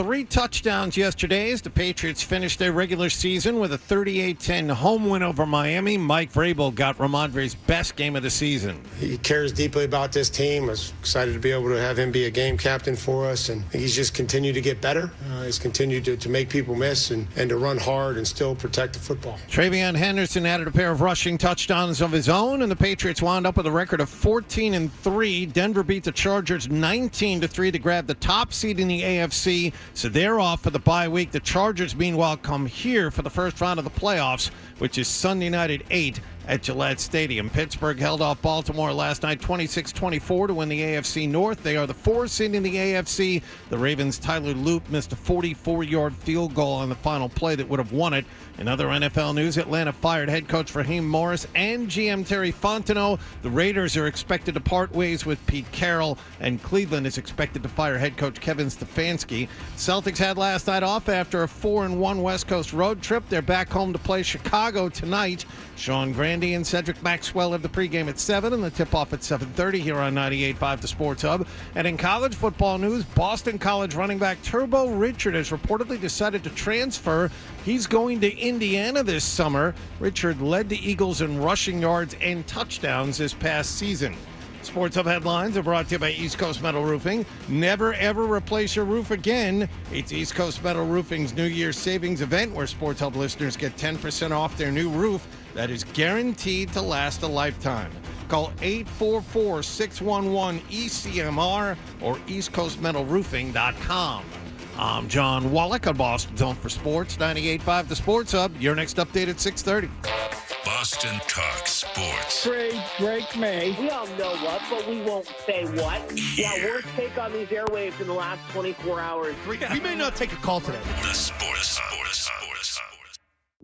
3 touchdowns yesterday as the Patriots finished their regular season with a 38-10 home win over Miami. Mike Vrabel got Ramondre's best game of the season. He cares deeply about this team. I was excited to be able to have him be a game captain for us, and he's just continued to get better. He's continued to make people miss and to run hard and still protect the football. Travion Henderson added a pair of rushing touchdowns of his own, and the Patriots wound up with a record of 14-3. Denver beat the Chargers 19-3 to grab the top seed in the AFC, so they're off for the bye week. The Chargers, meanwhile, come here for the first round of the playoffs, which is Sunday night at 8 at Gillette Stadium. Pittsburgh held off Baltimore last night 26-24 to win the AFC North. They are the 4th seed in the AFC. The Ravens' Tyler Loop missed a 44-yard field goal on the final play that would have won it. In other NFL news, Atlanta fired head coach Raheem Morris and GM Terry Fontenot. The Raiders are expected to part ways with Pete Carroll, and Cleveland is expected to fire head coach Kevin Stefanski. Celtics had last night off after a 4-1 West Coast road trip. They're back home to play Chicago tonight. Sean Grandy and Cedric Maxwell have the pregame at 7 and the tip-off at 7:30 here on 98.5 The Sports Hub. And in college football news, Boston College running back Turbo Richard has reportedly decided to transfer. He's going to Indiana this summer. Richard led the Eagles in rushing yards and touchdowns this past season. Sports Hub headlines are brought to you by East Coast Metal Roofing. Never, ever replace your roof again. It's East Coast Metal Roofing's New Year's Savings event where Sports Hub listeners get 10% off their new roof that is guaranteed to last a lifetime. Call 844-611-ECMR or eastcoastmetalroofing.com. I'm John Wallach on Boston's Own for Sports, 98.5 The Sports Hub. Your next update at 6:30. Boston Talk Sports. Trade Drake May. We all know what, but we won't say what. Yeah. Yeah, worst take on these airwaves in the last 24 hours. We may not take a call today. The Sports Hub.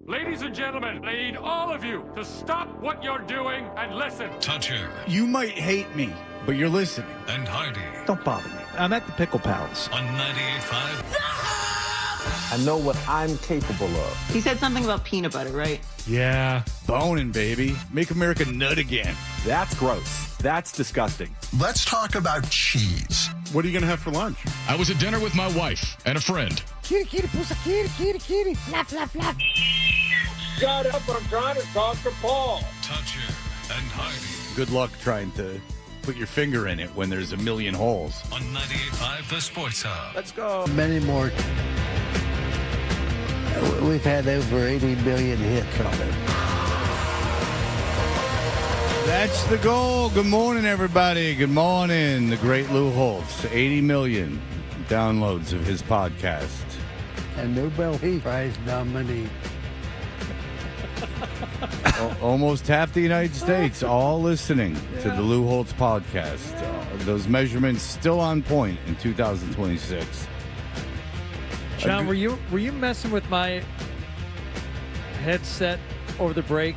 Ladies and gentlemen, I need all of you to stop what you're doing and listen. Toucher You might hate me, but you're listening. and Hardy Don't bother me. I'm at the Pickle Palace. on 98.5. I know what I'm capable of. He said something about peanut butter, right? Yeah. Boning, baby. Make America nut again. That's gross. That's disgusting. Let's talk about cheese. What are you going to have for lunch? I was at dinner with my wife and a friend. Kitty, kitty, pussy, kitty, kitty, kitty. Flap, flap, flap. Shut up, I'm trying to talk to Paul. Toucher and Hardy Good luck trying to put your finger in it when there's a million holes. on 98.5 The Sports Hub. Let's go. Many more. We've had over 80 million hits on it. That's the goal. Good morning, everybody. Good morning. The great Lou Holtz. 80 million downloads of his podcast. And Nobel Prize nominee. Almost half the United States all listening to the Lou Holtz podcast. Those measurements still on point in 2026. John, were you messing with my headset over the break?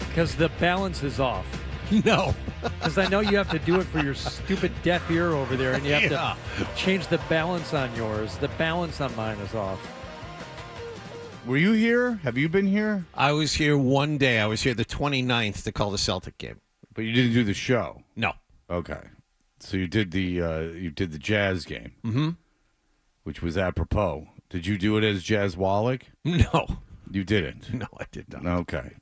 Because the balance is off. No. Because I know you have to do it for your stupid deaf ear over there, and you have to change the balance on yours. The balance on mine is off. Were you here? Have you been here? I was here one day. I was here the 29th to call the Celtic game. But you didn't do the show. No. Okay. So you did the Jazz game. Mm-hmm. Which was apropos. Did you do it as Jazz Wallach? No. You didn't? No, I did not. Okay.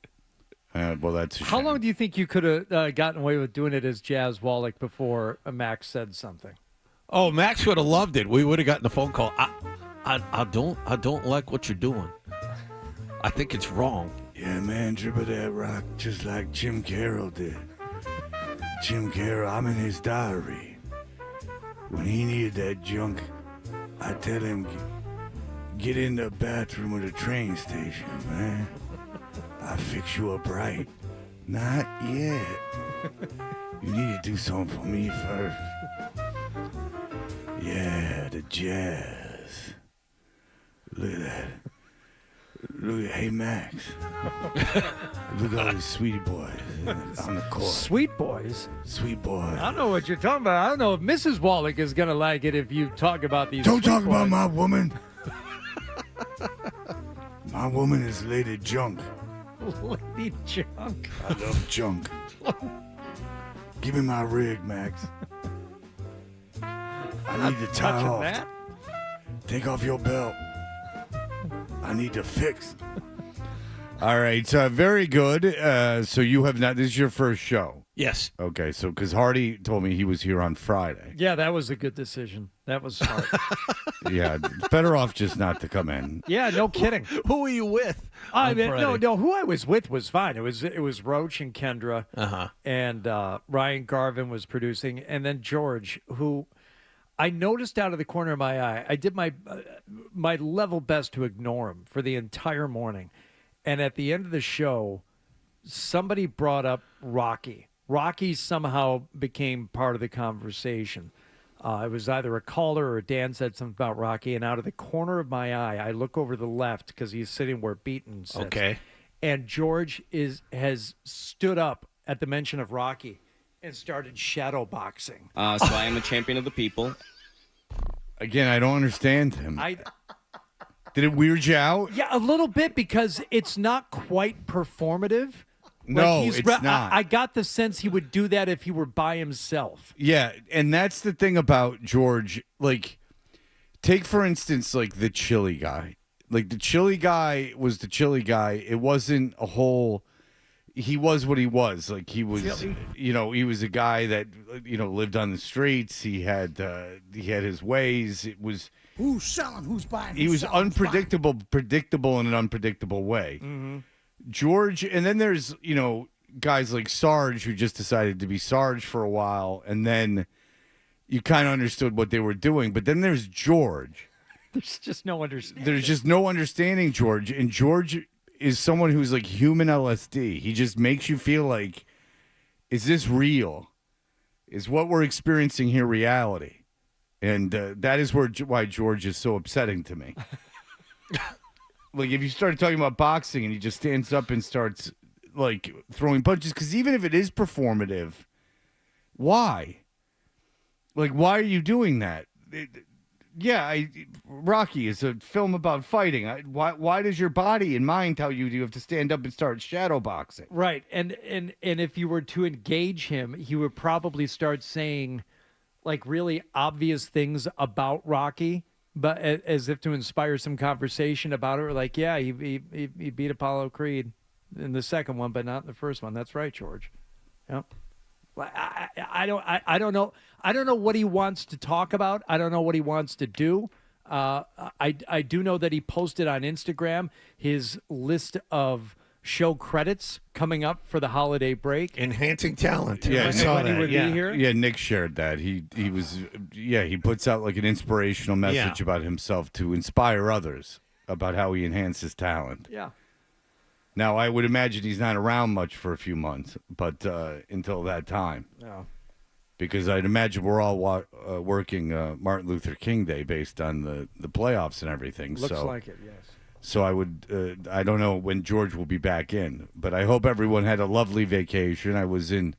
Well, that's a How shame. long do you think you could have gotten away with doing it as Jazz Wallach before Max said something? Oh, Max would have loved it. We would have gotten a phone call. I don't like what you're doing. I think it's wrong. Yeah, man, dribble that rock just like Jim Carroll did. Jim Carroll, I'm in his diary. When he needed that junk, I tell him, get in the bathroom of the train station, man. I fix you up right. Not yet. You need to do something for me first. Yeah, the Jazz. Look at that. Look at, hey, Max. Look at all these sweetie boys on the court. Sweet boys? Sweet boys. I don't know what you're talking about. I don't know if Mrs. Wallach is going to like it if you talk about these Don't sweet talk about boys. my woman. My woman is Lady Junk. Lady Junk. I love junk. Give me my rig, Max. I need to tie Touching off. that? Take off your belt. I need to fix. All right, so very good. So you have not. This is your first show. Yes. Okay, so because Hardy told me he was here on Friday. Yeah, that was a good decision. That was smart. Yeah, better off just not to come in. Yeah, no kidding. Who were you with? I mean, no. Who I was with was fine. It was Roach and Kendra, and Ryan Garvin was producing, and then George, who I noticed out of the corner of my eye. I did my level best to ignore him for the entire morning, and at the end of the show, somebody brought up Rocky. Rocky somehow became part of the conversation. It was either a caller or Dan said something about Rocky, and out of the corner of my eye, I look over the left because he's sitting where Beaton sits. Okay. And George has stood up at the mention of Rocky and started shadow boxing. So I am a champion of the people. Again, I don't understand him. Did it weird you out? Yeah, a little bit because it's not quite performative. No, it's not. I got the sense he would do that if he were by himself. Yeah, and that's the thing about George. Like, take, for instance, like the chili guy. Like, the chili guy was the chili guy. It wasn't a whole... He was what he was. Like, he was, he was a guy that, lived on the streets. He had his ways. It was... Who's selling? Who's buying? He was predictable in an unpredictable way. Mm-hmm. George, and then there's, guys like Sarge who just decided to be Sarge for a while, and then you kind of understood what they were doing. But then there's George. There's just no understanding. There's just no understanding George, and George is someone who's like human LSD. He just makes you feel like, is this real? Is what we're experiencing here reality? And that is why George is so upsetting to me. Like, if you started talking about boxing and he just stands up and starts, like, throwing punches, because even if it is performative, why? Like, why are you doing that? Rocky is a film about fighting. Why does your body and mind tell you have to stand up and start shadow boxing? Right, and if you were to engage him, he would probably start saying, like, really obvious things about Rocky, but as if to inspire some conversation about it. Like, yeah, he beat Apollo Creed in the second one, but not in the first one. That's right, George. Yep. I don't know. I don't know what he wants to talk about. I don't know what he wants to do. I do know that he posted on Instagram his list of show credits coming up for the holiday break. Enhancing talent. Yeah, I saw that. Would be here. Yeah, Nick shared that. He puts out like an inspirational message about himself to inspire others about how he enhances talent. Yeah. Now, I would imagine he's not around much for a few months, but until that time. No. Because I'd imagine we're all working Martin Luther King Day based on the playoffs and everything. Looks like it, yes. So I don't know when George will be back in, but I hope everyone had a lovely vacation. I was in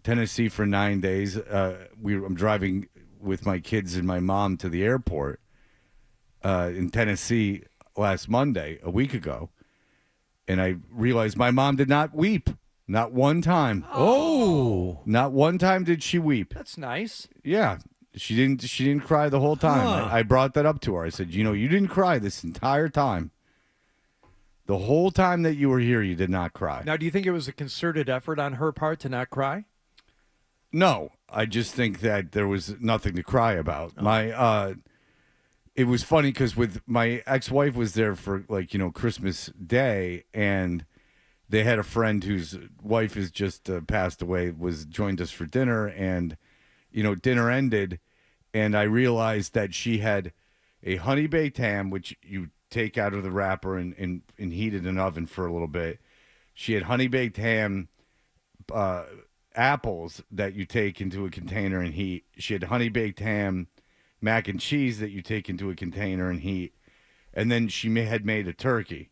Tennessee for 9 days. I'm driving with my kids and my mom to the airport in Tennessee last Monday, a week ago, and I realized my mom did not weep. Not one time. Oh. Not one time did she weep. That's nice. Yeah. She didn't cry the whole time. I brought that up to her. I said, you didn't cry this entire time. The whole time that you were here, you did not cry. Now, do you think it was a concerted effort on her part to not cry? No. I just think that there was nothing to cry about. It was funny because with my ex-wife was there for Christmas Day, and they had a friend whose wife has just passed away, joined us for dinner, and dinner ended, and I realized that she had a honey baked ham, which you take out of the wrapper and heat it in an oven for a little bit. She had honey baked ham, apples that you take into a container and heat. She had honey baked ham, mac and cheese that you take into a container and heat, and then she had made a turkey.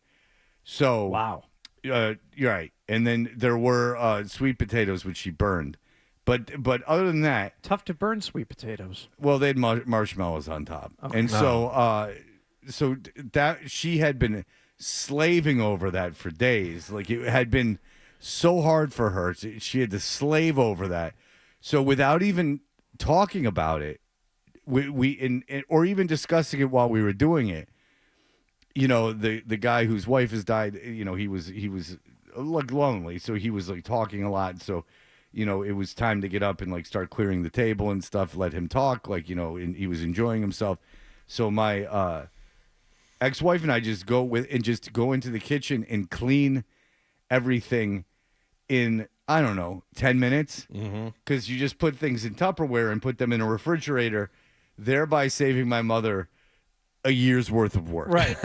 So wow. You're right. And then there were sweet potatoes, which she burned. But other than that, tough to burn sweet potatoes. Well, they had marshmallows on top, and so that she had been slaving over that for days. Like, it had been so hard for her. She had to slave over that. So without even talking about it, or even discussing it while we were doing it. You know, the guy whose wife has died, you know, he was like lonely, so he was like talking a lot. So, you know, it was time to get up and like start clearing the table and stuff. Let him talk, like, you know, and he was enjoying himself. So my ex-wife and I just go into the kitchen and clean everything in, I don't know, 10 minutes. Because you just put things in Tupperware and put them in a refrigerator, thereby saving my mother a year's worth of work. Right.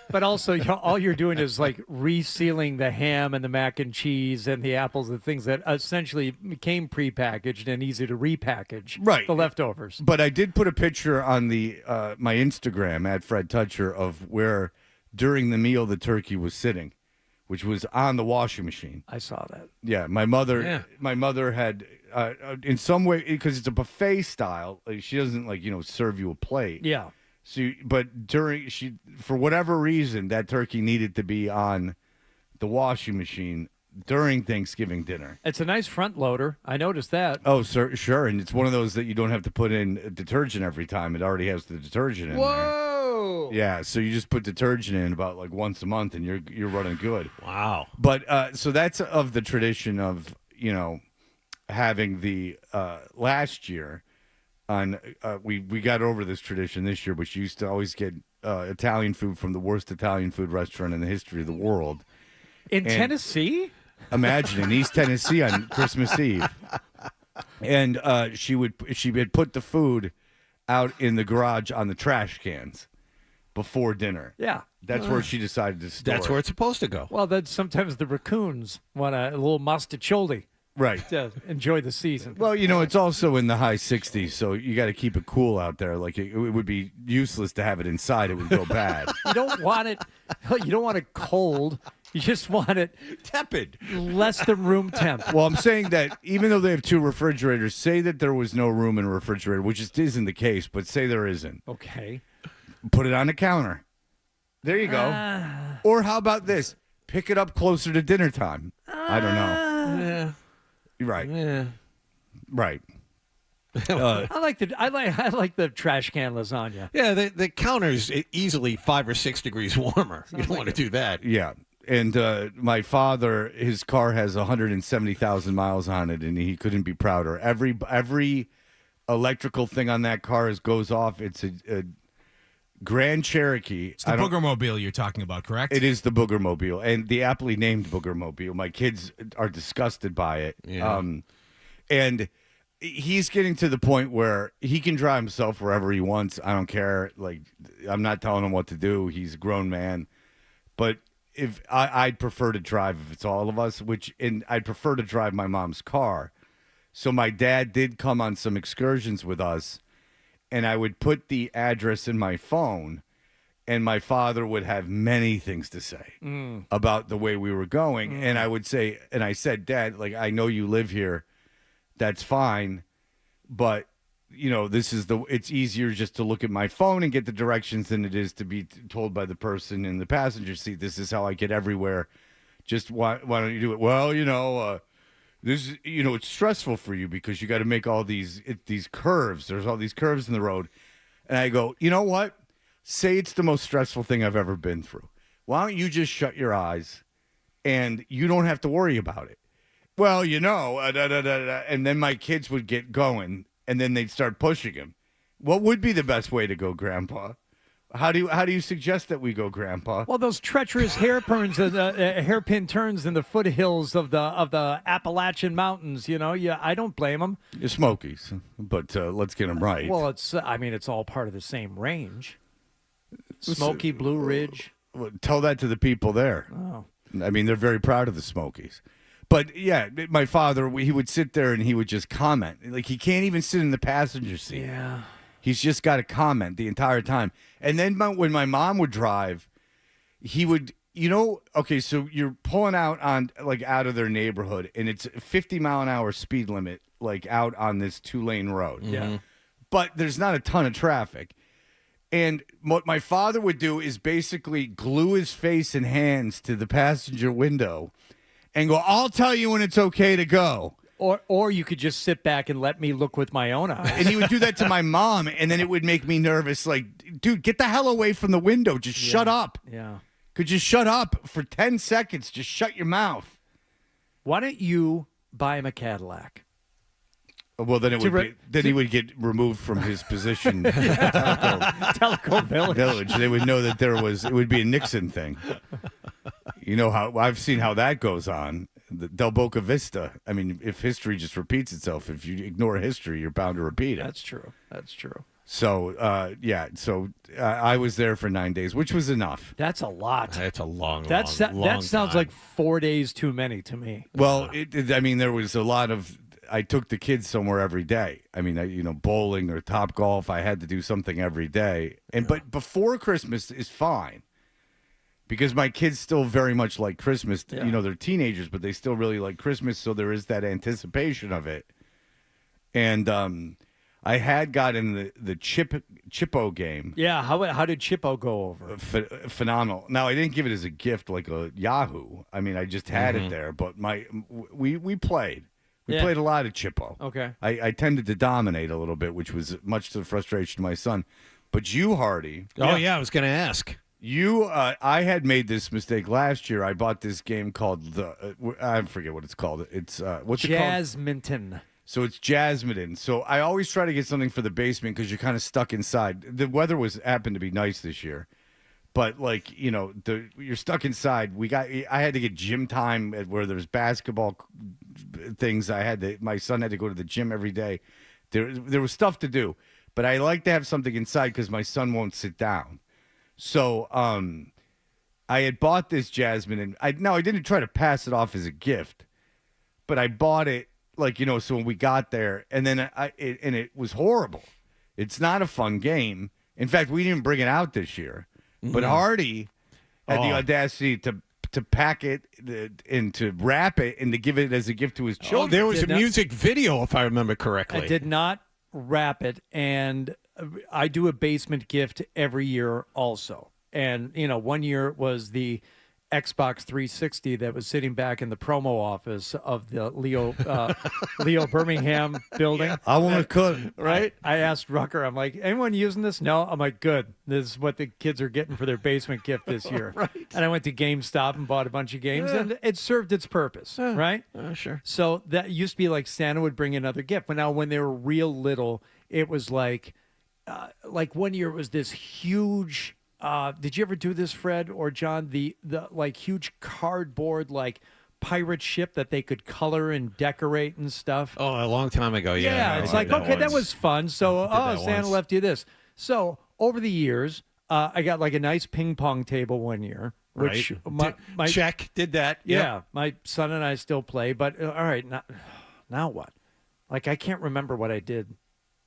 But also, all you're doing is like resealing the ham and the mac and cheese and the apples, the things that essentially became prepackaged and easy to repackage. Right. The leftovers. But I did put a picture on the my Instagram at Fred Toucher of where during the meal the turkey was sitting, which was on the washing machine. I saw that. Yeah, my mother had in some way, because it's a buffet style. Like, she doesn't like, you know, serve you a plate. Yeah. So, but for whatever reason, that turkey needed to be on the washing machine during Thanksgiving dinner. It's a nice front loader. I noticed that. Oh, sure. And it's one of those that you don't have to put in detergent every time. It already has the detergent in there. Whoa! Yeah, so you just put detergent in about like once a month and you're running good. Wow. But so that's of the tradition of, you know, having the last year. We got over this tradition this year, but you used to always get Italian food from the worst Italian food restaurant in the history of the world. In Tennessee? Imagine in East Tennessee on Christmas Eve. And she had put the food out in the garage on the trash cans before dinner. Yeah. That's where she decided to store That's where it's supposed to go. Well, then sometimes the raccoons want a little mustacholi. Right. To enjoy the season. Well, you know, it's also in the high 60s, so you got to keep it cool out there. Like, it would be useless to have it inside. It would go bad. You don't want it cold. You just want it tepid. Less than room temp. Well, I'm saying that even though they have two refrigerators, say that there was no room in a refrigerator, which just isn't the case, but say there isn't. Okay. Put it on the counter. There you go. Or how about this? Pick it up closer to dinner time. I don't know. Yeah. Right. Yeah. Right. I like the trash can lasagna. Yeah, the counter's easily 5 or 6 degrees warmer. You don't want to do that. Yeah. And my father, his car has 170,000 miles on it, and he couldn't be prouder. Every electrical thing on that car goes off. It's a Grand Cherokee. It's the Boogermobile you're talking about, correct? It is the Boogermobile, and the aptly named Boogermobile. My kids are disgusted by it. Yeah. And he's getting to the point where he can drive himself wherever he wants. I don't care. Like, I'm not telling him what to do. He's a grown man. But if I'd prefer to drive if it's all of us, and I'd prefer to drive my mom's car. So my dad did come on some excursions with us, and I would put the address in my phone, and my father would have many things to say about the way we were going. And I would say, and I said, Dad, like, I know you live here. That's fine. But, you know, it's easier just to look at my phone and get the directions than it is to be told by the person in the passenger seat. This is how I get everywhere. Just why don't you do it? Well, you know, this is, you know, it's stressful for you because you got to make all these curves. There's all these curves in the road. And I go, you know what? Say it's the most stressful thing I've ever been through. Why don't you just shut your eyes and you don't have to worry about it? Well, you know, and then my kids would get going and then they'd start pushing him. What would be the best way to go, Grandpa? How do you suggest that we go, Grandpa? Well, those treacherous hairpin turns in the foothills of the Appalachian Mountains, you know, I don't blame them. You're Smokies, but let's get them right. Well, it's all part of the same range. Smoky, Blue Ridge. Well, tell that to the people there. Oh. I mean, they're very proud of the Smokies. But, yeah, my father, he would sit there and he would just comment. Like, he can't even sit in the passenger seat. Yeah. He's just got to comment the entire time. And then when my mom would drive, he would, you know, okay, so you're pulling out out of their neighborhood, and it's a 50-mile-an-hour speed limit, like, out on this 2-lane road. Yeah. But there's not a ton of traffic. And what my father would do is basically glue his face and hands to the passenger window and go, I'll tell you when it's okay to go. Or you could just sit back and let me look with my own eyes. And he would do that to my mom, and then it would make me nervous. Like, dude, get the hell away from the window. Just shut up. Yeah. Could you shut up for 10 seconds? Just shut your mouth. Why don't you buy him a Cadillac? Well, then he would get removed from his position. Telco Village. They would know that it would be a Nixon thing. You know how I've seen how that goes on. The Del Boca Vista. I mean, if history just repeats itself, if you ignore history, you're bound to repeat it. That's true. So, So I was there for 9 days, which was enough. That's a lot. That's a long That sounds time. like 4 days too many to me. Well, there was a lot of. I took the kids somewhere every day. I mean, bowling or Top Golf. I had to do something every day. But before Christmas is fine. Because my kids still very much like Christmas. Yeah. They're teenagers, but they still really like Christmas, so there is that anticipation of it. And I had gotten the Chipo game. Yeah, how did Chipo go over? Phenomenal. Now, I didn't give it as a gift like a Yahoo. I mean, I just had it there. But we played. We played a lot of Chipo. Okay. I tended to dominate a little bit, which was much to the frustration of my son. But you, Hardy. Oh, yeah, I was going to ask. I had made this mistake last year. I bought this game called I forget what it's called. It's what's it called? Jasminton. So it's Jasmine. So I always try to get something for the basement because you're kind of stuck inside. The weather happened to be nice this year, but you're stuck inside. I had to get gym time where there's basketball things. My son had to go to the gym every day. There was stuff to do, but I like to have something inside because my son won't sit down. So I had bought this Jasmine, and I didn't try to pass it off as a gift, but I bought it so when we got there, and then it was horrible. It's not a fun game. In fact, we didn't bring it out this year, but Hardy had the audacity to pack it and to wrap it and to give it as a gift to his children. There was a music video, if I remember correctly. I did not wrap it, and I do a basement gift every year also. And, 1 year it was the Xbox 360 that was sitting back in the promo office of the Leo Birmingham building. I want to cook. Right? I asked Rucker, I'm like, anyone using this? No. I'm like, good. This is what the kids are getting for their basement gift this year. Right. And I went to GameStop and bought a bunch of games, and it served its purpose, right? Sure. So that used to be like Santa would bring another gift. But now when they were real little, it was like 1 year it was this huge did you ever do this, Fred or John? The huge cardboard pirate ship that they could color and decorate and stuff. Oh, a long time ago. Yeah, it's like, okay, that was fun. So Santa left you this. So over the years, I got a nice ping pong table 1 year. Which right. Check, did that. Yeah, yep. My son and I still play. But all right, now what? I can't remember what I did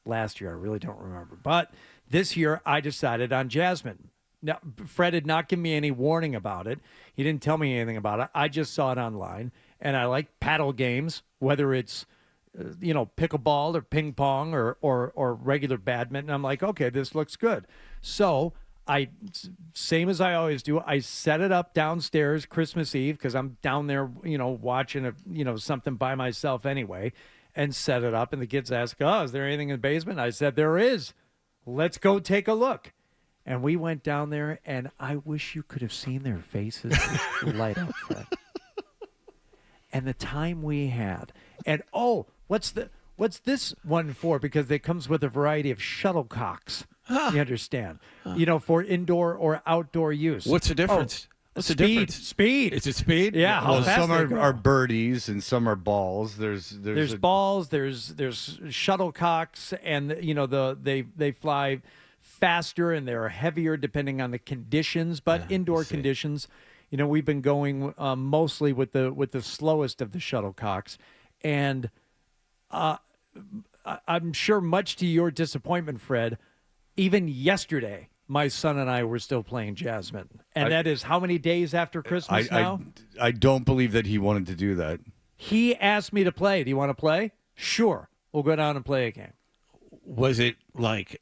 last year. I really don't remember. But this year, I decided on Jasmine. Now, Fred had not given me any warning about it. He didn't tell me anything about it. I just saw it online, and I like paddle games, whether it's pickleball or ping pong or regular badminton. I'm like, okay, this looks good. So same as I always do, I set it up downstairs Christmas Eve because I'm down there, watching something by myself anyway, and set it up. And the kids ask, "Oh, is there anything in the basement?" I said, "There is. Let's go take a look." And we went down there, and I wish you could have seen their faces light up, Fred. And the time we had. And, what's this one for? Because it comes with a variety of shuttlecocks, you understand, for indoor or outdoor use. What's the difference? What's the difference? Speed. Is it speed? Yeah. Well, some are birdies and some are balls. There's balls. There's shuttlecocks, and they fly faster and they're heavier depending on the conditions, but indoor conditions, we've been going mostly with the slowest of the shuttlecocks, and I'm sure much to your disappointment, Fred, even yesterday my son and I were still playing Jasmine, and that is how many days after Christmas now? I don't believe that he wanted to do that. He asked me to play. Do you want to play? Sure, we'll go down and play a game. Was it like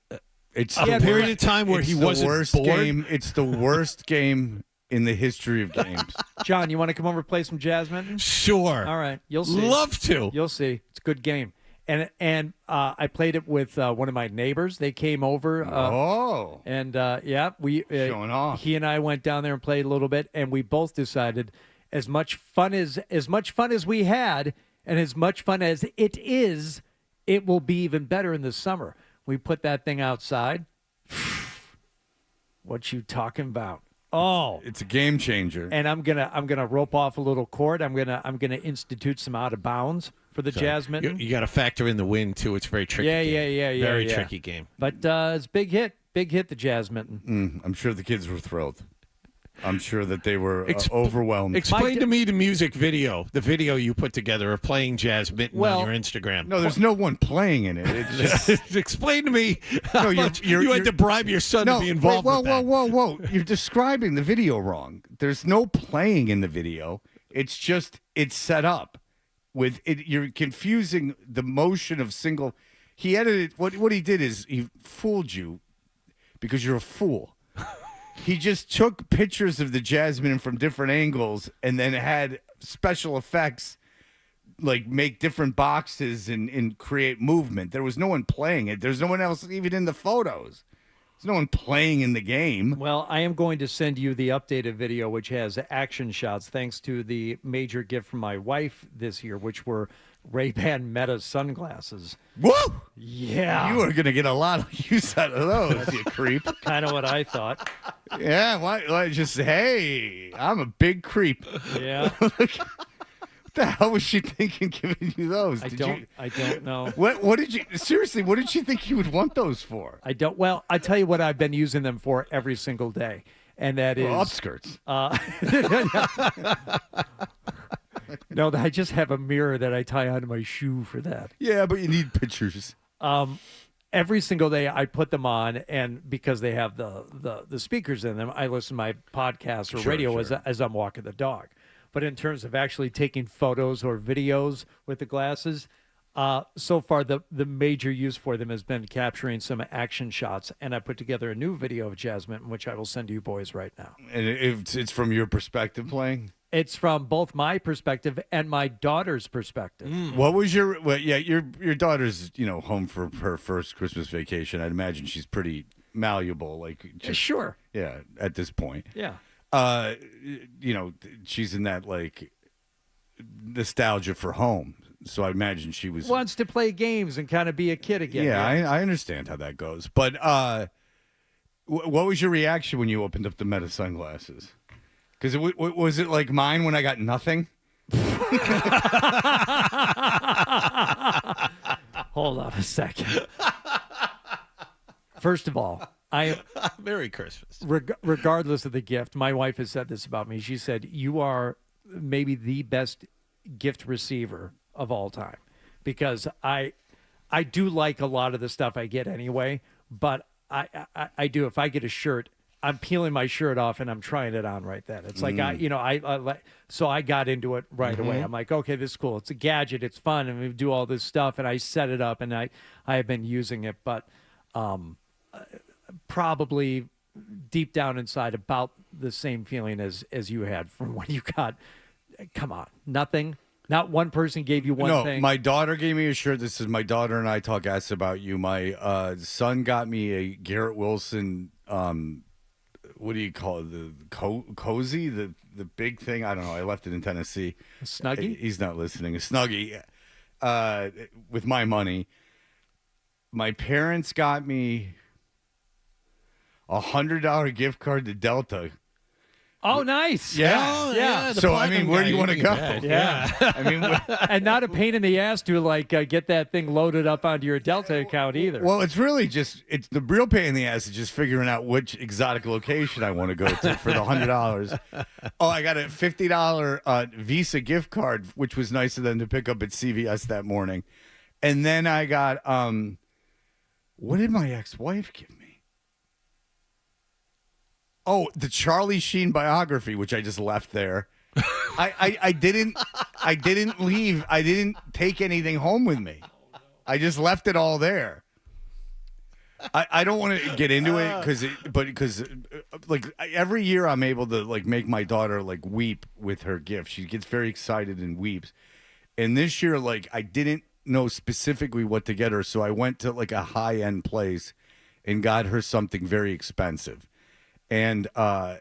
it's a period of time where he wasn't bored? It's the worst game in the history of games. John, you want to come over and play some jazz minton? Sure. All right. You'll see. Love to. You'll see. It's a good game. And I played it with one of my neighbors. They came over. And we showing off. He and I went down there and played a little bit, and we both decided as much fun as we had, and as much fun as it is, it will be even better in the summer. We put that thing outside. What you talking about? Oh, it's a game changer. And I'm gonna rope off a little court. I'm gonna institute some out of bounds for the jazz minton. You got to factor in the wind too. It's very tricky. Yeah. Very tricky game. But it's big hit, the jazz minton. I'm sure the kids were thrilled. I'm sure that they were overwhelmed. Explain to me the music video, the video you put together of playing jazz mitten on your Instagram. No, there's no one playing in it. It's just explain to me. No, you had to bribe your son to be involved. Whoa! You're describing the video wrong. There's no playing in the video. It's set up with it. You're confusing the motion of single. He edited what he did is he fooled you because you're a fool. He just took pictures of the Jasmine from different angles and then had special effects like make different boxes and create movement. There was no one playing it. There's no one else even in the photos. There's no one playing in the game. Well, I am going to send you the updated video, which has action shots, thanks to the major gift from my wife this year, which were Ray-Ban Meta sunglasses. Woo! Yeah. You are going to get a lot of use out of those, you creep. Kind of what I thought. Yeah, why just, hey, I'm a big creep. Yeah. What the hell was she thinking giving you those? I don't know. What did you, seriously, what did she think you would want those for? Well, I tell you what I've been using them for every single day, and that is... upskirts. No, I just have a mirror that I tie onto my shoe for that. Yeah, but you need pictures. Every single day I put them on, and because they have the speakers in them, I listen to my podcast or radio as I'm walking the dog. But in terms of actually taking photos or videos with the glasses, so far the major use for them has been capturing some action shots, and I put together a new video of Jasmine, which I will send to you boys right now. And it's from your perspective playing? It's from both my perspective and my daughter's perspective. What was your daughter's home for her first Christmas vacation? I'd imagine she's pretty malleable, sure. Yeah, at this point. Yeah. She's in that nostalgia for home. So I imagine she wants to play games and kind of be a kid again. Yeah, I understand how that goes. But what was your reaction when you opened up the Meta sunglasses? Because was it like mine when I got nothing? Hold on a second. First of all, Merry Christmas. Regardless of the gift, my wife has said this about me. She said, you are maybe the best gift receiver of all time, because I do like a lot of the stuff I get anyway, but I do. If I get a shirt, I'm peeling my shirt off and I'm trying it on right then. It's like, so I got into it right away. I'm like, okay, this is cool. It's a gadget. It's fun. And we do all this stuff, and I set it up, and I have been using it, but probably deep down inside about the same feeling as you had from when you got, come on, nothing. Not one person gave you one thing. My daughter gave me a shirt that says, "My daughter and I talk ass about you." My son got me a Garrett Wilson, what do you call it? The cozy, the big thing. I don't know. I left it in Tennessee. A Snuggie? He's not listening. A Snuggie, with my money. My parents got me $100 gift card to Delta. Oh, nice. Yeah. Yeah. So, I mean, where do you want to go? Yeah. I mean, and not a pain in the ass to get that thing loaded up onto your Delta account either. Well, it's really it's the real pain in the ass is just figuring out which exotic location I want to go to for the $100. Oh, I got a $50 Visa gift card, which was nice of them to pick up at CVS that morning. And then I got, what did my ex-wife give me? Oh, the Charlie Sheen biography, which I just left there. I didn't leave. I didn't take anything home with me. I just left it all there. I don't want to get into it because every year I'm able to like make my daughter like weep with her gift. She gets very excited and weeps. And this year, like, I didn't know specifically what to get her, so I went to like a high-end place and got her something very expensive. And I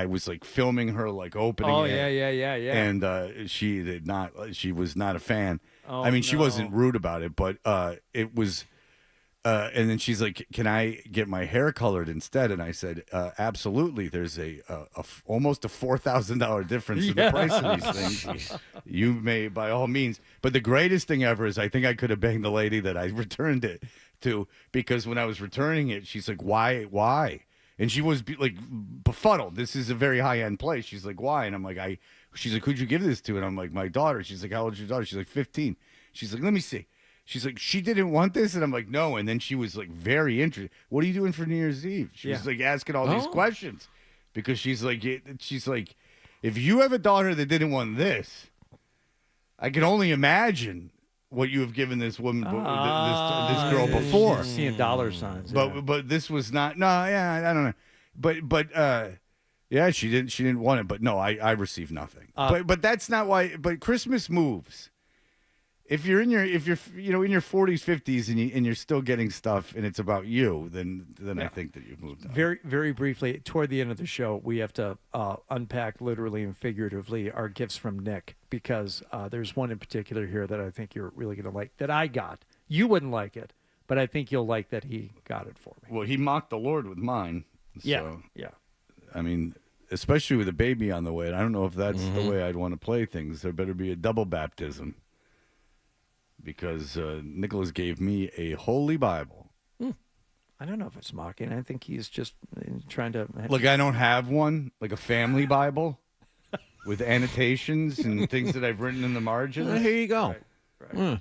was like filming her like opening it. Oh yeah. And she was not a fan. Oh, I mean, she no. wasn't rude about it, but it was. And then she's like, "Can I get my hair colored instead?" And I said, "Absolutely. There's almost a $4,000 difference in the price of these things. You may, by all means." But the greatest thing ever is I think I could have banged the lady that I returned it to, because when I was returning it, she's like, "Why?" And she was like befuddled. This is a very high end place. She's like, "Why?" And I'm like, She's like, "Who'd you give this to?" And I'm like, "My daughter." She's like, "How old is your daughter?" She's like, 15. She's like, "Let me see." She's like, "She didn't want this?" And I'm like, "No." And then she was like very interested. "What are you doing for New Year's Eve?" She was like asking all these questions, because she's like, "If you have a daughter that didn't want this, I can only imagine what you have given this woman, this girl before." Seeing dollar signs. But this was not. No, yeah, I don't know. But yeah, she didn't want it. But no, I received nothing. But that's not why. But Christmas moves. If you're in your 40s, 50s, and you're still getting stuff, and it's about you, then I think that you've moved on. Very, very briefly, toward the end of the show, we have to unpack literally and figuratively our gifts from Nick, because there's one in particular here that I think you're really going to like, that I got. You wouldn't like it, but I think you'll like that he got it for me. Well, he mocked the Lord with mine. So, yeah. I mean, especially with a baby on the way. And I don't know if that's the way I'd want to play things. There better be a double baptism. Because Nicholas gave me a holy Bible. I don't know if it's mocking. I think he's just trying to... Look, I don't have one, like a family Bible with annotations and things that I've written in the margins. Here you go. Right.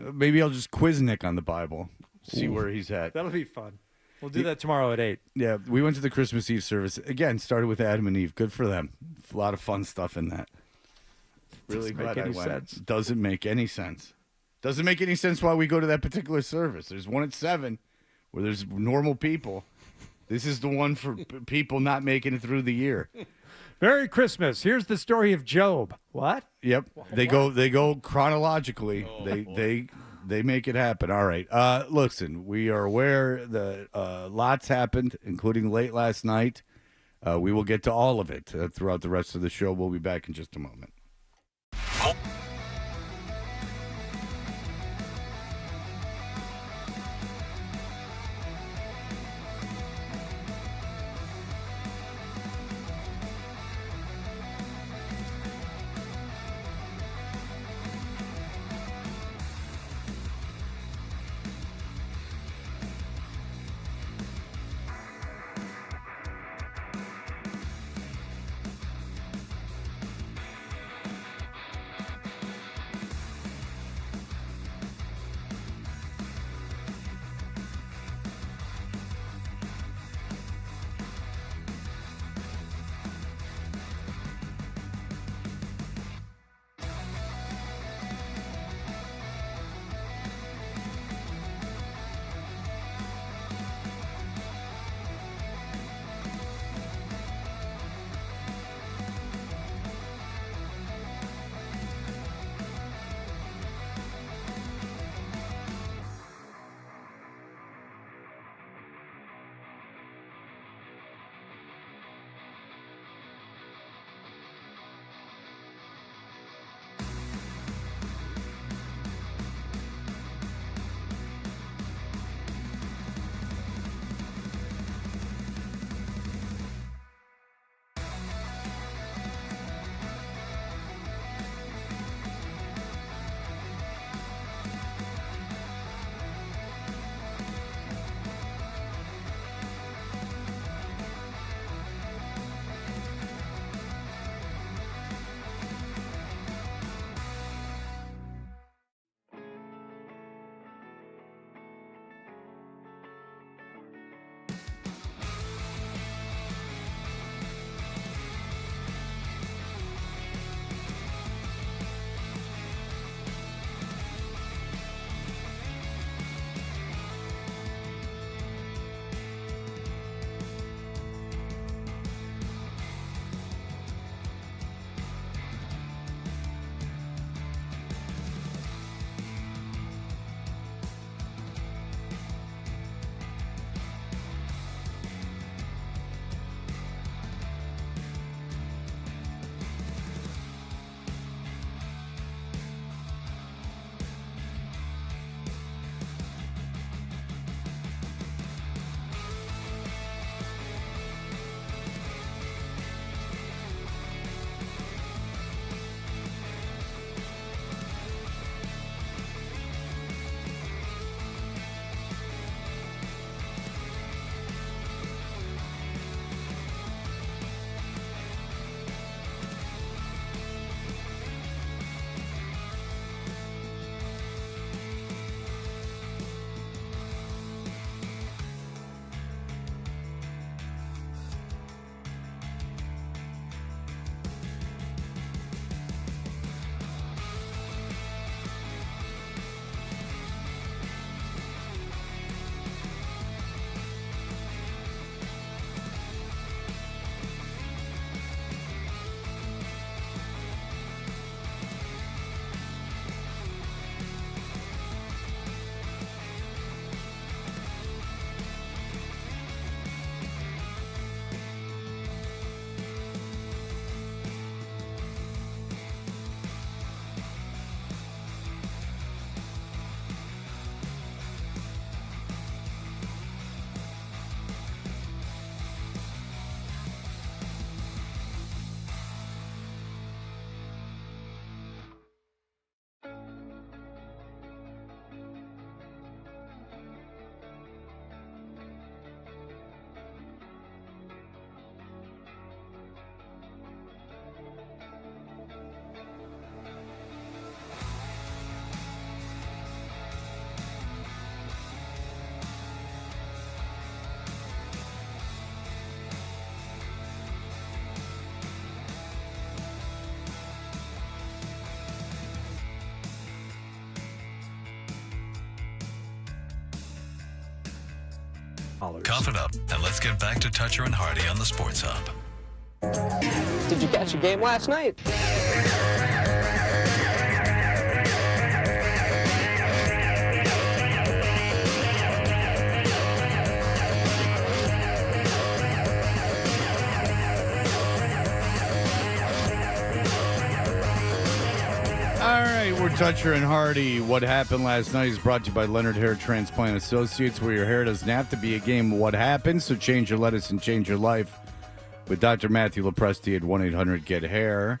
Maybe I'll just quiz Nick on the Bible, see where he's at. That'll be fun. We'll do that tomorrow at 8. Yeah, we went to the Christmas Eve service. Again, started with Adam and Eve. Good for them. A lot of fun stuff in that. Really glad I went. Doesn't make any sense. Doesn't make any sense why we go to that particular service. There's one at 7 where there's normal people. This is the one for people not making it through the year. Merry Christmas. Here's the story of Job. What? Yep. They go chronologically. They make it happen. All right. Listen, we are aware that lots happened, including late last night. We will get to all of it throughout the rest of the show. We'll be back in just a moment. hollers. Cough it up, and let's get back to Toucher and Hardy on the Sports Hub. Did you catch a game last night? All right, we're Toucher and Hardy. What happened last night is brought to you by Leonard Hair Transplant Associates, where your hair doesn't have to be a game of what happened, so change your lettuce and change your life with Dr. Matthew Lopresti at 1-800-GET-HAIR.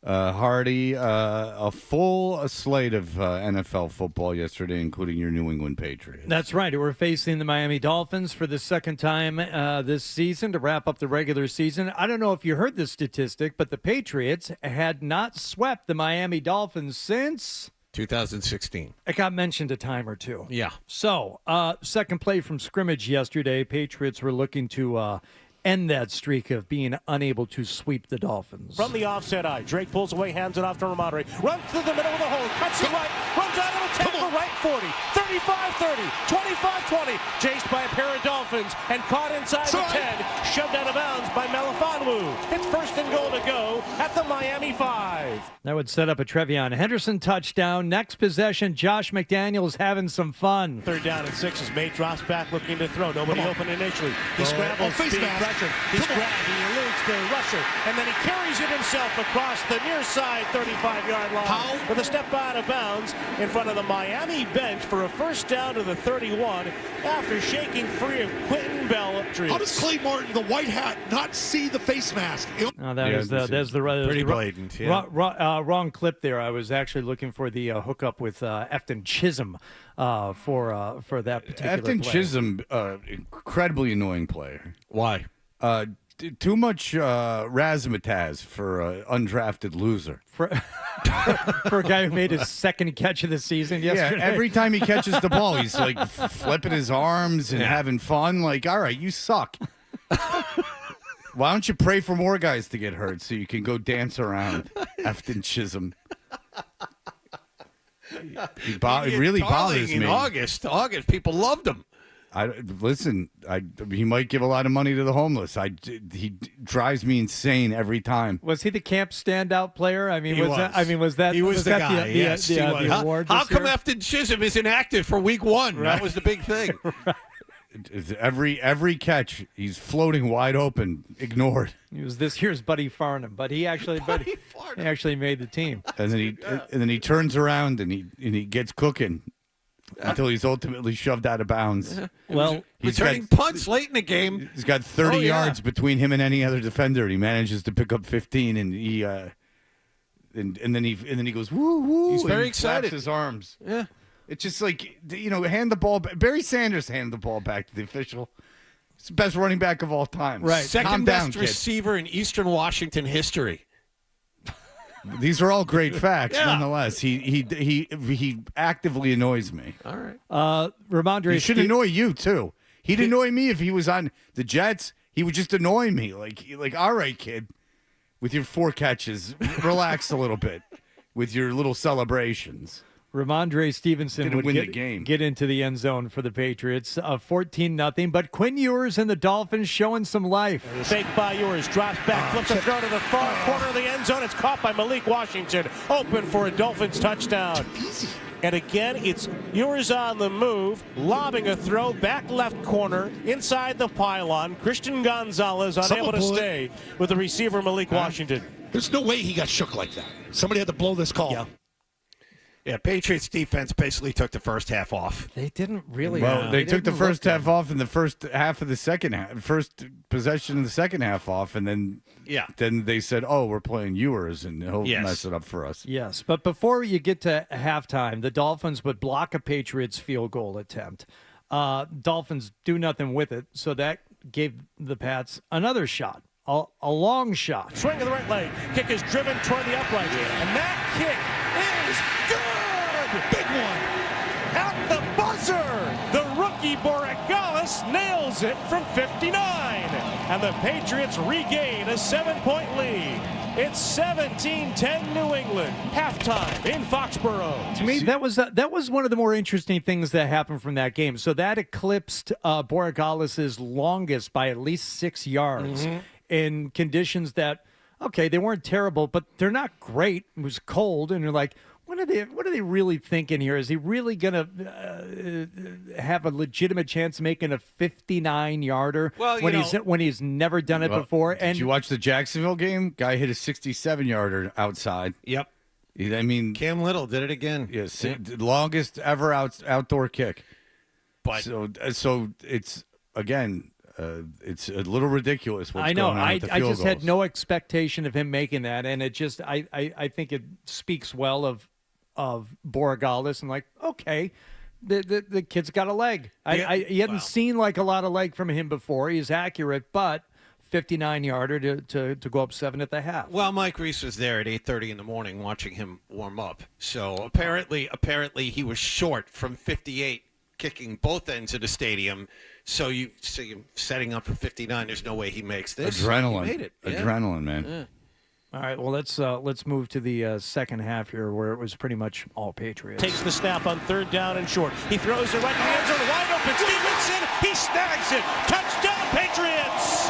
Hardy, a full slate of NFL football yesterday, including your New England Patriots. That's right. We're facing the Miami Dolphins for the second time this season to wrap up the regular season. I don't know if you heard this statistic, but the Patriots had not swept the Miami Dolphins since 2016. It got mentioned a time or two. Yeah. So, second play from scrimmage yesterday, Patriots were looking to end that streak of being unable to sweep the Dolphins. From the offset eye, Drake pulls away, hands it off to Ramondre. Runs through the middle of the hole, cuts it right, runs out of the tackle right 40, 35-30, 25-20, chased by a pair of Dolphins and caught inside the 10, shoved out of bounds by Melifonwu. It's first and goal to go at the Miami 5. That would set up a Trevion Henderson touchdown. Next possession, Josh McDaniels having some fun. Third down and 6 as May drops back looking to throw. Nobody open initially. He scrambles, being pressured. He's grabbed, he eludes the rusher, and then he carries it himself across the near side 35-yard line with a step out of bounds in front of the Miami bench for a first down to the 31 after shaking free of Quentin Bell. How does Clay Martin, the white hat, not see the face mask? That's pretty blatant. Wrong clip there. I was actually looking for the hookup with Efton Chisholm for that particular Efton play. Chisholm, incredibly annoying player. Why? Too much razzmatazz for an undrafted loser. For a guy who made his second catch of the season yesterday. Yeah, every time he catches the ball, he's like flipping his arms and having fun. Like, all right, you suck. Why don't you pray for more guys to get hurt so you can go dance around? Efton Chisholm. It really bothers me. In August, people loved him. He might give a lot of money to the homeless. He drives me insane every time. Was he the camp standout player? I mean, He was the guy. Yes, he was. The award How this come year? Efton Chisholm isn't active for week 1? Right. That was the big thing. Every catch, he's floating wide open, ignored. He was this year's Buddy Farnham, but he actually made the team. And then he turns around and he gets cooking until he's ultimately shoved out of bounds. Well, he's returning punts late in the game. He's got 30 yards between him and any other defender. He manages to pick up 15, and he and then he goes woo woo. He's very and flaps excited. his arms. Yeah. It's just like, hand the ball. Barry Sanders handed the ball back to the official. He's the best running back of all time. Right. Second Calm best down, kid. receiver in Eastern Washington history. These are all great facts, nonetheless. He actively annoys me. All right. Ramondre He should annoy you too. He'd annoy me if he was on the Jets. He would just annoy me. Like, all right, kid, with your 4 catches, relax a little bit with your little celebrations. Ramondre Stevenson Didn't would win the game. get into the end zone for the Patriots, 14-0. But Quinn Ewers and the Dolphins showing some life. Fake by Ewers, drops back, flips a throw to the far corner of the end zone. It's caught by Malik Washington, open for a Dolphins touchdown. And again, it's Ewers on the move, lobbing a throw back left corner inside the pylon. Christian Gonzalez unable to stay with the receiver Malik Washington. There's no way he got shook like that. Somebody had to blow this call. Yeah, Patriots defense basically took the first half off. They didn't really. Well, they took the didn't first look half off and the first half of the second half, first possession of the second half off, and then they said, "Oh, we're playing Ewers, and he'll mess it up for us." Yes, but before you get to halftime, the Dolphins would block a Patriots field goal attempt. Dolphins do nothing with it, so that gave the Pats another shot, a long shot. Swing of the right leg, kick is driven toward the upright, and that kick is good. Big one at the buzzer. The rookie Borregales nails it from 59, and the Patriots regain a 7-point lead. It's 17-10 New England. Halftime in Foxborough. To me, that was one of the more interesting things that happened from that game. So that eclipsed Borregales' longest by at least 6 yards in conditions that, okay, they weren't terrible, but they're not great. It was cold, and you're like, what are they really thinking here? Is he really going to have a legitimate chance of making a 59-yarder when he's never done it before? Did you watch the Jacksonville game? Guy hit a 67-yarder outside. Yep. I mean, Cam Little did it again. Yes, the longest ever outdoor kick. But so it's again. It's a little ridiculous what's going on with the field I just goals. had no expectation of him making that, and it just I think it speaks well of Borregales, and like, okay, the kid's got a leg. He hadn't seen like a lot of leg from him before. He's accurate, but 59-yarder to go up 7 at the half. Well, Mike Reese was there at 8:30 in the morning watching him warm up. So apparently he was short from 58 kicking both ends of the stadium. So you're setting up for 59. There's no way he makes this. Adrenaline. He made it. Adrenaline, man. Yeah. All right, well, let's move to the second half here, where it was pretty much all Patriots. Takes the snap on 3rd down and short. He throws it right in the end zone, wide open. Stevenson, he snags it. Touchdown, Patriots!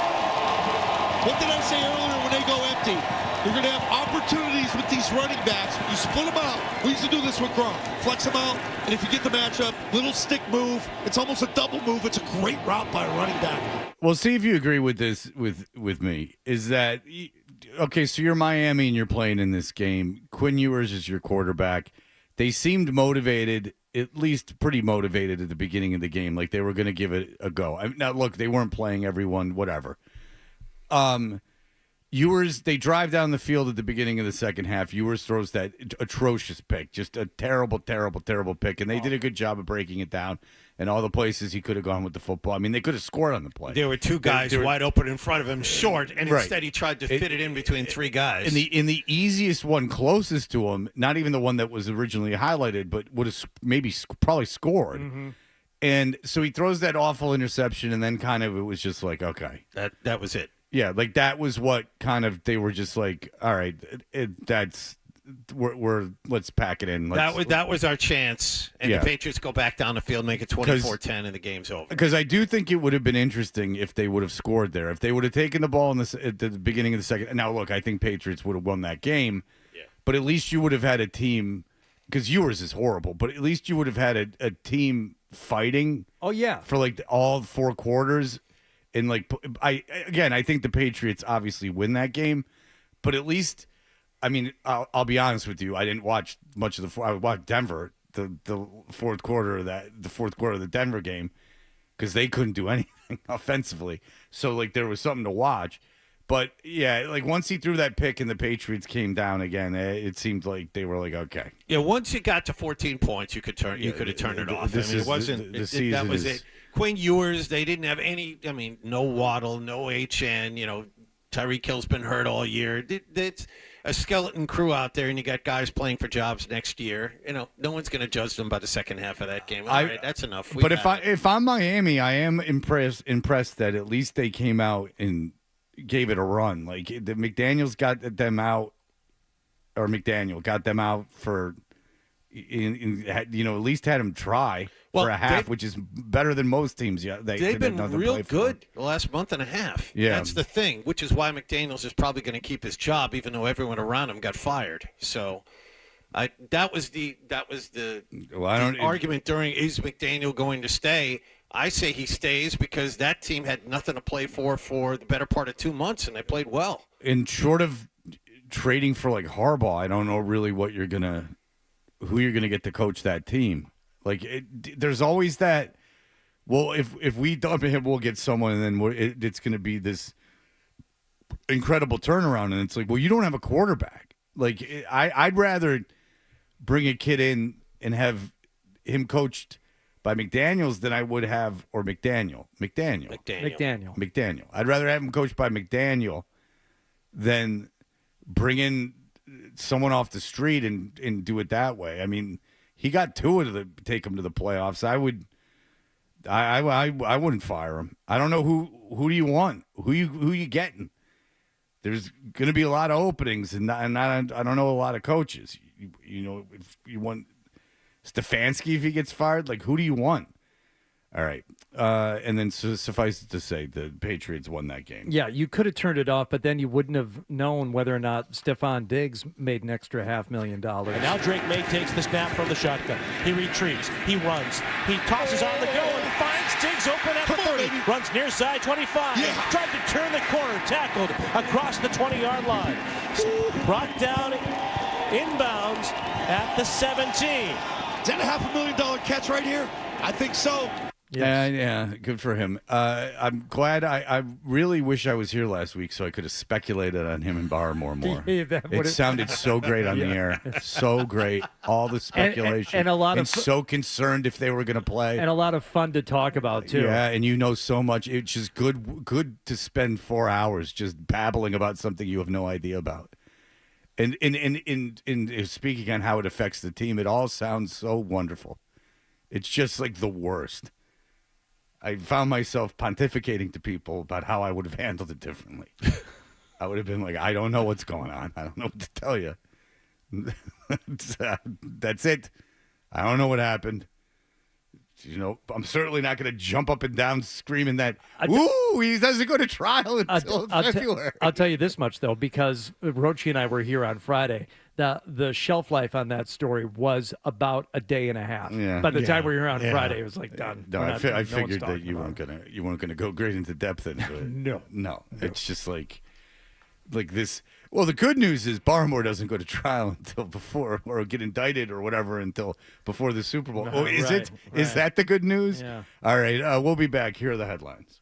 What did I say earlier when they go empty? You're going to have opportunities with these running backs. You split them out. We used to do this with Gronk. Flex them out, and if you get the matchup, little stick move. It's almost a double move. It's a great route by a running back. Well, see if you agree with this with me. Is that okay? So you're Miami and you're playing in this game. Quinn Ewers is your quarterback. They seemed motivated, at least pretty motivated at the beginning of the game, like they were going to give it a go. Now, look, they weren't playing everyone, whatever. Ewers, they drive down the field at the beginning of the second half. Ewers throws that atrocious pick, just a terrible, terrible, terrible pick, and they did a good job of breaking it down and all the places he could have gone with the football. I mean, they could have scored on the play. There were two guys wide open in front of him, short, and instead he tried to fit it in between three guys. In the easiest one closest to him, not even the one that was originally highlighted, but would have probably scored. Mm-hmm. And so he throws that awful interception, and then kind of it was just like, okay. That was it. Yeah, like that was what kind of they were just like, all right, we're let's pack it in. That was our chance, and the Patriots go back down the field, make it 24-10, and the game's over. Because I do think it would have been interesting if they would have scored there. If they would have taken the ball at the beginning of the second. Now, look, I think Patriots would have won that game, but at least you would have had a team, because Ewers is horrible, but at least you would have had a team fighting. Oh, yeah. For like all 4 quarters. And I think the Patriots obviously win that game, but at least, I mean, I'll be honest with you, I didn't watch much of I watched Denver the fourth quarter of the Denver game because they couldn't do anything offensively. So like there was something to watch, but yeah, like once he threw that pick and the Patriots came down again, it seemed like they were like, okay. Yeah, once you got to 14 points, you could have turned it off. It wasn't. That was it. Quinn Ewers, they didn't have any. I mean, no Waddle, no HN. Tyreek Hill's been hurt all year. It's a skeleton crew out there, and you got guys playing for jobs next year. No one's going to judge them by the second half of that game. All right, that's enough. But if I'm Miami, I am impressed that at least they came out and gave it a run. Like the McDaniel got them out for. At least had them try for a half, which is better than most teams. Yeah, they've been real good the last month and a half. Yeah, that's the thing, which is why McDaniels is probably going to keep his job, even though everyone around him got fired. So, that was the argument during is McDaniel going to stay? I say he stays because that team had nothing to play for the better part of 2 months, and they played well. And short of trading for like Harbaugh, I don't know really who you're going to get to coach that team. Like, there's always that, well, if we dump him, we'll get someone, and then it's going to be this incredible turnaround. And it's like, well, you don't have a quarterback. Like, I'd rather bring a kid in and have him coached by McDaniels than I would have, or McDaniel. I'd rather have him coached by McDaniel than bring in someone off the street and do it that way. I mean, he got Tua to take him to the playoffs. I wouldn't fire him. I don't know who do you want? Who you getting? there's going to be a lot of openings, and I don't know a lot of coaches. You know, if you want Stefanski, if he gets fired, like, who do you want? All right. And then suffice it to say, the Patriots won that game. Yeah, you could have turned it off, but then you wouldn't have known whether or not Stephon Diggs made an extra $500,000. And now Drake May takes the snap from the shotgun. He retreats. He runs. He tosses on the go and finds Diggs open at 40. Runs near side 25. Yeah. Tried to turn the corner. Tackled across the 20-yard line. Brought down inbounds at the 17. Is that a $500,000 catch right here? I think so. Yes. Yeah, good for him. I'm glad. I really wish I was here last week so I could have speculated on him and Barmore more. It sounded so great on the air. So great. All the speculation. And a lot of so concerned if they were going to play. And a lot of fun to talk about, too. Yeah, and you know so much. It's just good to spend 4 hours just babbling about something you have no idea about. And in speaking on how it affects the team, it all sounds so wonderful. It's just like the worst. I found myself pontificating to people about how I would have handled it differently. I would have been like, I don't know what's going on. I don't know what to tell you. That's it. I don't know what happened. You know, I'm certainly not going to jump up and down screaming that, ooh, he doesn't go to trial until February. I'll tell you this much, though, because Rochi and I were here on Friday. The shelf life on that story was about a day and a half. Yeah. By the time we were here on Friday, it was like done. No, I figured that you weren't gonna go great into depth into it. No. It's just like this. Well, the good news is Barmore doesn't go to trial until before, or get indicted or whatever until before the Super Bowl. Oh, is it? Right. Is that the good news? Yeah. All right, we'll be back. Here are the headlines.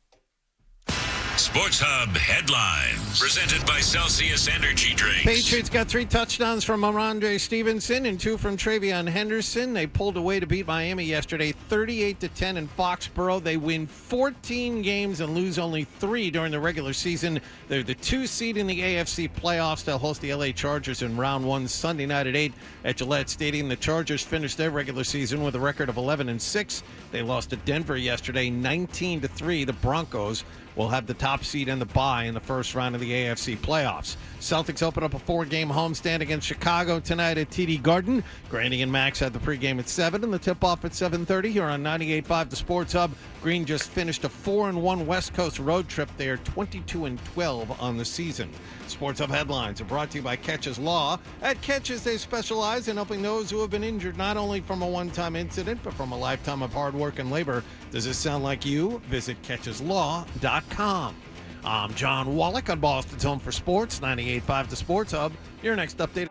Sports Hub headlines presented by Celsius Energy Drinks. Patriots got 3 touchdowns from Ramondre Stevenson and 2 from Travion Henderson. They pulled away to beat Miami yesterday 38-10 in Foxborough. They win 14 games and lose only 3 during the regular season. They're the 2 seed in the AFC playoffs. They'll host the LA Chargers in round 1 Sunday night at 8 at Gillette Stadium. The Chargers finished their regular season with a record of 11-6. They lost to Denver yesterday 19-3. The Broncos will have the top seed and the bye in the first round of the AFC playoffs. Celtics open up a 4-game homestand against Chicago tonight at TD Garden. Grandy and Max have the pregame at 7 and the tip-off at 7:30 here on 98.5 The Sports Hub. Green just finished a 4-1 West Coast road trip. They are 22-12 on the season. Sports Hub headlines are brought to you by Catches Law. At Catches, they specialize in helping those who have been injured not only from a one-time incident, but from a lifetime of hard work and labor. Does this sound like you? Visit catcheslaw.com. I'm John Wallach on Boston's Home for Sports, 98.5 The Sports Hub. Your next update.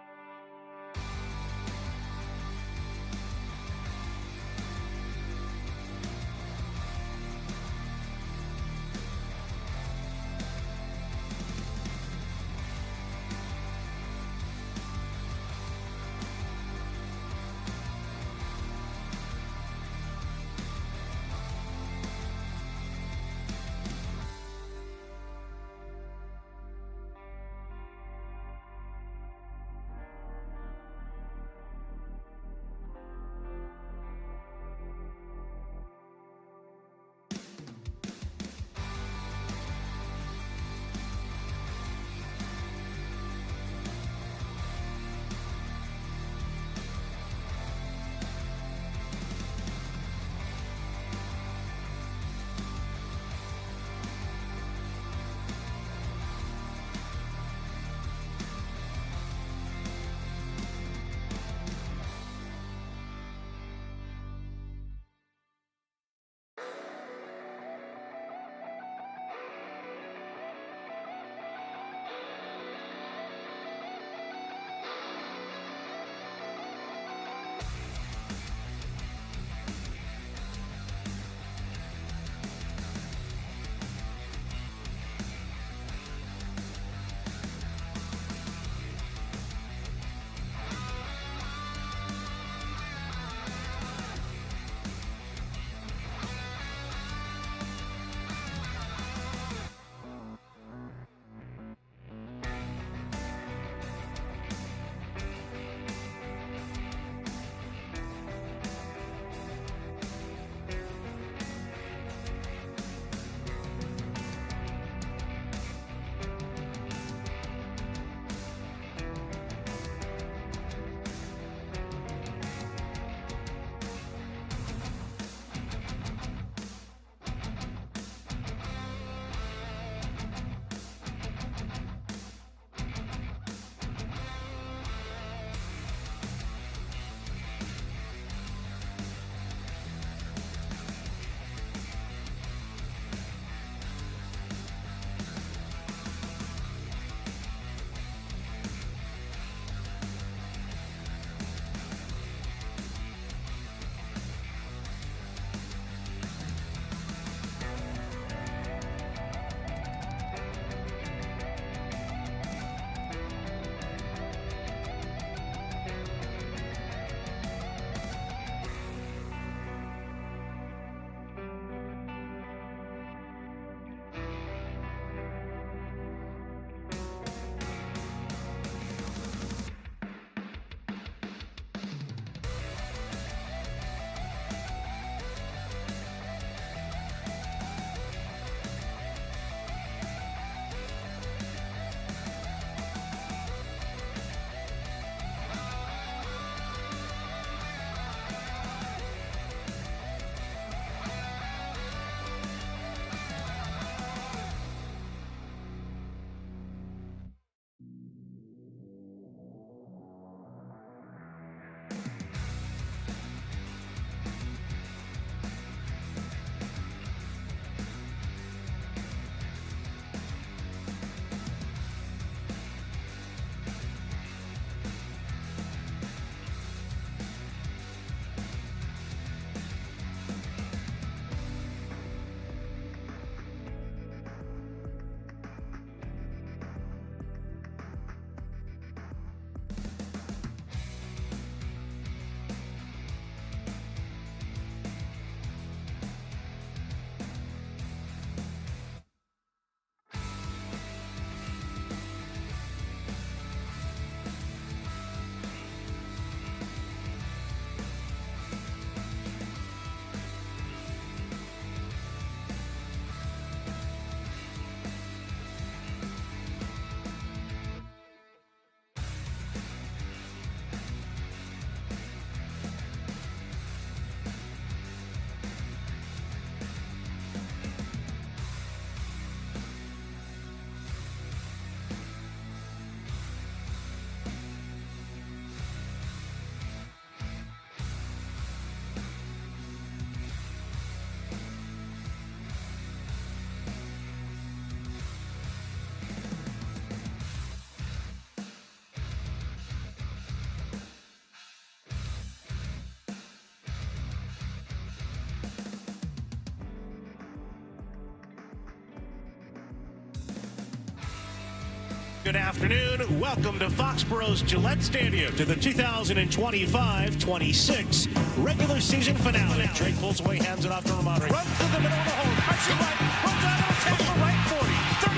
Good afternoon. Welcome to Foxborough's Gillette Stadium to the 2025-26 regular season finale. Drake pulls away, hands it off to Ramondre. Runs through the middle of the hole. Cuts it right. Runs out of the table right 40,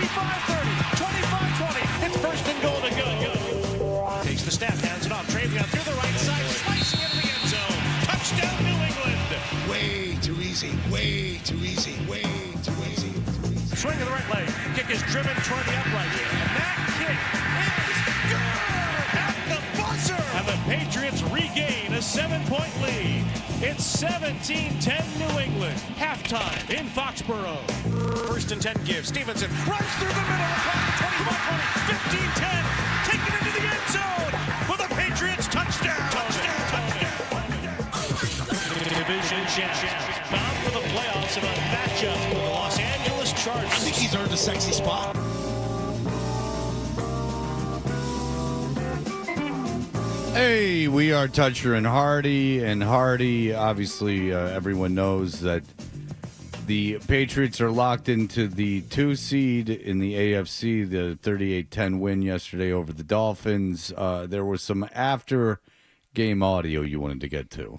35-30, 25-20. It's first and goal to go. Takes the snap, hands it off. Travion through the right side, slicing into the end zone. Touchdown, New England. Way too easy. Way too easy. Way too easy. Swing of the right leg. Kick is driven toward the upright. And that kick is good at the buzzer. And the Patriots regain a 7-point lead. It's 17-10 New England. Halftime in Foxborough. First and 10 give. Stevenson runs through the middle across the 25-20, 15-10. Taken into the end zone for the Patriots. Touchdown. Division champ. Bound for the playoffs in a matchup with the Los Angeles Chargers. I think he's earned a sexy spot. Hey, we are Toucher and Hardy. And Hardy, obviously, everyone knows that the Patriots are locked into the 2 seed in the AFC, the 38-10 win yesterday over the Dolphins. There was some after-game audio you wanted to get to.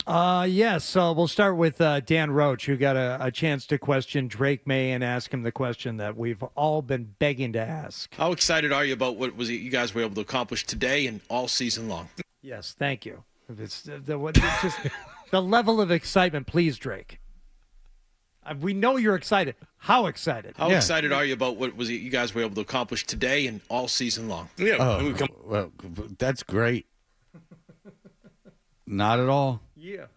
Yes, we'll start with Dan Roach, who got a chance to question Drake May and ask him the question that we've all been begging to ask. How excited are you about what you guys were able to accomplish today and all season long? Yes, thank you. It's just the level of excitement, please, Drake. We know you're excited. How excited? How excited are you about what you guys were able to accomplish today and all season long? Yeah, well, that's great. Not at all. Yeah,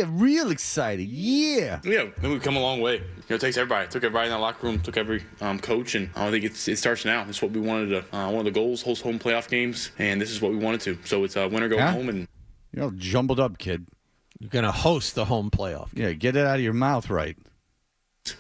real excited. Yeah, we've come a long way. It takes everybody. It took everybody in that locker room. Took every coach, and I think it starts now. It's what we wanted to. One of the goals: host home playoff games, and this is what we wanted to. So it's win or go home, and you're all jumbled up, kid. You're gonna host the home playoff. Yeah, get it out of your mouth right.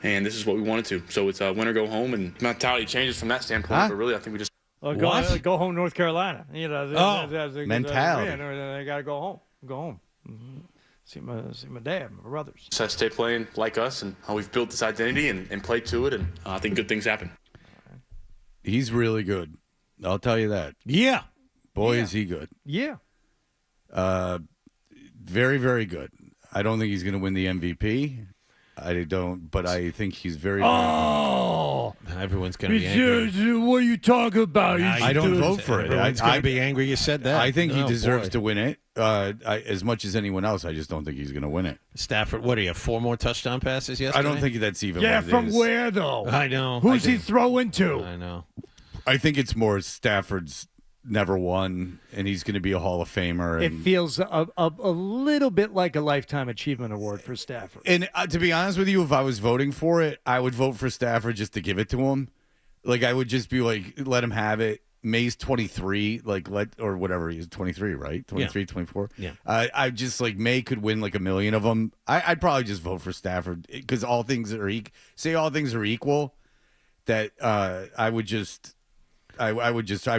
And this is what we wanted to. So it's win or go home, and mentality changes from that standpoint. But really, I think we just. Go home, North Carolina. Mentality. I got to go home. Go home. Mm-hmm. See my dad, my brothers. So stay playing like us, and how we've built this identity and play to it, and I think good things happen. He's really good. I'll tell you that. Yeah. Boy, is he good. Yeah. Very, very good. I don't think he's going to win the MVP. I don't, but I think he's very. Oh, everyone's going to be angry. What are you talking about? I don't vote for it. Everyone's going to be angry you said that. I think he deserves to win it as much as anyone else. I just don't think he's going to win it. Stafford, what do you have? 4 more touchdown passes yesterday? I don't think that's even. Yeah, what it from is. where though? I know. Who's he throwing to? I know. I think it's more Stafford's never won, and he's going to be a Hall of Famer. And, it feels a little bit like a Lifetime Achievement Award for Stafford. And to be honest with you, if I was voting for it, I would vote for Stafford just to give it to him. Like, I would just be like, let him have it. May's 23, or whatever he is, 23, right? 23, yeah. 24. Yeah. I just, May could win like a million of them. I'd probably just vote for Stafford because all things are equal, that I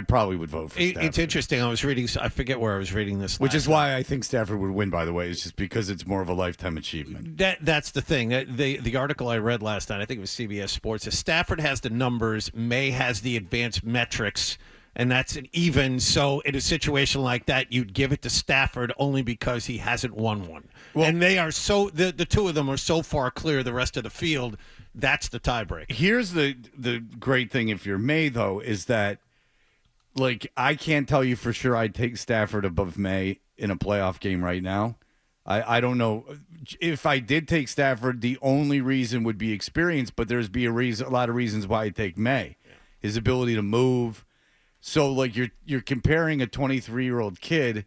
probably would vote for Stafford. It's interesting. I was reading, I forget where I was reading this. Which is why I think Stafford would win, by the way. It's just because it's more of a lifetime achievement. That's the thing. The article I read last night, I think it was CBS Sports, is Stafford has the numbers, May has the advanced metrics, and that's an even. So in a situation like that, you'd give it to Stafford only because he hasn't won one. Well, and they are the two of them are so far clear of the rest of the field. That's the tiebreak. Here's the great thing if you're May, though, is that, I can't tell you for sure I'd take Stafford above May in a playoff game right now. I don't know. If I did take Stafford, the only reason would be experience, but there's a lot of reasons why I'd take May. Yeah. His ability to move. So, you're comparing a 23-year-old kid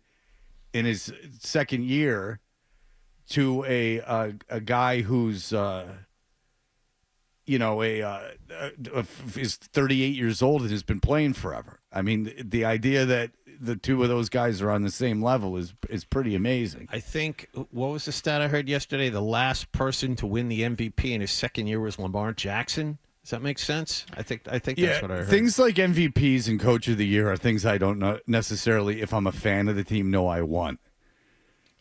in his second year to a guy who's is 38 years old and has been playing forever. I mean, the idea that the two of those guys are on the same level is pretty amazing. I think, what was the stat I heard yesterday? The last person to win the MVP in his second year was Lamar Jackson. Does that make sense? I think that's what I heard. Things like MVPs and Coach of the Year are things I don't know necessarily, if I'm a fan of the team, know I want.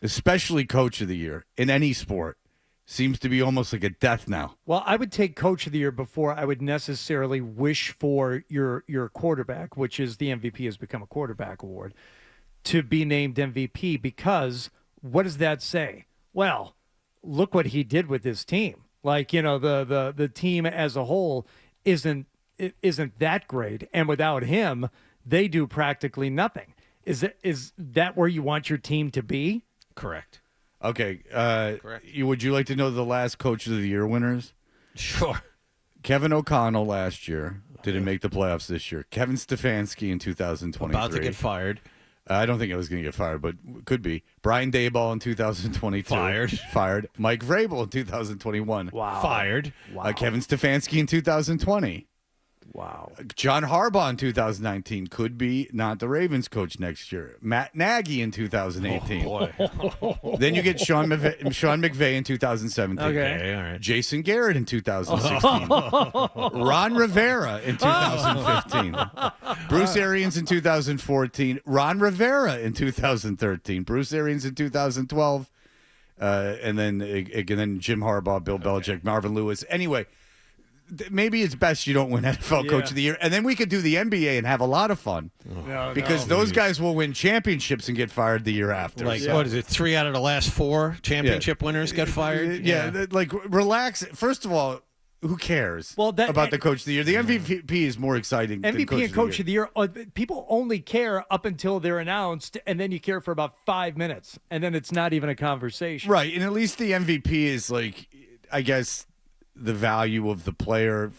Especially Coach of the Year in any sport. seems to be almost like a death now. Well, I would take Coach of the Year before I would necessarily wish for your quarterback, which is the MVP has become a quarterback award, to be named MVP, because what does that say? Well, look what he did with this team. Like, the team as a whole isn't that great, and without him, they do practically nothing. Is that where you want your team to be? Correct. Okay. Would you like to know the last Coach of the Year winners? Sure. Kevin O'Connell last year didn't make the playoffs this year. Kevin Stefanski in 2023. About to get fired. I don't think I was going to get fired, but could be. Brian Daboll in 2022. Fired. Mike Vrabel in 2021. Wow. Fired. Wow. Kevin Stefanski in 2020. Wow. John Harbaugh in 2019 could be not the Ravens coach next year. Matt Nagy in 2018. Oh, boy. Then you get Sean McVay in 2017. Okay, all right. Jason Garrett in 2016. Ron Rivera in 2015. Bruce Arians in 2014. Ron Rivera in 2013. Bruce Arians in 2012. And then Jim Harbaugh, Bill Belichick, Marvin Lewis. Anyway, maybe it's best you don't win NFL Coach of the Year. And then we could do the NBA and have a lot of fun. Because those guys will win championships and get fired the year after. Like, what is it? 3 out of the last 4 championship winners get fired? Yeah, like, relax. First of all, who cares about the Coach of the Year? The MVP is more exciting than MVP and Coach of the Year. People only care up until they're announced, and then you care for about 5 minutes, and then it's not even a conversation. Right, and at least the MVP is, like, I guess, the value of the player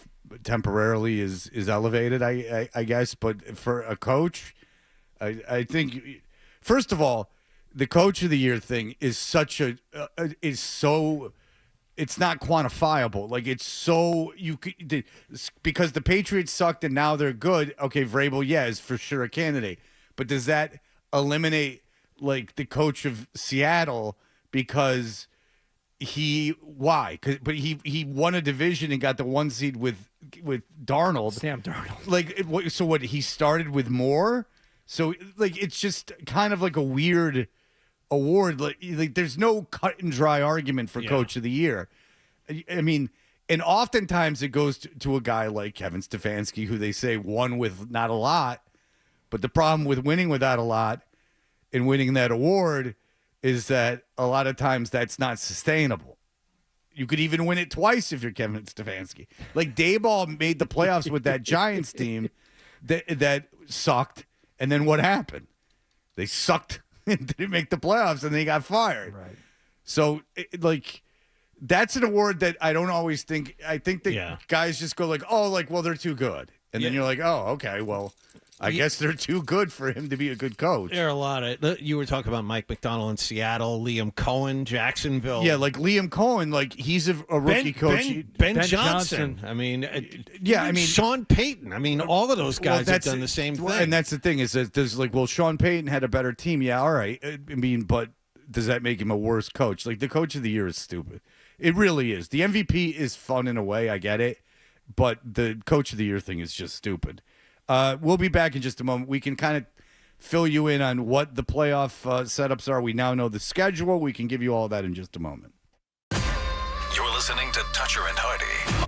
temporarily is elevated, I guess. But for a coach, I think, first of all, the Coach of the Year thing is it's not quantifiable. Like, it's so because the Patriots sucked and now they're good. Okay, Vrabel, is for sure a candidate. But does that eliminate, like, the coach of Seattle because why? But he won a division and got the 1 seed with Darnold. Sam Darnold. Like, so what? He started with more. So, like, it's just kind of like a weird award. Like there's no cut and dry argument for Coach of the Year. I mean, and oftentimes it goes to a guy like Kevin Stefanski, who they say won with not a lot. But the problem with winning without a lot and winning that award is that a lot of times that's not sustainable. You could even win it twice if you're Kevin Stefanski. Like, Daboll made the playoffs with that Giants team that sucked, and then what happened? They sucked and didn't make the playoffs, and they got fired. Right. So, that's an award that I don't always think. I think that guys just go like, oh, like, well, they're too good. And then you're like, oh, okay, well, I guess they're too good for him to be a good coach. There are a lot of. You were talking about Mike McDonald in Seattle, Liam Cohen, Jacksonville. Yeah, like Liam Cohen, like he's a rookie coach. Ben Johnson. I mean, Sean Payton. I mean, all of those guys have done the same thing. And that's the thing is that there's like, well, Sean Payton had a better team. Yeah, all right. I mean, but does that make him a worse coach? Like, the Coach of the Year is stupid. It really is. The MVP is fun in a way. I get it. But the Coach of the Year thing is just stupid. We'll be back in just a moment. We can kind of fill you in on what the playoff setups are. We now know the schedule. We can give you all that in just a moment. You're listening to Toucher and Hardy.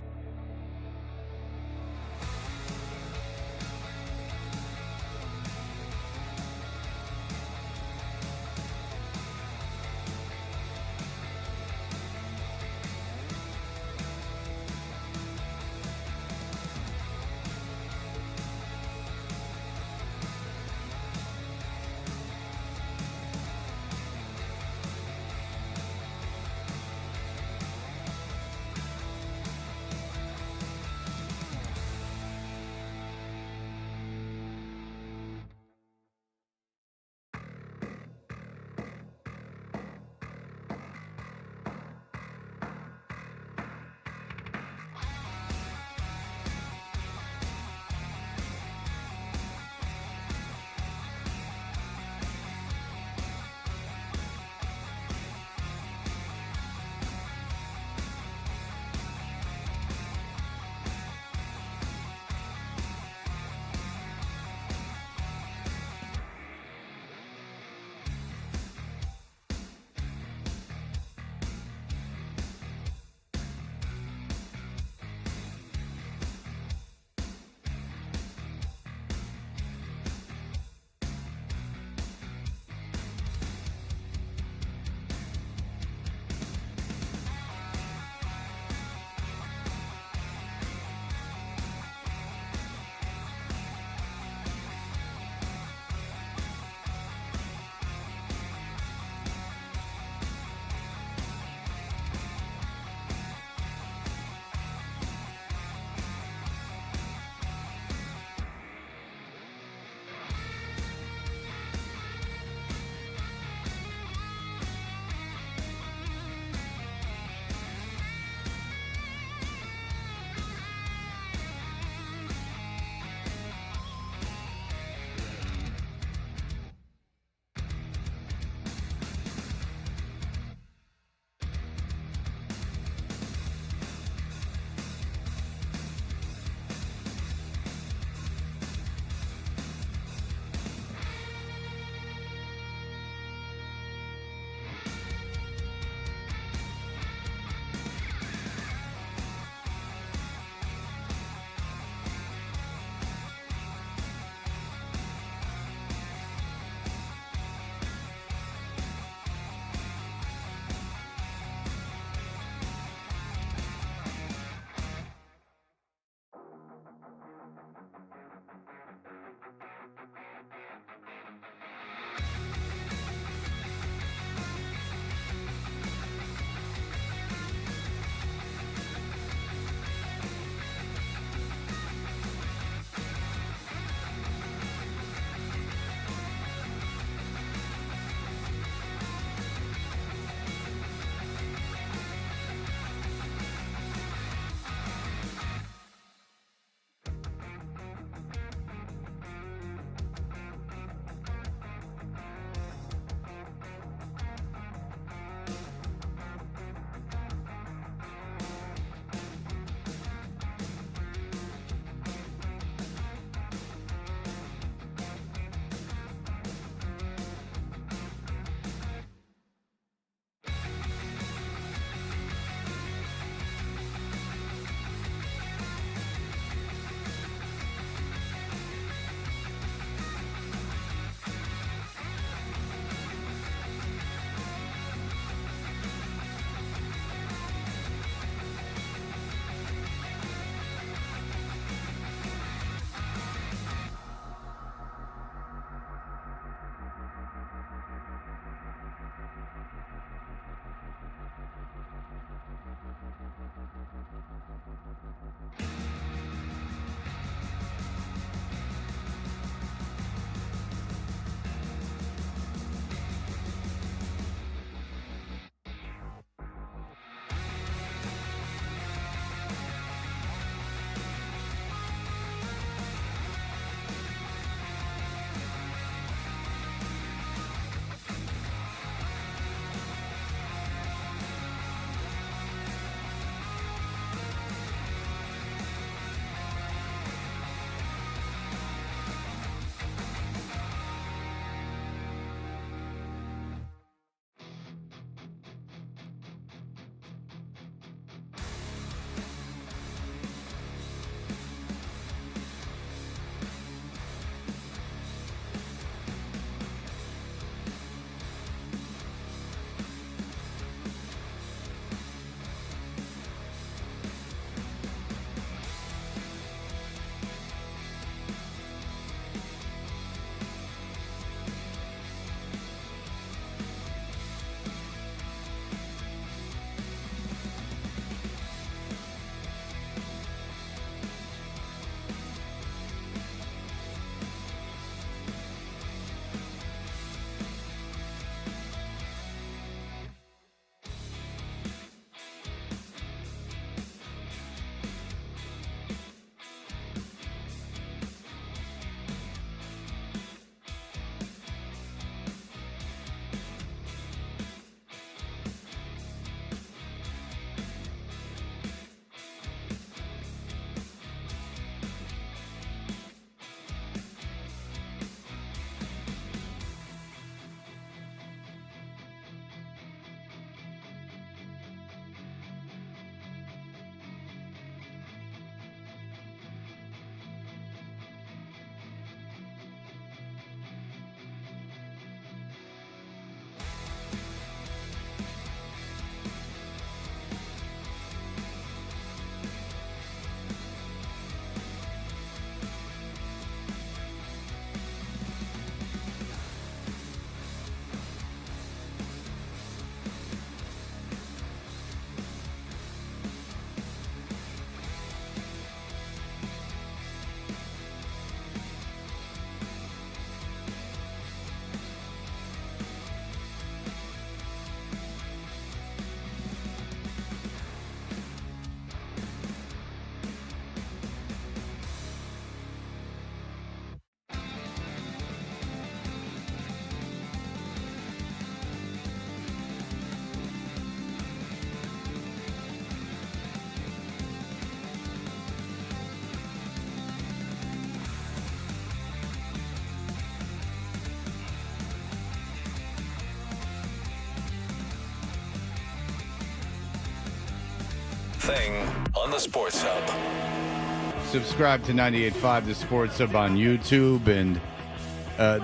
thing on the Sports Hub. Subscribe to 98.5 The Sports Hub on YouTube. And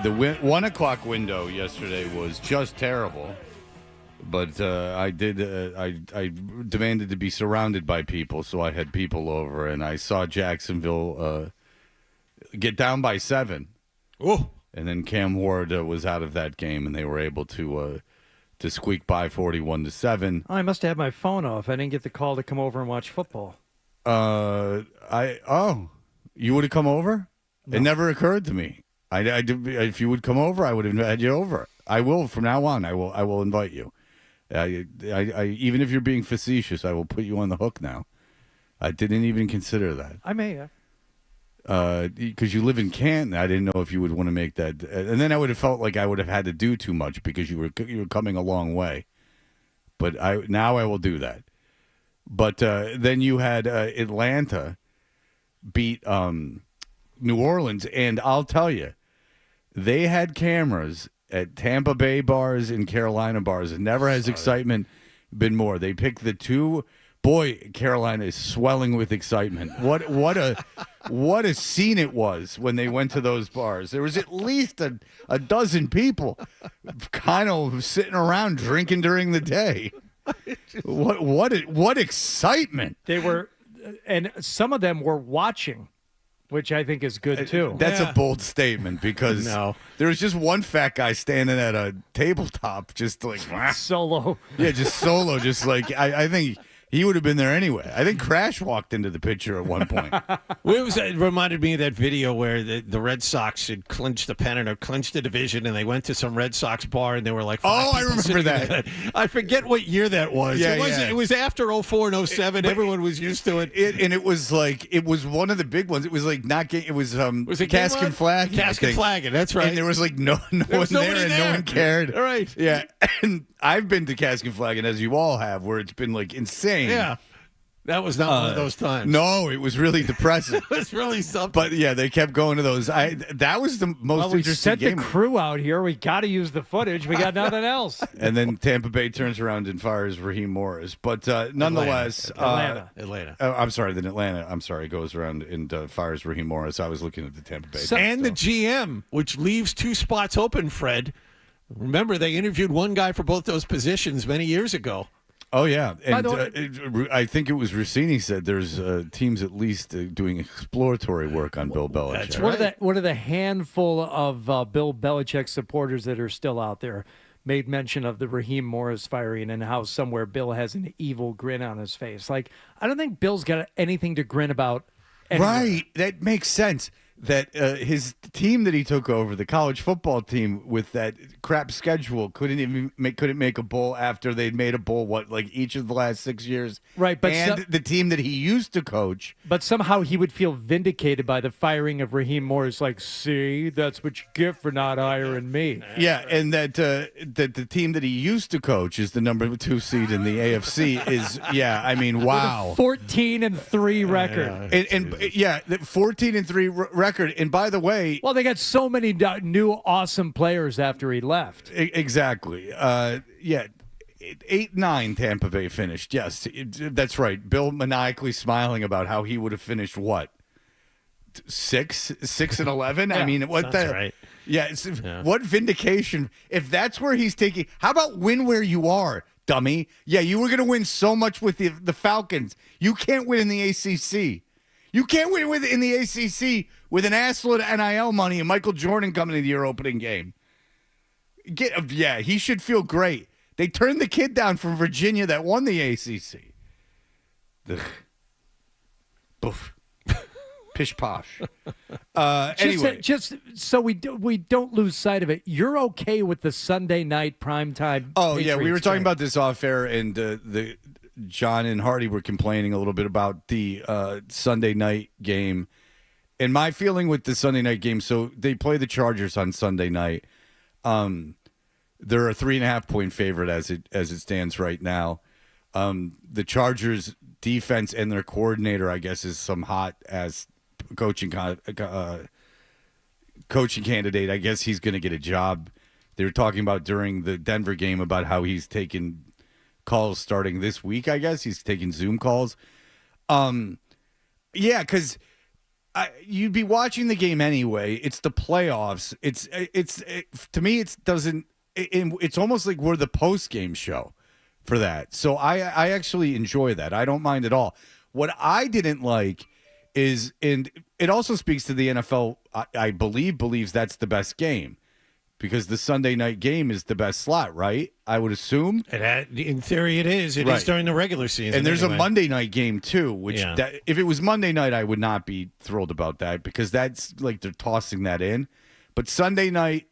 the 1 o'clock window yesterday was just terrible. But I demanded to be surrounded by people, so I had people over, and I saw Jacksonville get down by 7. Oh. And then Cam Ward was out of that game, and they were able to squeak by 41-7. Oh, I must have had my phone off. I didn't get the call to come over and watch football. You would have come over? No. It never occurred to me. If you would come over, I would have had you over. I will from now on. I will invite you. I even if you're being facetious, I will put you on the hook now. I didn't even consider that. I may have. Because you live in Canton, I didn't know if you would want to make that. And then I would have felt like I would have had to do too much because you were coming a long way. But now I will do that. But then you had Atlanta beat New Orleans, and I'll tell you, they had cameras at Tampa Bay bars and Carolina bars, and never has excitement been more. They picked the two. Boy, Carolina is swelling with excitement. What a scene it was when they went to those bars. There was at least a dozen people kind of sitting around drinking during the day. What excitement. They were, and some of them were watching, which I think is good too. That's a bold statement because there was just one fat guy standing at a tabletop just like solo. Yeah, just solo, just like I think he would have been there anyway. I think Crash walked into the picture at one point. It reminded me of that video where the Red Sox had clinched the pennant or clinched the division, and they went to some Red Sox bar, and there were like five I remember that. I forget what year that was. Yeah, It was after 04 and 07. Everyone was used to it. And it was like, it was one of the big ones. It was like it was it Cask and Flagging. Cask and Flagging, that's right. And there was like no one there, and no one cared. All right. Yeah. And I've been to Cask and Flagging, as you all have, where it's been like insane. Yeah. That was not one of those times. No, it was really depressing. It was really something. But yeah, they kept going to those. That was the most we interesting sent game. the crew out here. We got to use the footage. We got nothing else. And then Tampa Bay turns around and fires Raheem Morris. But nonetheless, Atlanta. I'm sorry, then Atlanta. I'm sorry, goes around and fires Raheem Morris. I was looking at the Tampa Bay. And the GM, which leaves 2 spots open, Fred. Remember, they interviewed one guy for both those positions many years ago. Oh, yeah. And I think it was Rossini said there's teams at least doing exploratory work on Bill Belichick. That's right. One of the handful of Bill Belichick supporters that are still out there made mention of the Raheem Morris firing and how somewhere Bill has an evil grin on his face. Like, I don't think Bill's got anything to grin about anywhere. Right. That makes sense. That his team that he took over, the college football team with that crap schedule, couldn't make a bowl after they'd made a bowl, each of the last 6 years. Right, but and the team that he used to coach. But somehow he would feel vindicated by the firing of Raheem Morris. Like, see, that's what you get for not hiring me. Yeah, and that the team that he used to coach is the number 2 seed in the AFC. Wow, 14-3 record. The 14-3 record. And by the way, well, they got so many new awesome players after he left. Exactly. 8-9 Tampa Bay finished. Yes, that's right. Bill maniacally smiling about how he would have finished what? 6-11. I mean, what the? Right. Yeah, what vindication? If that's where he's taking, how about win where you are, dummy? Yeah, you were going to win so much with the Falcons. You can't win in the ACC. You can't win in the ACC with an assload of NIL money and Michael Jordan coming into your opening game. He should feel great. They turned the kid down from Virginia that won the ACC. Boof. Pish posh. Anyway, just so we don't lose sight of it. You're okay with the Sunday night primetime? Oh yeah, we were talking about this off air, and the John and Hardy were complaining a little bit about the Sunday night game. And my feeling with the Sunday night game, so they play the Chargers on Sunday night. They're a 3.5-point favorite as it stands right now. The Chargers defense and their coordinator, I guess, is some hot ass coaching candidate. I guess he's going to get a job. They were talking about during the Denver game about how he's taking calls starting this week. I guess he's taking Zoom calls. Yeah, because you'd be watching the game anyway. It's the playoffs. To me, it's almost like we're the post-game show for that. So I actually enjoy that. I don't mind at all. What I didn't like is, and it also speaks to the NFL, I believes that's the best game. Because the Sunday night game is the best slot, right? I would assume. In theory, it is. It is during the regular season. And there's a Monday night game, too, which if it was Monday night, I would not be thrilled about that because that's like they're tossing that in. But Sunday night,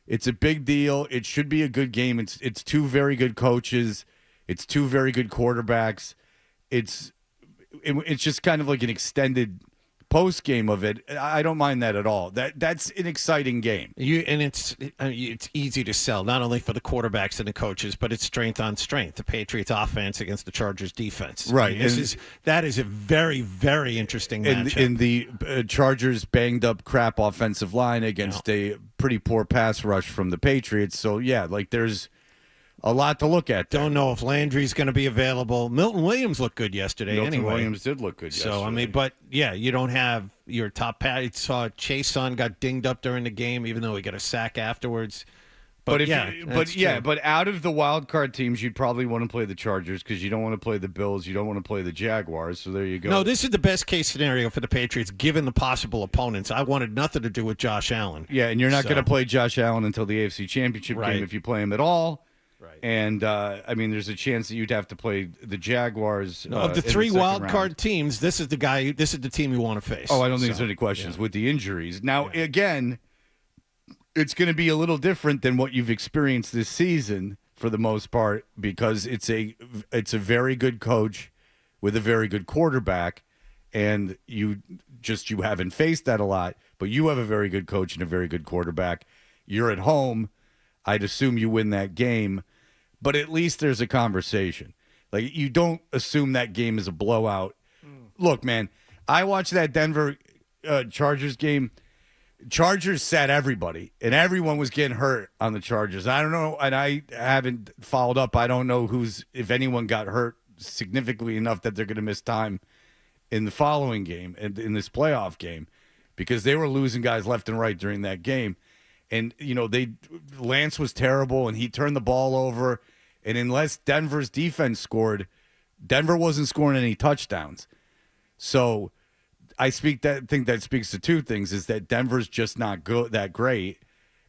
it's a big deal. It should be a good game. It's two very good coaches. It's two very good quarterbacks. It's just kind of like an extended post game of it. I don't mind that at all. That's an exciting game. It's easy to sell, not only for the quarterbacks and the coaches, but it's strength on strength. The Patriots offense against the Chargers defense. Right. That is a very, very interesting matchup. In the Chargers banged up crap offensive line against a pretty poor pass rush from the Patriots. So yeah, like there's a lot to look at there. Don't know if Landry's going to be available. Milton Williams looked good yesterday. Milton Williams did look good yesterday. So, I mean, but yeah, you don't have your top pass. I saw Chase Son got dinged up during the game, even though he got a sack afterwards. But out of the wild card teams, you'd probably want to play the Chargers because you don't want to play the Bills. You don't want to play the Jaguars. So there you go. No, this is the best case scenario for the Patriots, given the possible opponents. I wanted nothing to do with Josh Allen. Yeah, and you're not going to play Josh Allen until the AFC Championship game if you play him at all. Right. And, I mean, there's a chance that you'd have to play the Jaguars. Of the three wild card teams, this is the team you want to face. Oh, I don't think there's any questions with the injuries. Now, again, it's going to be a little different than what you've experienced this season for the most part because it's a very good coach with a very good quarterback, and you haven't faced that a lot, but you have a very good coach and a very good quarterback. You're at home. I'd assume you win that game. But at least there's a conversation. Like, you don't assume that game is a blowout. Look, man, I watched that Denver Chargers game. Chargers sat everybody, and everyone was getting hurt on the Chargers. I don't know, and I haven't followed up. I don't know if anyone got hurt significantly enough that they're going to miss time in the following game, and in this playoff game, because they were losing guys left and right during that game. And, Lance was terrible, and he turned the ball over. And unless Denver's defense scored, Denver wasn't scoring any touchdowns. So I think that speaks to two things, is that Denver's just not that great,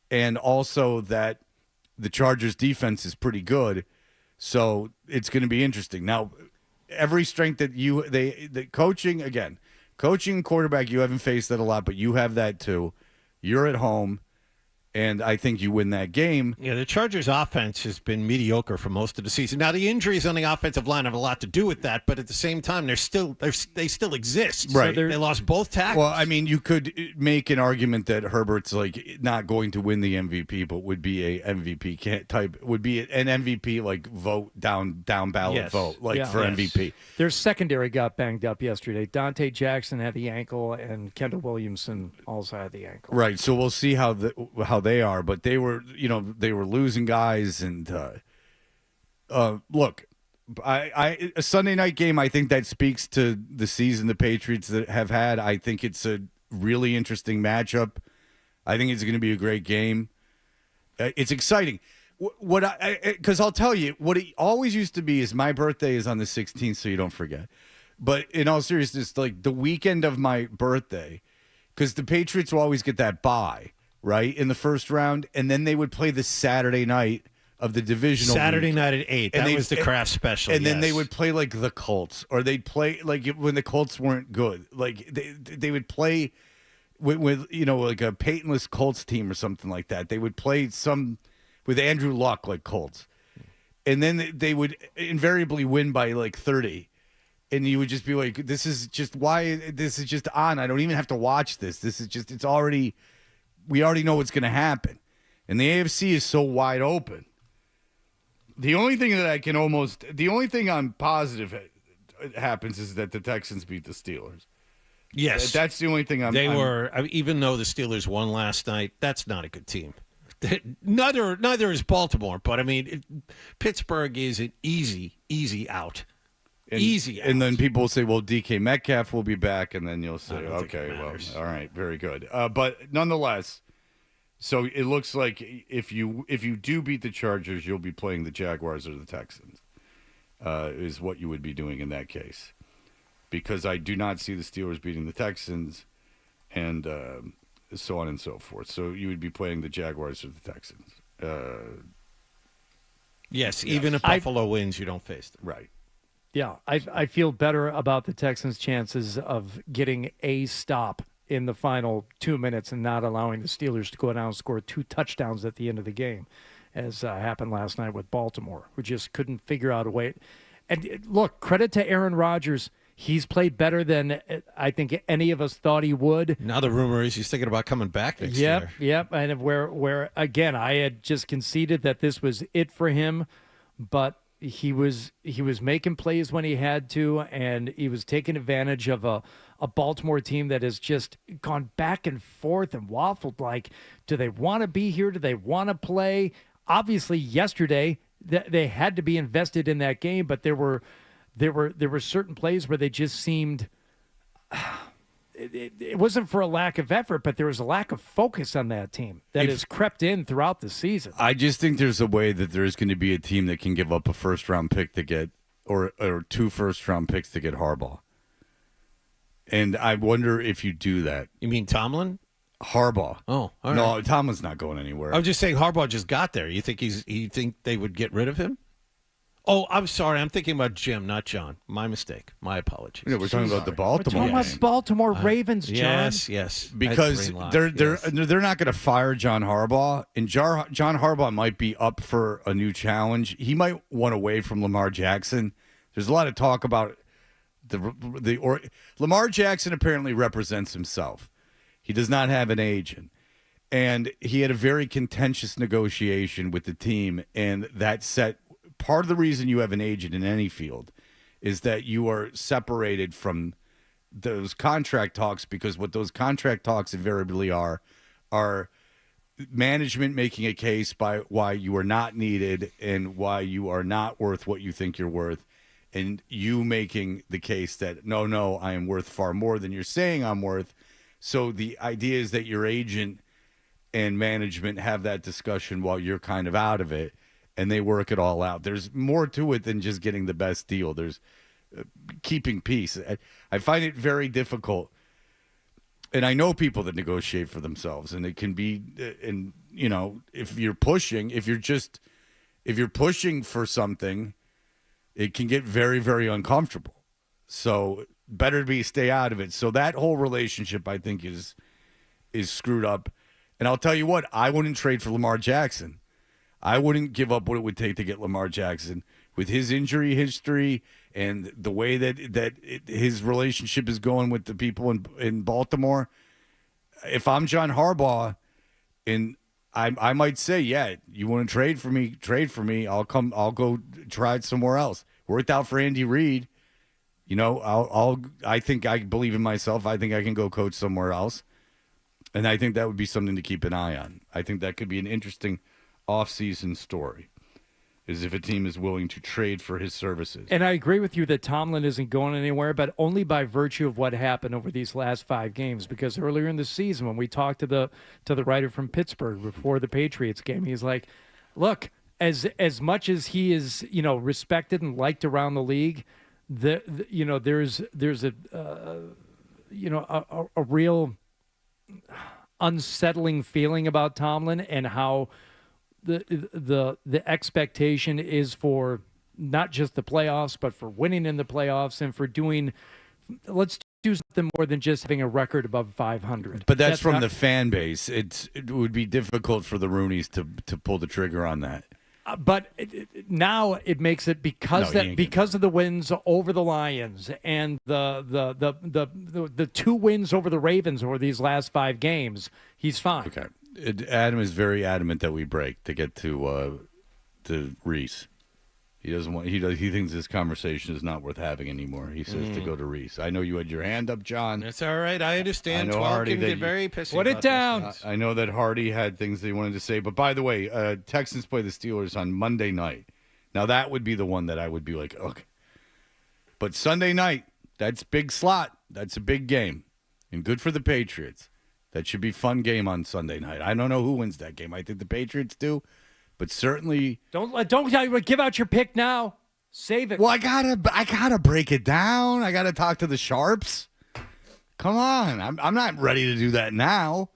and also that the Chargers defense is pretty good. So it's going to be interesting. Now, every strength that the coaching and quarterback, you haven't faced that a lot, but you have that too. You're at home. And I think you win that game. Yeah, the Chargers' offense has been mediocre for most of the season. Now, the injuries on the offensive line have a lot to do with that, but at the same time, they still exist. Right. So they lost both tackles. Well, I mean, you could make an argument that Herbert's like not going to win the MVP, but would be a MVP type, would be an MVP like vote down ballot vote for MVP. Their secondary got banged up yesterday. Dante Jackson had the ankle, and Kendall Williamson also had the ankle. Right. So we'll see how they are, but they were losing guys, and look, a Sunday night game, I think that speaks to the season the Patriots that have had. I think it's a really interesting matchup. I think it's going to be a great game. It's exciting. Because I'll tell you, what it always used to be is my birthday is on the 16th, so you don't forget. But in all seriousness, like the weekend of my birthday, because the Patriots will always get that bye, right, in the first round, and then they would play the Saturday night of the divisional Saturday week. night at 8. That was the Kraft special. And then they would play like the Colts, or they'd play like when the Colts weren't good. Like they would play with like a Peytonless Colts team or something like that. They would play some with Andrew Luck like Colts. And then they would invariably win by like 30. And you would just be like, this is just on. I don't even have to watch this. This is just, we already know what's going to happen. And the AFC is so wide open. The only thing I'm positive happens is that the Texans beat the Steelers. Yes. That's the only thing even though the Steelers won last night, that's not a good team. Neither is Baltimore, but I mean, Pittsburgh is an easy out. Easy. And then people will say, well, DK Metcalf will be back. And then you'll say, I don't think it okay, well, matters. all right, very good. But nonetheless, so it looks like if you do beat the Chargers, you'll be playing the Jaguars or the Texans, is what you would be doing in that case. Because I do not see the Steelers beating the Texans and so on and so forth. So you would be playing the Jaguars or the Texans. Yes, even if Buffalo wins, you don't face them. Right. Yeah, I feel better about the Texans' chances of getting a stop in the final 2 minutes and not allowing the Steelers to go down and score 2 touchdowns at the end of the game, as happened last night with Baltimore, who just couldn't figure out a way. And look, credit to Aaron Rodgers. He's played better than I think any of us thought he would. Now the rumor is he's thinking about coming back next year. Yep. And where again, I had just conceded that this was it for him, but he was making plays when he had to, and he was taking advantage of a Baltimore team that has just gone back and forth and waffled. Like, do they want to be here? Do they want to play? Obviously, yesterday they had to be invested in that game, but there were certain plays where they just seemed it wasn't for a lack of effort, but there was a lack of focus on that team that has crept in throughout the season. I just think there's a way that there's going to be a team that can give up a first-round pick to get or 2 first-round picks to get Harbaugh. And I wonder if you do that. You mean Tomlin? Harbaugh. Oh, all right. No, Tomlin's not going anywhere. I was just saying Harbaugh just got there. You think you think they would get rid of him? Oh, I'm sorry. I'm thinking about Jim, not John. My mistake. My apologies. Yeah, we're talking about the Baltimore. We're talking about Baltimore Ravens, John. Yes. Because they're not going to fire John Harbaugh, and John Harbaugh might be up for a new challenge. He might want away from Lamar Jackson. There's a lot of talk about Lamar Jackson apparently represents himself. He does not have an agent. And he had a very contentious negotiation with the team, and that set part of the reason you have an agent in any field is that you are separated from those contract talks, because what those contract talks invariably are management making a case by why you are not needed and why you are not worth what you think you're worth, and you making the case that no, I am worth far more than you're saying I'm worth. So the idea is that your agent and management have that discussion while you're kind of out of it, and they work it all out. There's more to it than just getting the best deal. There's keeping peace. I find it very difficult, and I know people that negotiate for themselves, and it can be, and you know, if you're pushing for something, it can get very, very uncomfortable. So better to stay out of it. So that whole relationship, I think, is screwed up. And I'll tell you what, I wouldn't trade for Lamar Jackson. I wouldn't give up what it would take to get Lamar Jackson with his injury history and the way that his relationship is going with the people in Baltimore. If I'm John Harbaugh, and I might say, yeah, you want to trade for me? Trade for me. I'll go try it somewhere else. Worked out for Andy Reid. You know, I think I believe in myself. I think I can go coach somewhere else. And I think that would be something to keep an eye on. I think that could be an interesting off-season story, is if a team is willing to trade for his services. And I agree with you that Tomlin isn't going anywhere, but only by virtue of what happened over these last 5 games. Because earlier in the season, when we talked to the writer from Pittsburgh before the Patriots game, he's like, look, as much as he is, you know, respected and liked around the league, there's a real unsettling feeling about Tomlin, and how the expectation is for not just the playoffs, but for winning in the playoffs and for let's do something more than just having a record above 500. But that's from the fan base. It would be difficult for the Rooneys to pull the trigger on that. But now it makes it because of the wins over the Lions and the 2 wins over the Ravens over these last 5 games, he's fine. Okay, Adam is very adamant that we break to get to Reese. He doesn't want. He thinks this conversation is not worth having anymore. He says to go to Reese. I know you had your hand up, John. That's all right. I understand. I know 12 Hardy can that get very pissy. Put it down. I know that Hardy had things that he wanted to say. But by the way, Texans play the Steelers on Monday night. Now that would be the one that I would be like, okay, But Sunday night, that's big slot. That's a big game. And good for the Patriots. That should be a fun game on Sunday night. I don't know who wins that game. I think the Patriots do, but certainly Don't give out your pick now. Save it. Well, I gotta break it down. I gotta talk to the sharps. Come on, I'm not ready to do that now.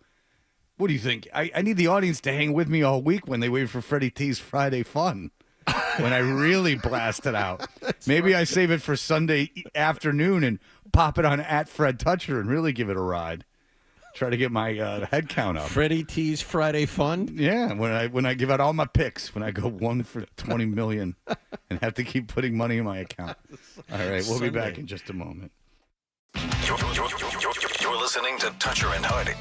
What do you think? I need the audience to hang with me all week when they wait for Freddie T's Friday Fun. When I really blast it out. Maybe I save it for Sunday afternoon and pop it on @FredToucher and really give it a ride. Try to get my head count up. Freddie T's Friday Fun? Yeah, when I give out all my picks, when I go 1 for 20 million and have to keep putting money in my account. All right, we'll be back in just a moment. You're listening to Toucher and Hood.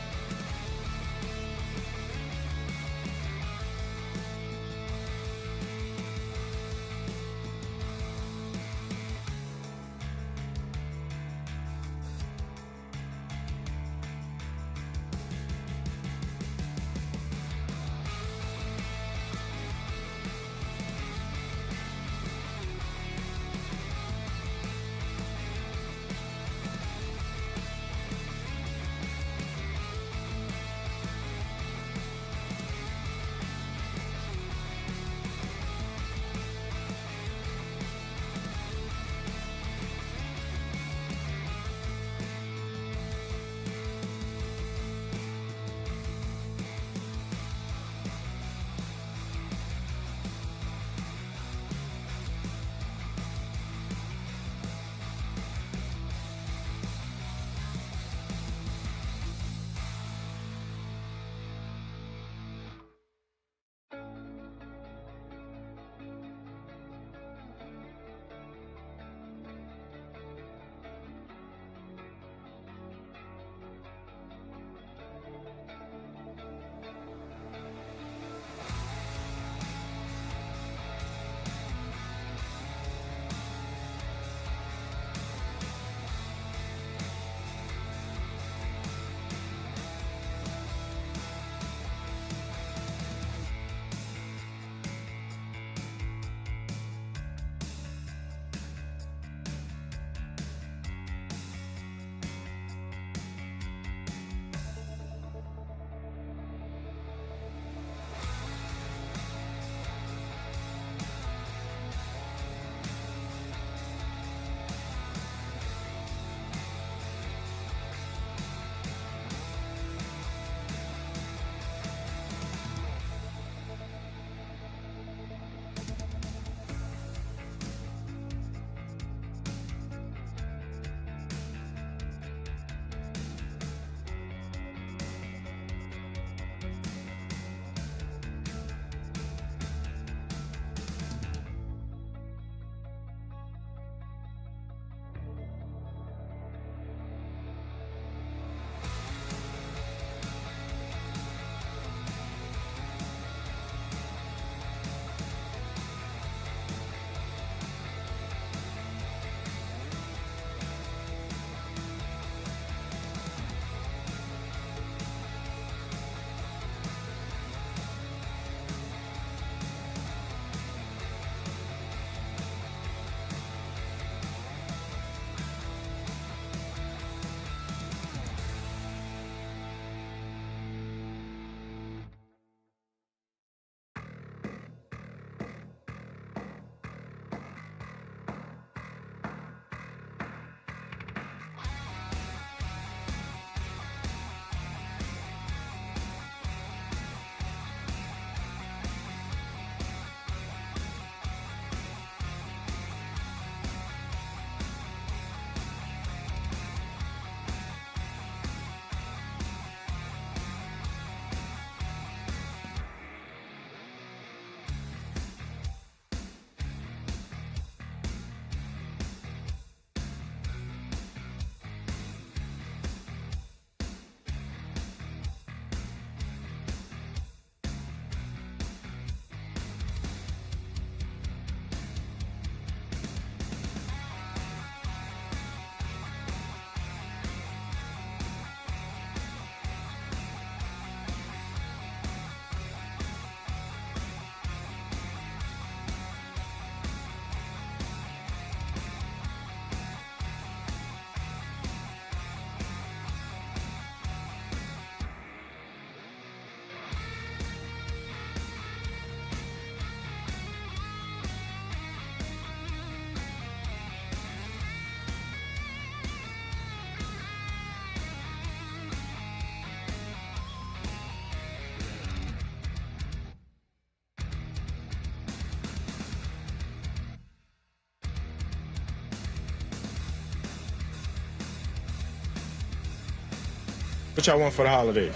What y'all want for the holidays?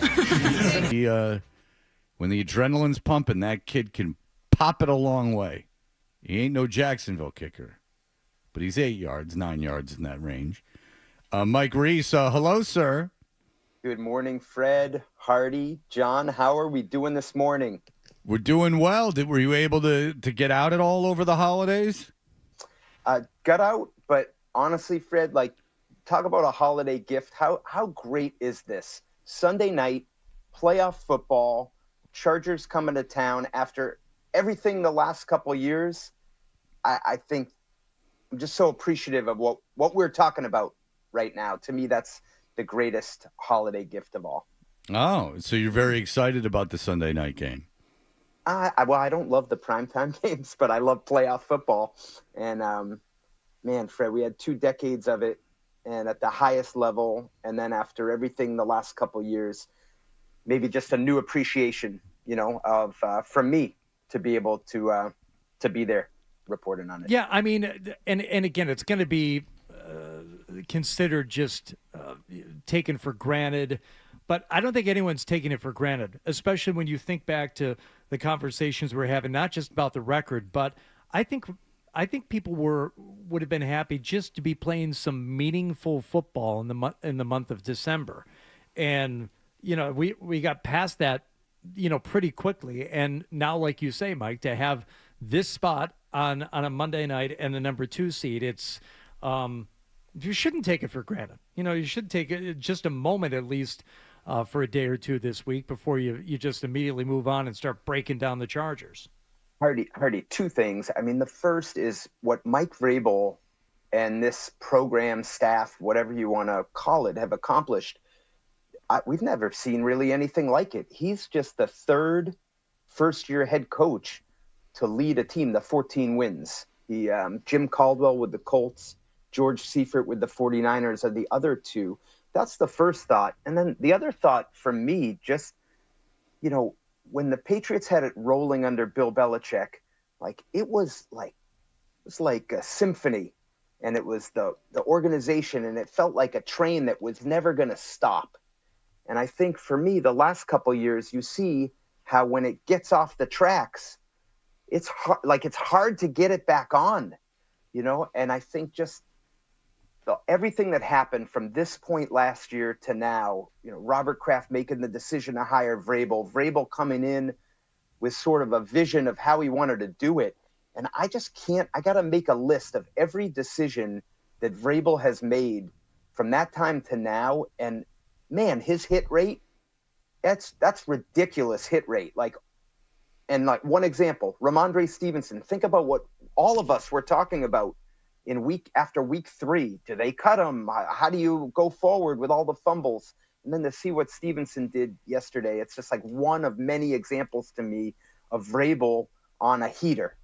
When the adrenaline's pumping, that kid can pop it a long way. He ain't no Jacksonville kicker, but he's 8 yards, 9 yards in that range. Mike Reese, hello, sir. Good morning, Fred, Hardy, John. How are we doing this morning? We're doing well. Were you able to get out at all over the holidays? Got out, but honestly, Fred, like, talk about a holiday gift. How great is this? Sunday night, playoff football, Chargers coming to town after everything the last couple years. I think I'm just so appreciative of what we're talking about right now. To me, that's the greatest holiday gift of all. Oh, so you're very excited about the Sunday night game. Well, I don't love the primetime games, but I love playoff football. And, man, Fred, we had 2 decades of it, and at the highest level. And then after everything the last couple years, maybe just a new appreciation, of from me to be able to be there reporting on it. Yeah, I mean, and again, it's going to be considered just taken for granted. But I don't think anyone's taking it for granted, especially when you think back to the conversations we're having, not just about the record, but I think people would have been happy just to be playing some meaningful football in the month of December. And, we got past that, pretty quickly. And now, like you say, Mike, to have this spot on a Monday night and the number 2 seed, it's you shouldn't take it for granted. You should take it just a moment at least for a day or two this week before you just immediately move on and start breaking down the Chargers. Hardy, 2 things. I mean, the first is what Mike Vrabel and this program staff, whatever you want to call it, have accomplished. We've never seen really anything like it. He's just the 3rd first-year head coach to lead a team to 14 wins. Jim Caldwell with the Colts, George Seifert with the 49ers are the other 2. That's the first thought. And then the other thought for me, just, when the Patriots had it rolling under Bill Belichick, it was like a symphony, and it was the organization, and it felt like a train that was never going to stop. And I think for me, the last couple of years, you see how when it gets off the tracks, it's hard to get it back on, and I think just everything that happened from this point last year to now, Robert Kraft making the decision to hire Vrabel coming in with sort of a vision of how he wanted to do it. And I got to make a list of every decision that Vrabel has made from that time to now. And man, his hit rate, that's ridiculous hit rate. And one example, Ramondre Stevenson, think about what all of us were talking about after week 3. Do they cut him? How do you go forward with all the fumbles? And then to see what Stevenson did yesterday, it's just one of many examples to me of Vrabel on a heater.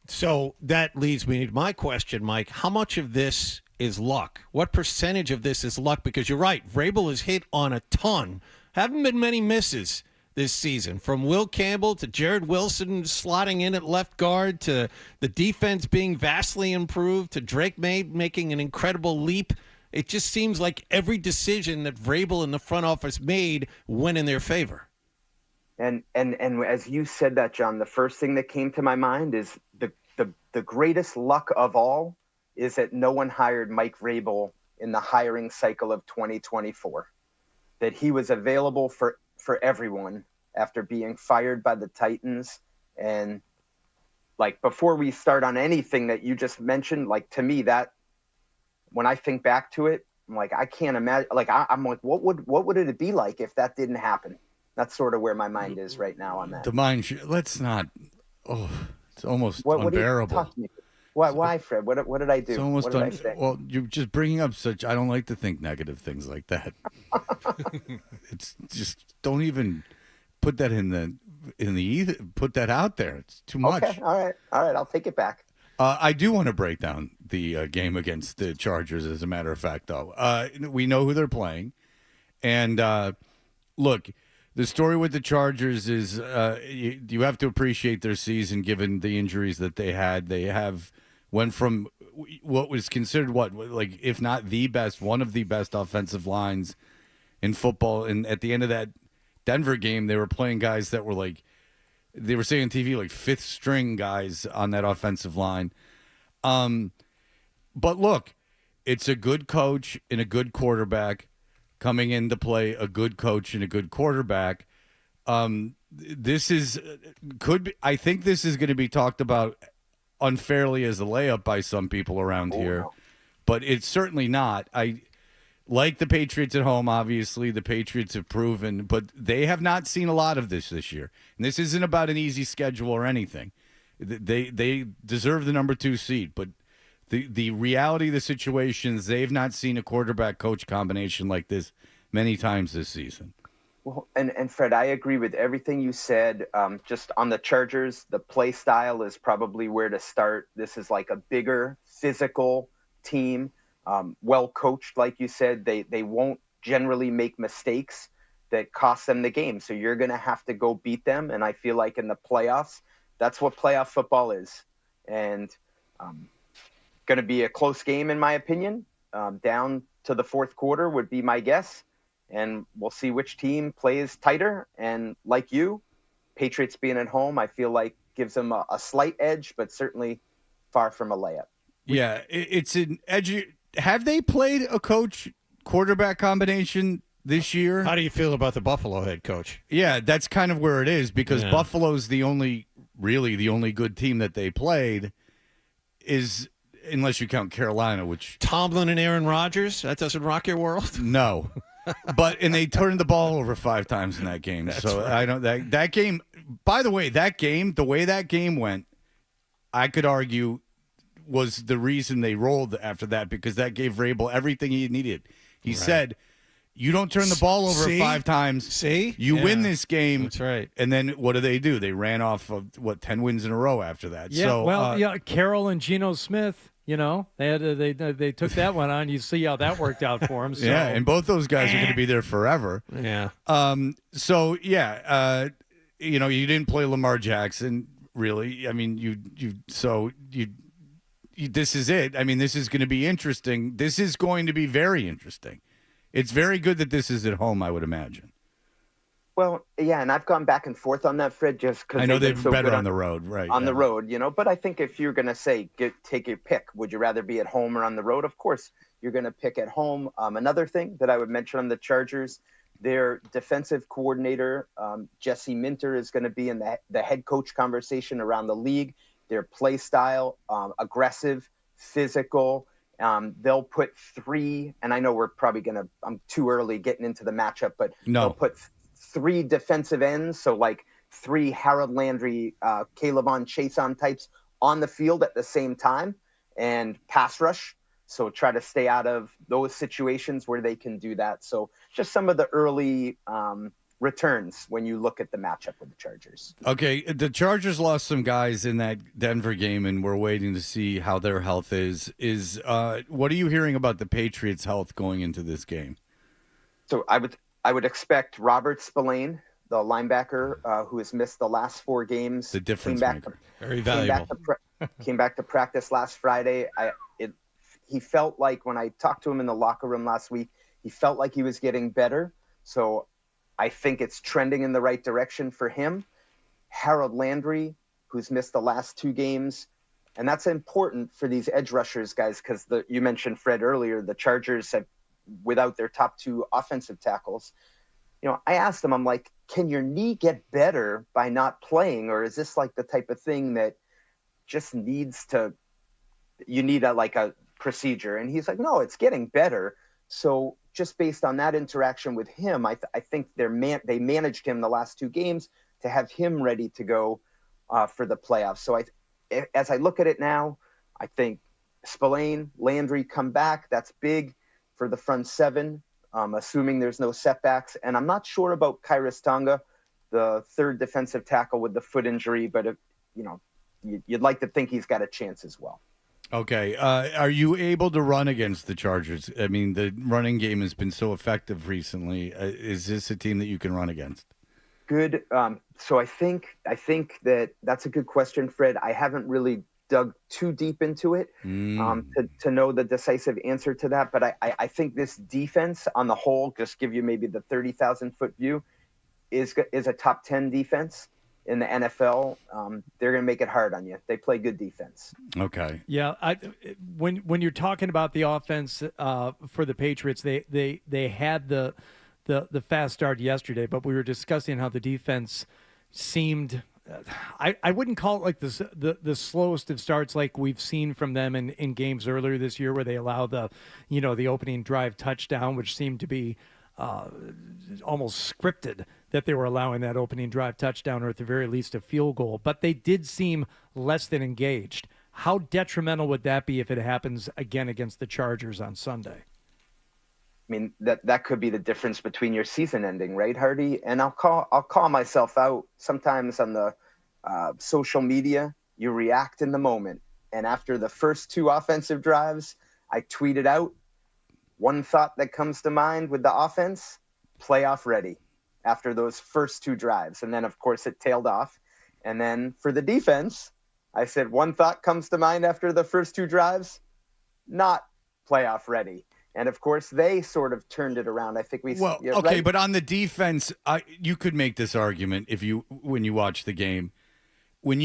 So that leads me to my question, Mike. How much of this is luck? What percentage of this is luck? Because you're right, Vrabel is hit on a ton. Haven't been many misses this season, from Will Campbell to Jared Wilson slotting in at left guard, to the defense being vastly improved, to Drake making an incredible leap. It just seems like every decision that Vrabel and the front office made went in their favor. And as you said that, John, the first thing that came to my mind is the greatest luck of all is that no one hired Mike Vrabel in the hiring cycle of 2024, that he was available for everyone after being fired by the Titans. And before we start on anything that you just mentioned, to me, that when I think back to it, I'm I can't imagine, what would it be like if that didn't happen? That's sort of where my mind is right now on that. The mind, let's not, it's almost unbearable. Why, Fred? What did I do? It's almost what did I say? Well, you're just bringing up I don't like to think negative things like that. It's just, don't even put that in the ether, put that out there. It's too much. Okay, all right, I'll take it back. I do want to break down the game against the Chargers, as a matter of fact, though. We know who they're playing. And look, the story with the Chargers is you have to appreciate their season given the injuries that they had. They went from what was considered if not the best, one of the best offensive lines in football. And at the end of that Denver game, they were playing guys that were like, they were saying on TV, like fifth string guys on that offensive line. But look, it's a good coach and a good quarterback coming in to play a good coach and a good quarterback. This is I think this is going to be talked about unfairly as a layup by some people around here, no. But it's certainly not. I like the Patriots at home. Obviously, the Patriots have proven, but they have not seen a lot of this year. And this isn't about an easy schedule or anything. They deserve the number 2 seed, but the reality of the situation is they've not seen a quarterback coach combination like this many times this season. Well, and Fred, I agree with everything you said. Just on the Chargers, the play style is probably where to start. This is like a bigger, physical team, well coached, like you said. They won't generally make mistakes that cost them the game. So you're going to have to go beat them. And I feel like in the playoffs, that's what playoff football is. And going to be a close game, in my opinion. Down to the fourth quarter would be my guess. And we'll see which team plays tighter. And like you, Patriots being at home, I feel like gives them a slight edge, but certainly far from a layup. Yeah, it's an edge. Have they played a coach quarterback combination this year? How do you feel about the Buffalo head coach? Yeah, that's kind of where it is because Buffalo's the only good team that they played is, unless you count Carolina, which Tomlin and Aaron Rodgers. That doesn't rock your world. No. And they turned the ball over 5 times in that game. So right. I don't that game. By the way, the way that game went, I could argue was the reason they rolled after that because that gave Vrabel everything he needed. He said, "You don't turn the ball over 5 times. You win this game." That's right. And then what do? They ran off of 10 wins in a row after that. Yeah. So, Carroll and Geno Smith. You know, they took that one on. You see how that worked out for them. So. Yeah, and both those guys are going to be there forever. Yeah. So yeah, you didn't play Lamar Jackson really. I mean, this is it. I mean, this is going to be interesting. This is going to be very interesting. It's very good that this is at home, I would imagine. Well, yeah, and I've gone back and forth on that, Fred, just because I know they're better on the road, right? On the road, but I think if you're going to say take your pick, would you rather be at home or on the road? Of course, you're going to pick at home. Another thing that I would mention on the Chargers, their defensive coordinator, Jesse Minter, is going to be in the head coach conversation around the league. Their play style, aggressive, physical. They'll put 3, and I know we're probably I'm too early getting into the matchup, but they'll put 3 defensive ends, so like 3 Harold Landry, Caleb Chason types on the field at the same time, and pass rush. So try to stay out of those situations where they can do that. So just some of the early returns when you look at the matchup with the Chargers. Okay, the Chargers lost some guys in that Denver game, and we're waiting to see how their health is. What are you hearing about the Patriots' health going into this game? So I would expect Robert Spillane, the linebacker who has missed the last 4 games. The difference maker. Very valuable. Came back to practice last Friday. He felt like when I talked to him in the locker room last week, he felt like he was getting better. So I think it's trending in the right direction for him. Harold Landry, who's missed the last 2 games. And that's important for these edge rushers, guys, because you mentioned, Fred, earlier, the Chargers have, without their top 2 offensive tackles. I asked them, I'm like, can your knee get better by not playing? Or is this like the type of thing that just you need a procedure? And he's like, no, it's getting better. So just based on that interaction with him, I think they managed him the last 2 games to have him ready to go for the playoffs. So as I look at it now, I think Spillane, Landry come back. That's big for the front 7, assuming there's no setbacks. And I'm not sure about Kairos Tonga, the 3rd defensive tackle with the foot injury, but you'd like to think he's got a chance as well. Okay. Are you able to run against the Chargers? I mean, the running game has been so effective recently. Is this a team that you can run against? Good. So I think that's a good question, Fred. I haven't really dug too deep into it to know the decisive answer to that. But I think this defense on the whole, just give you maybe the 30,000-foot view, is a top 10 defense in the NFL. They're going to make it hard on you. They play good defense. Okay. Yeah. When you're talking about the offense for the Patriots, they had the fast start yesterday, but we were discussing how the defense seemed. I wouldn't call it like the slowest of starts like we've seen from them in games earlier this year where they allow the opening drive touchdown, which seemed to be almost scripted that they were allowing that opening drive touchdown or at the very least a field goal. But they did seem less than engaged. How detrimental would that be if it happens again against the Chargers on Sunday? I mean, that could be the difference between your season ending, right, Hardy? And I'll call myself out sometimes on the social media. You react in the moment. And after the first two offensive drives, I tweeted out one thought that comes to mind with the offense: playoff ready after those first two drives. And then, of course, it tailed off. And then for the defense, I said one thought comes to mind after the first two drives: not playoff ready. And of course, they sort of turned it around. I think we. Well, okay, right? But on the defense, you could make this argument when you watch the game. When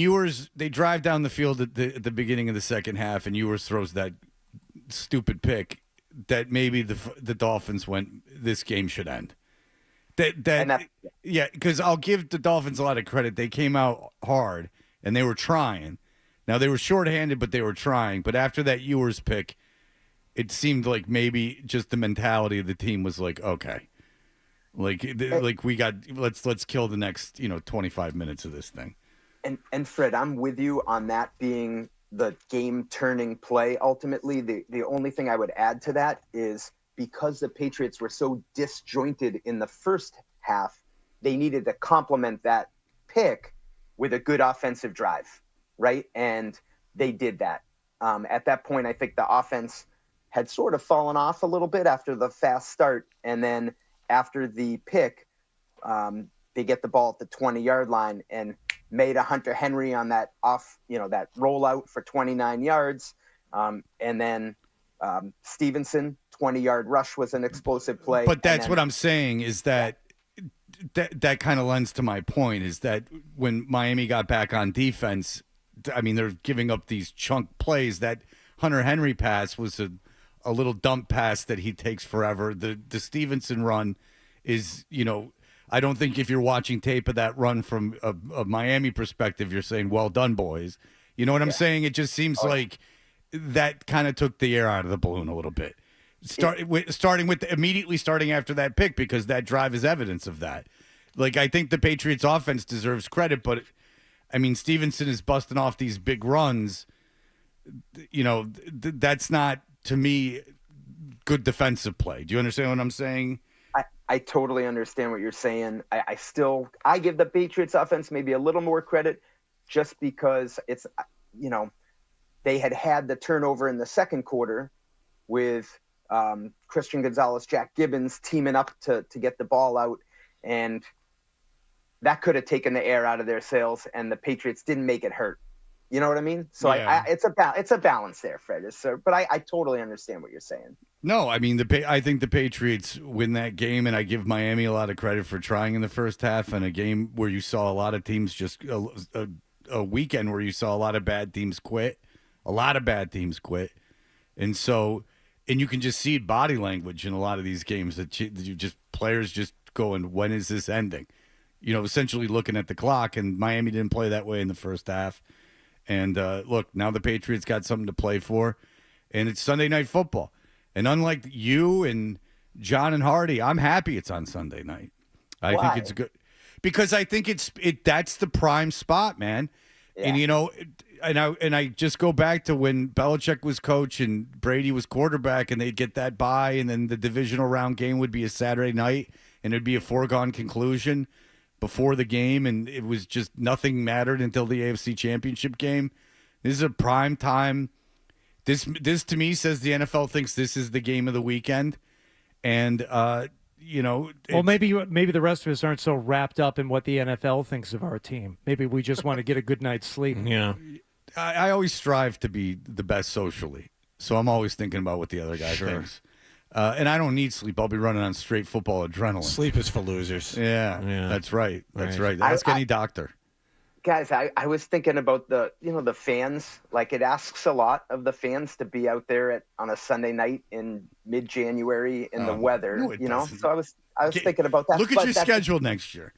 they drive down the field at the beginning of the second half, and Ewers throws that stupid pick, that maybe the Dolphins went, this game should end. Yeah, because I'll give the Dolphins a lot of credit. They came out hard and they were trying. Now they were shorthanded, but they were trying. But after that Ewers pick, it seemed like maybe just the mentality of the team was like, okay, like we got let's kill the next 25 minutes of this thing. And Fred, I'm with you on that being the game turning play. Ultimately, the only thing I would add to that is because the Patriots were so disjointed in the first half, they needed to complement that pick with a good offensive drive, right? And they did that. At that point, I think the offense had sort of fallen off a little bit after the fast start. And then after the pick, they get the ball at the 20-yard line and made a Hunter Henry on that that rollout for 29 yards. And then Stevenson, 20-yard rush was an explosive play. But that's what I'm saying is that kind of lends to my point is that when Miami got back on defense, I mean, they're giving up these chunk plays. That Hunter Henry pass was a little dump pass that he takes forever. The Stevenson run is, I don't think if you're watching tape of that run from a Miami perspective, you're saying, well done, boys. You know what I'm saying? It just seems like that kind of took the air out of the balloon a little bit. Immediately starting after that pick, because that drive is evidence of that. Like, I think the Patriots offense deserves credit, but I mean, Stevenson is busting off these big runs. That's not, to me, good defensive play. Do you understand what I'm saying? I totally understand what you're saying. I give the Patriots offense maybe a little more credit just because it's, they had the turnover in the second quarter with Christian Gonzalez, Jack Gibbons teaming up to get the ball out. And that could have taken the air out of their sails, and the Patriots didn't make it hurt. You know what I mean? So yeah. It's a balance there, Fred. But I totally understand what you're saying. No, I mean, I think the Patriots win that game, and I give Miami a lot of credit for trying in the first half, and a game where you saw a lot of teams just a weekend where you saw a lot of bad teams quit. And so, and you can just see body language in a lot of these games that players just going, when is this ending? Essentially looking at the clock, and Miami didn't play that way in the first half. And look, now the Patriots got something to play for, and it's Sunday Night Football. And unlike you and John and Hardy, I'm happy it's on Sunday night. I think it's good because I think that's the prime spot, man. Yeah. And I just go back to when Belichick was coach and Brady was quarterback, and they'd get that bye, and then the divisional round game would be a Saturday night, and it'd be a foregone conclusion before the game, and it was just nothing mattered until the AFC Championship game. This is a prime time. This to me says the NFL thinks this is the game of the weekend, and well, maybe the rest of us aren't so wrapped up in what the NFL thinks of our team. Maybe we just want to get a good night's sleep. Yeah. I always strive to be the best socially, so I'm always thinking about what the other guy thinks. And I don't need sleep. I'll be running on straight football adrenaline. Sleep is for losers. Yeah. That's right. That's right. Ask any doctor. Guys, I was thinking about the fans. Like, it asks a lot of the fans to be out there on a Sunday night in mid-January in the weather. So I was thinking about that. Look at your schedule next year.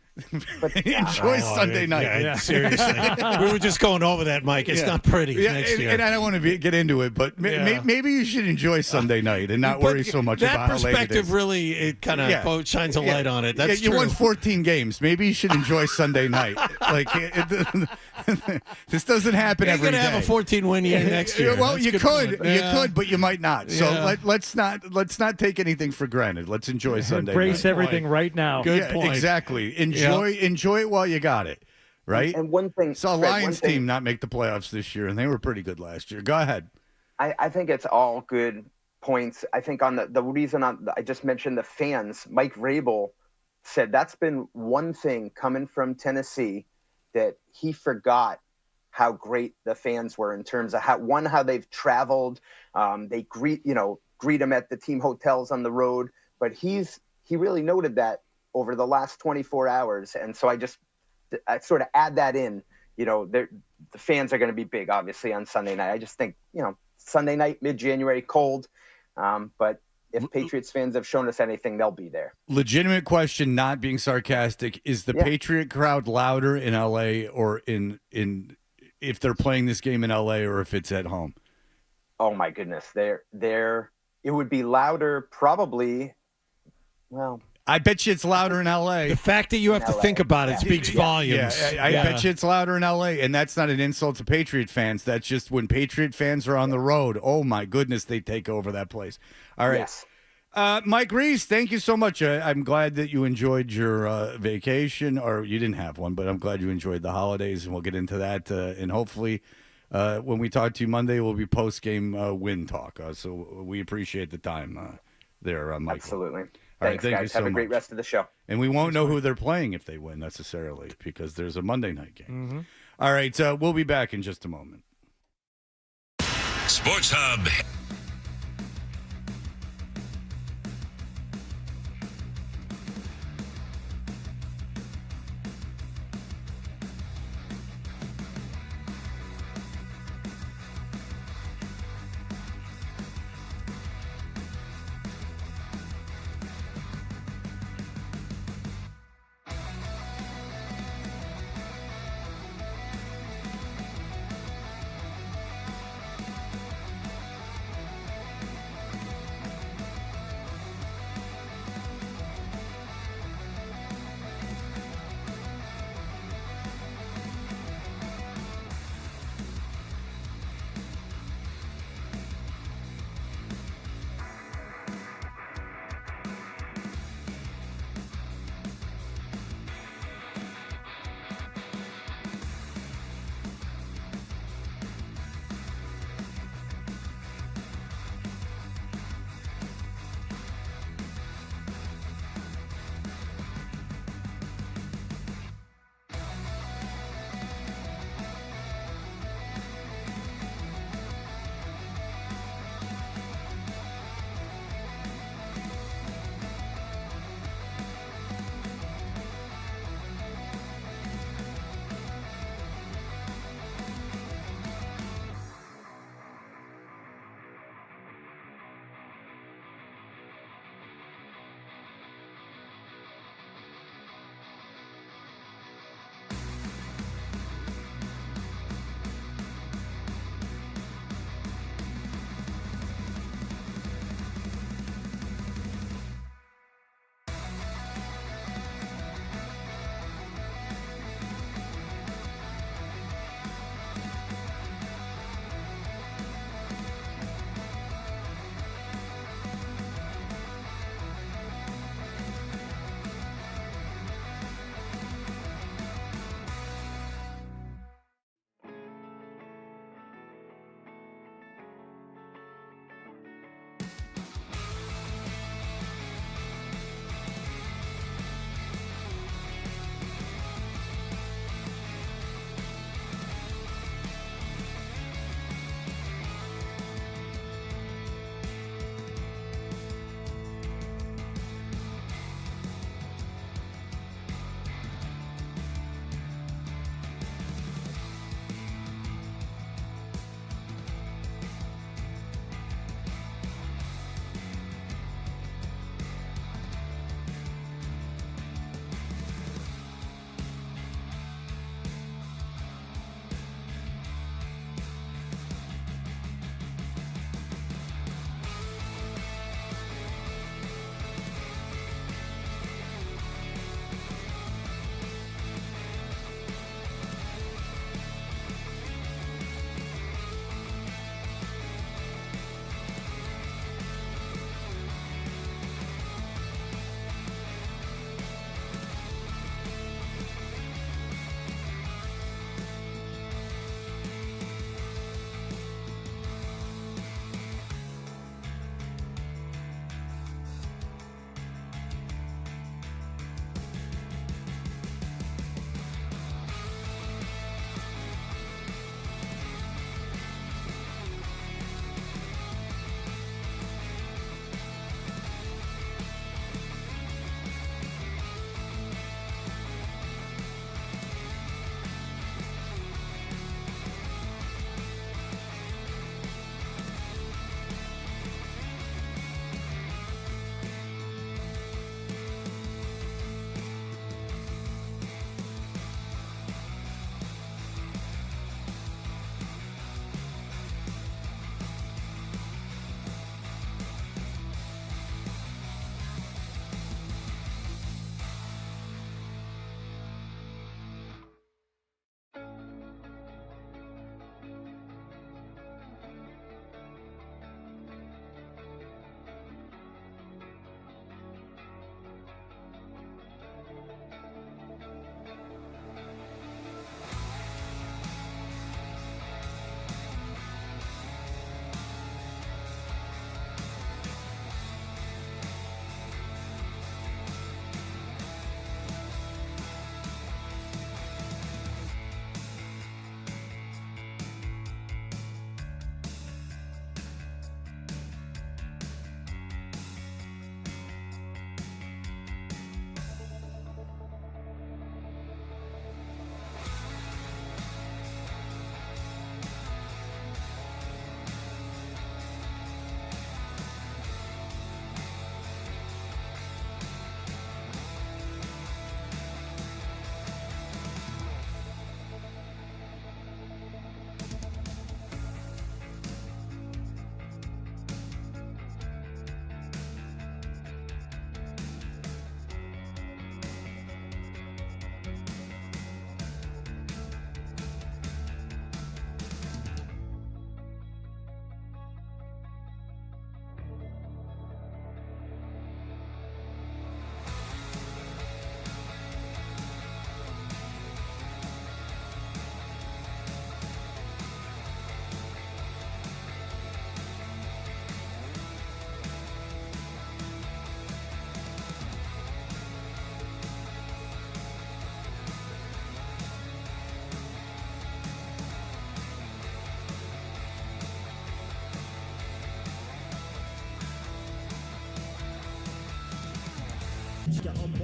Enjoy Sunday night. Yeah, seriously. We were just going over that, Mike. It's not pretty next year. And I don't want to get into it, but maybe you should enjoy Sunday night and not worry so much about how late it is. That perspective really, it kind of shines a light on it. That's true. You won 14 games. Maybe you should enjoy Sunday night. Like, this doesn't happen every day. You're going to have a 14-win year next year. Well, That's you could, but you might not. So Yeah. let's not take anything for granted. Let's enjoy Sunday Embrace night. everything right now. Good point. Exactly. Enjoy it while you got it. Right? And one thing, saw Fred, Lions team not make the playoffs this year, and they were pretty good last year. Go ahead. I think it's all good points. I think on the reason I just mentioned the fans, Mike Vrabel said that's been one thing coming from Tennessee that he forgot how great the fans were in terms of how they've traveled. They greet them at the team hotels on the road, but he really noted that over the last 24 hours. And so I sort of add that in, the fans are going to be big, obviously, on Sunday night. I just think, Sunday night, mid-January, cold. But if Patriots fans have shown us anything, they'll be there. Legitimate question, not being sarcastic. Is the Patriot crowd louder in L.A. or in if they're playing this game in L.A. or if it's at home? Oh, my goodness. It would be louder probably, well... I bet you it's louder in L.A. The fact that you have to think about it speaks volumes. Yeah, I bet you it's louder in L.A., and that's not an insult to Patriot fans. That's just when Patriot fans are on the road, oh, my goodness, they take over that place. All right. Yes. Mike Reese, thank you so much. I'm glad that you enjoyed your vacation, or you didn't have one, but I'm glad you enjoyed the holidays, and we'll get into that. And hopefully when we talk to you Monday, we'll be post-game win talk. So we appreciate the time there, Michael. Absolutely. Thanks, guys. You so Have a great much. rest of the show. And we won't know who they're playing if they win necessarily because there's a Monday night game. Mm-hmm. All right, we'll be back in just a moment. Sports Hub.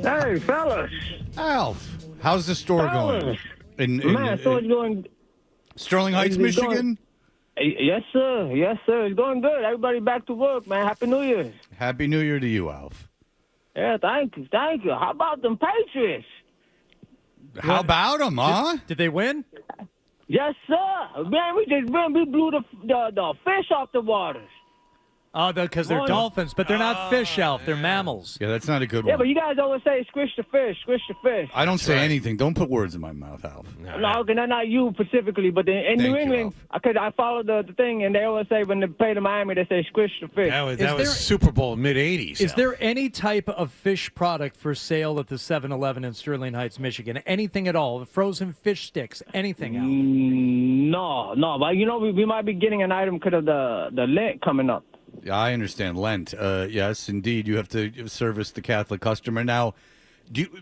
Hey, fellas. Alf, how's the store going? Man, so it's going. Sterling Heights, Michigan? Yes, sir. Yes, sir. It's going good. Everybody back to work, man. Happy New Year. Happy New Year to you, Alf. Yeah, thank you. Thank you. How about them Patriots? How about them, huh? Did they win? Yes, sir. Man, we blew the fish off the waters. Oh, because they're dolphins, but they're not fish, Alf. They're mammals. Yeah, that's not a good Yeah, one. but you guys always say squish the fish, squish the fish. I don't say anything. Don't put words in my mouth, Alf. No, okay, not you specifically, but in New England, because I follow the thing, and they always say when they play to Miami, they say squish the fish. That was Super Bowl mid-'80s. Is there any type of fish product for sale at the 7-Eleven in Sterling Heights, Michigan? Anything at all? Frozen fish sticks? Anything, Alf? No, but we might be getting an item because of the Lent coming up. Yeah, I understand. Lent. Yes, indeed. You have to service the Catholic customer. Now,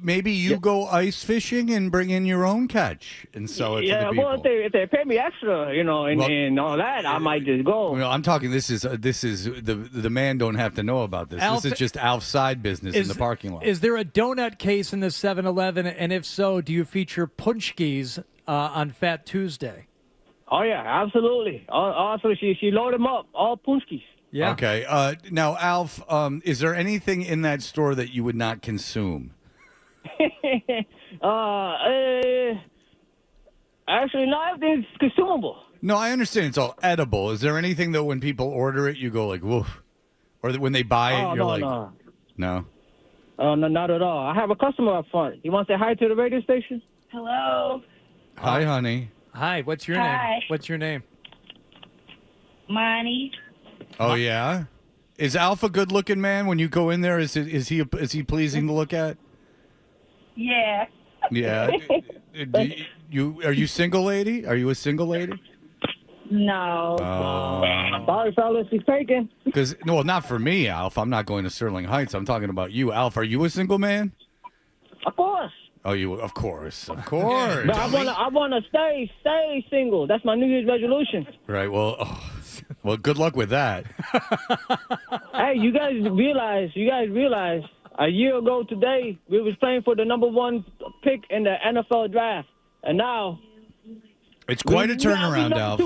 maybe you go ice fishing and bring in your own catch and sell it to the people. Well, if they pay me extra, and all that, I might just go. Well, I'm talking. This is the man don't have to know about this. Alf, this is just Alf's side business in the parking lot. Is there a donut case in the 7-Eleven? And if so, do you feature punchkis on Fat Tuesday? Oh, yeah, absolutely. Also, she loaded them up, all punchkis. Yeah. Okay. Now, Alf, is there anything in that store that you would not consume? Actually, no, everything's consumable. No, I understand it's all edible. Is there anything that when people order it, you go like, woof? Or that when they buy it, you're like, no. No? No, not at all. I have a customer up front. You want to say hi to the radio station? Hello. Hi, honey. Hi, what's your name? What's your name? Monty. Oh, yeah? Is Alf a good-looking man when you go in there? Is he pleasing to look at? Yeah. Yeah. Are you single, lady? Are you a single lady? No. Sorry, fellas, he's taken. Because not for me, Alf. I'm not going to Sterling Heights. I'm talking about you, Alf. Are you a single man? Of course. Oh, of course. But I wanna stay single. That's my New Year's resolution. Right. Well, good luck with that. Hey, you guys realize a year ago today we was playing for the #1 pick in the NFL draft, and now it's quite a turnaround, Alf.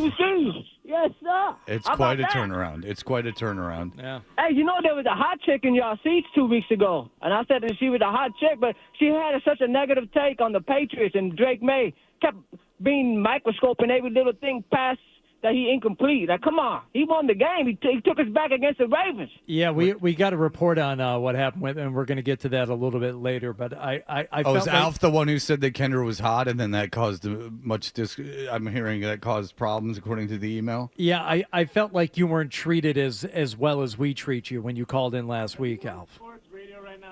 Yes, sir. It's quite a turnaround. It's quite a turnaround. Yeah. Hey, there was a hot chick in y'all seats 2 weeks ago, and I said that she was a hot chick, but she had such a negative take on the Patriots, and Drake May kept being microscoping every little thing past that he incomplete. Like, come on. He won the game. He took us back against the Ravens. Yeah, we got a report on what happened with, and we're going to get to that a little bit later. But I felt is Alf the one who said that Kendra was hot, and then that caused I'm hearing that caused problems according to the email? Yeah, I felt like you weren't treated as well as we treat you when you called in last week, Alf.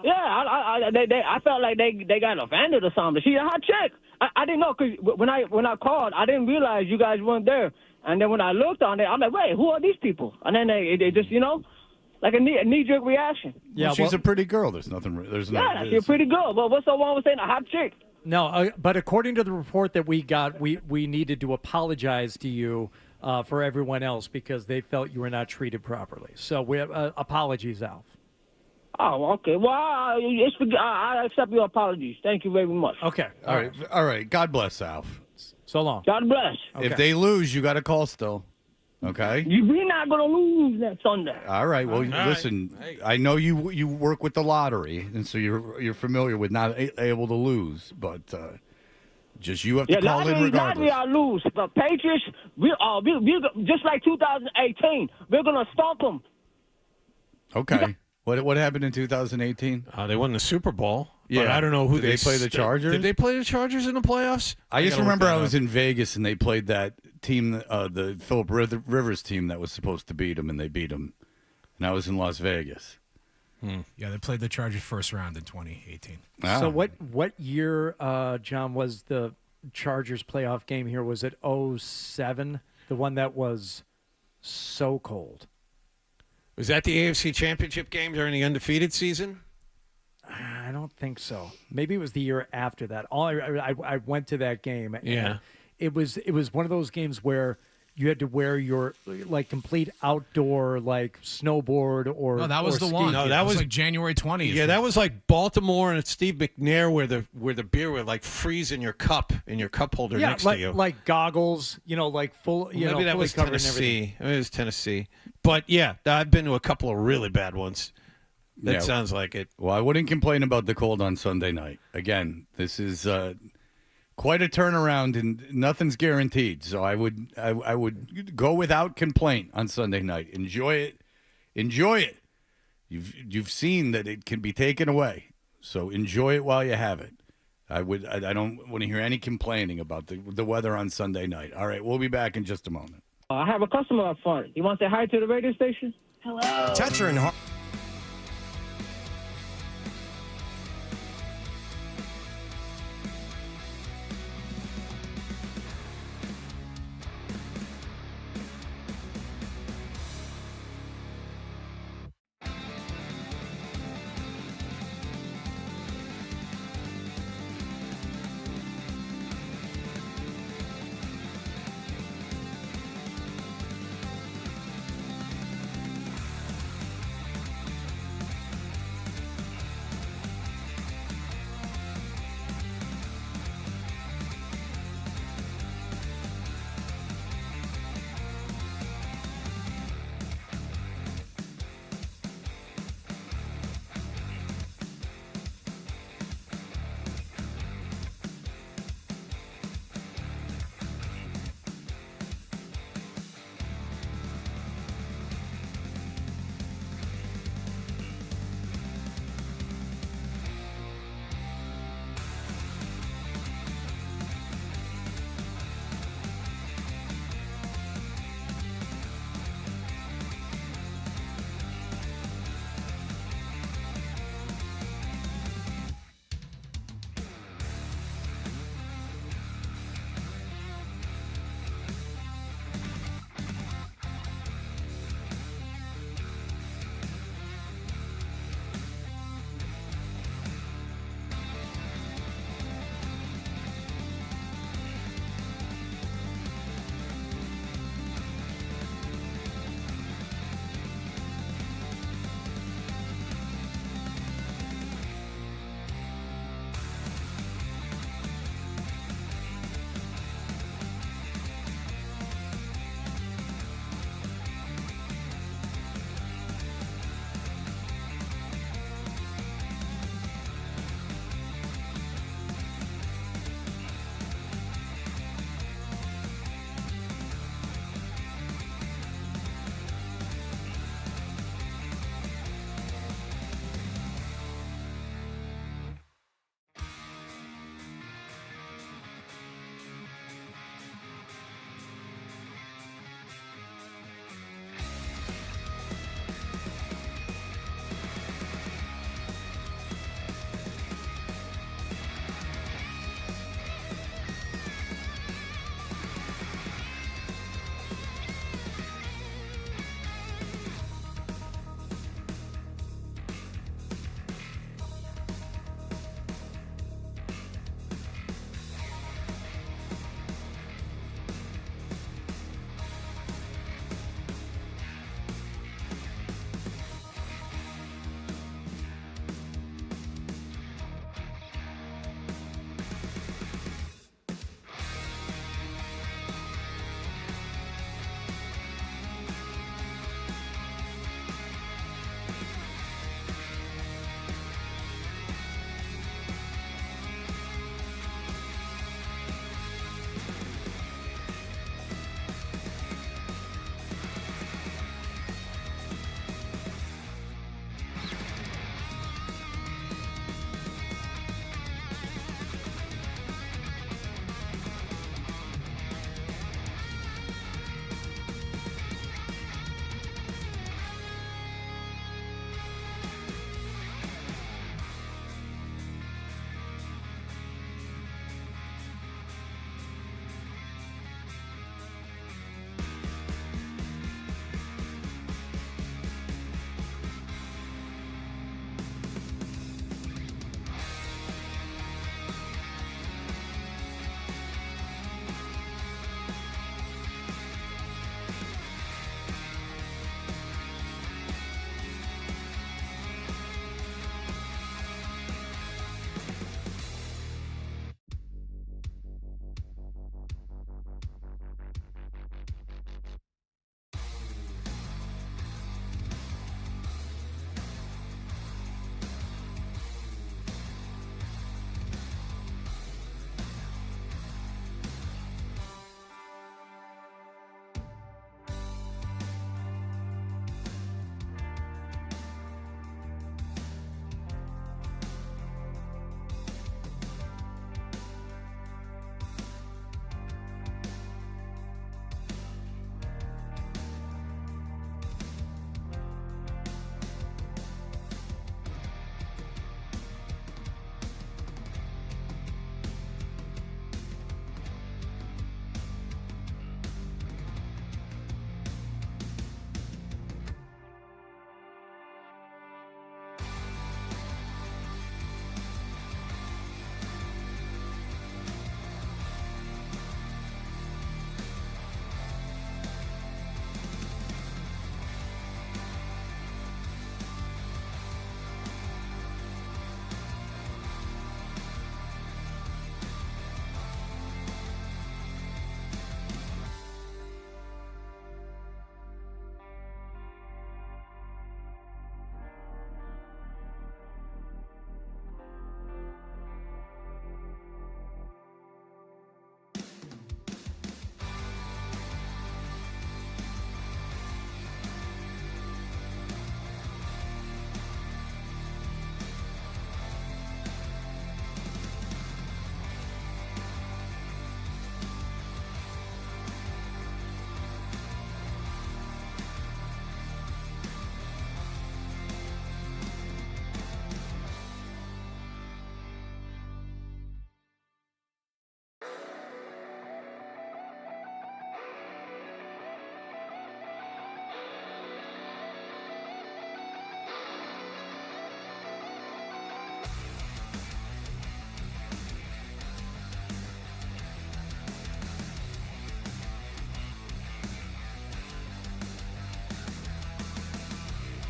Yeah, I felt like they got offended or something. She's a hot chick. I didn't know, because when I called, I didn't realize you guys weren't there. And then when I looked on it, I'm like, wait, who are these people? And then they just, like a knee-jerk reaction. Yeah, she's a pretty girl. There's nothing. She's a pretty girl. But what's so wrong with saying a hot chick? No, but according to the report that we got, we needed to apologize to you for everyone else because they felt you were not treated properly. So we have apologies, Alf. Oh, okay. Well, I accept your apologies. Thank you very much. Okay. All right. God bless, Alf. So long. God bless. If they lose, you got to call still. Okay? We're not going to lose next Sunday. All right. Well, listen, I know you work with the lottery, and so you're familiar with not able to lose, but just you have to call in regardless. Lottery, I lose. The Patriots, we just like 2018, we're going to stomp them. Okay. What happened in 2018? They won the Super Bowl. Yeah, but I don't know who they play the Chargers. Did they play the Chargers in the playoffs? I just remember I was in Vegas and they played that team, the Phillip Rivers team that was supposed to beat them, and they beat them. And I was in Las Vegas. Yeah, they played the Chargers first round in 2018. So what year, John, was the Chargers playoff game here? Was it 2007? The one that was so cold. Was that the AFC Championship game during the undefeated season? I don't think so. Maybe it was the year after that. I went to that game. And yeah. It was one of those games where you had to wear your like complete outdoor like snowboard or. No, that was or the ski one. No, gear. that was like January 20th. Yeah, that was like Baltimore and Steve McNair, where the beer would like freeze in your cup holder next like, to you. like goggles, like full. Maybe that fully was covered and everything. Tennessee. Maybe it was Tennessee. But yeah, I've been to a couple of really bad ones. That sounds like it. Well, I wouldn't complain about the cold on Sunday night. Again, this is quite a turnaround, and nothing's guaranteed. So I would go without complaint on Sunday night. Enjoy it. You've seen that it can be taken away. So enjoy it while you have it. I don't want to hear any complaining about the weather on Sunday night. All right, we'll be back in just a moment. I have a customer up front. You want to say hi to the radio station? Hello. Toucher and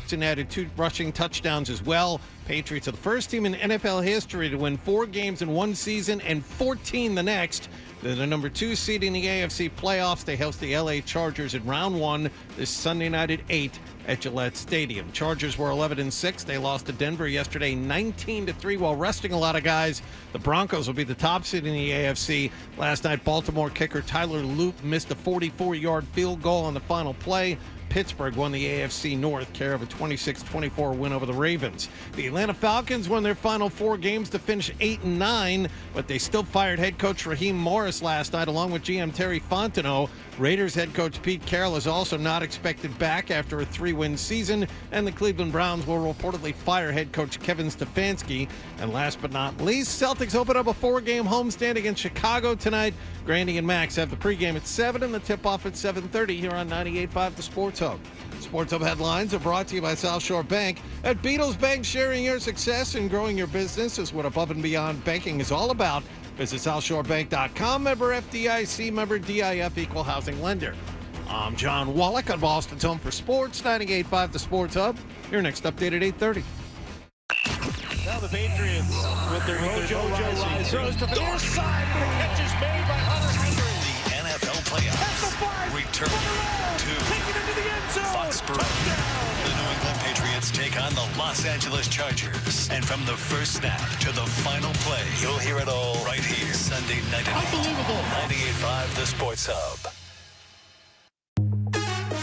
Jackson added 2 rushing touchdowns as well. Patriots are the first team in NFL history to win 4 games in one season and 14 the next. They're the number 2 seed in the AFC playoffs. They host the LA Chargers in round 1 this Sunday night at 8 at Gillette Stadium. Chargers were 11-6. They lost to Denver yesterday 19-3 while resting a lot of guys. The Broncos will be the top seed in the AFC. Last night, Baltimore kicker Tyler Loop missed a 44-yard field goal on the final play. Pittsburgh won the AFC North, care of a 26-24 win over the Ravens. The Atlanta Falcons won their final 4 games to finish 8-9, but they still fired head coach Raheem Morris last night, along with GM Terry Fontenot. Raiders head coach Pete Carroll is also not expected back after a 3-win season, and the Cleveland Browns will reportedly fire head coach Kevin Stefanski. And last but not least, Celtics open up a 4-game homestand against Chicago tonight. Grandy and Max have the pregame at 7 and the tip-off at 7:30 here on 98.5 The Sports Hub. Sports Hub headlines are brought to you by South Shore Bank. At Beatles Bank, sharing your success and growing your business is what above and beyond banking is all about. Visit SouthShoreBank.com, member FDIC, member DIF, equal housing lender. I'm John Wallach on Boston's Home for Sports, 98.5 The Sports Hub. Your next update at 8:30. Now the Patriots with their mojo rising. Throws to the near side, but the catch is made by Hunter Henry. The NFL playoffs return to Foxborough. The New England Patriots take on the Los Angeles Chargers. And from the first snap to the final play, you'll hear it all right here. Sunday night at 98.5 The Sports Hub.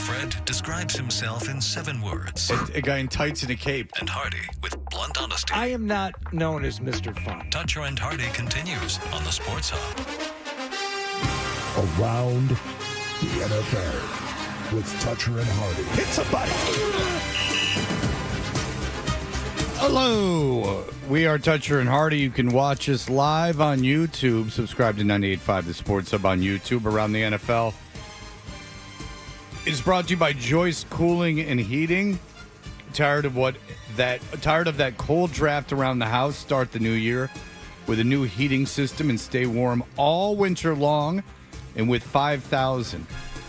Fred describes himself in 7 words. A guy in tights and a cape. And Hardy with blunt honesty. I am not known as Mr. Fun. Toucher and Hardy continues on the Sports Hub. Around the NFL with Toucher and Hardy. Hit somebody. Hello. We are Toucher and Hardy. You can watch us live on YouTube. Subscribe to 98.5 The Sports Hub on YouTube. Around the NFL is brought to you by Joyce Cooling and Heating. Tired of that cold draft around the house? Start the new year with a new heating system and stay warm all winter long. And with 5,000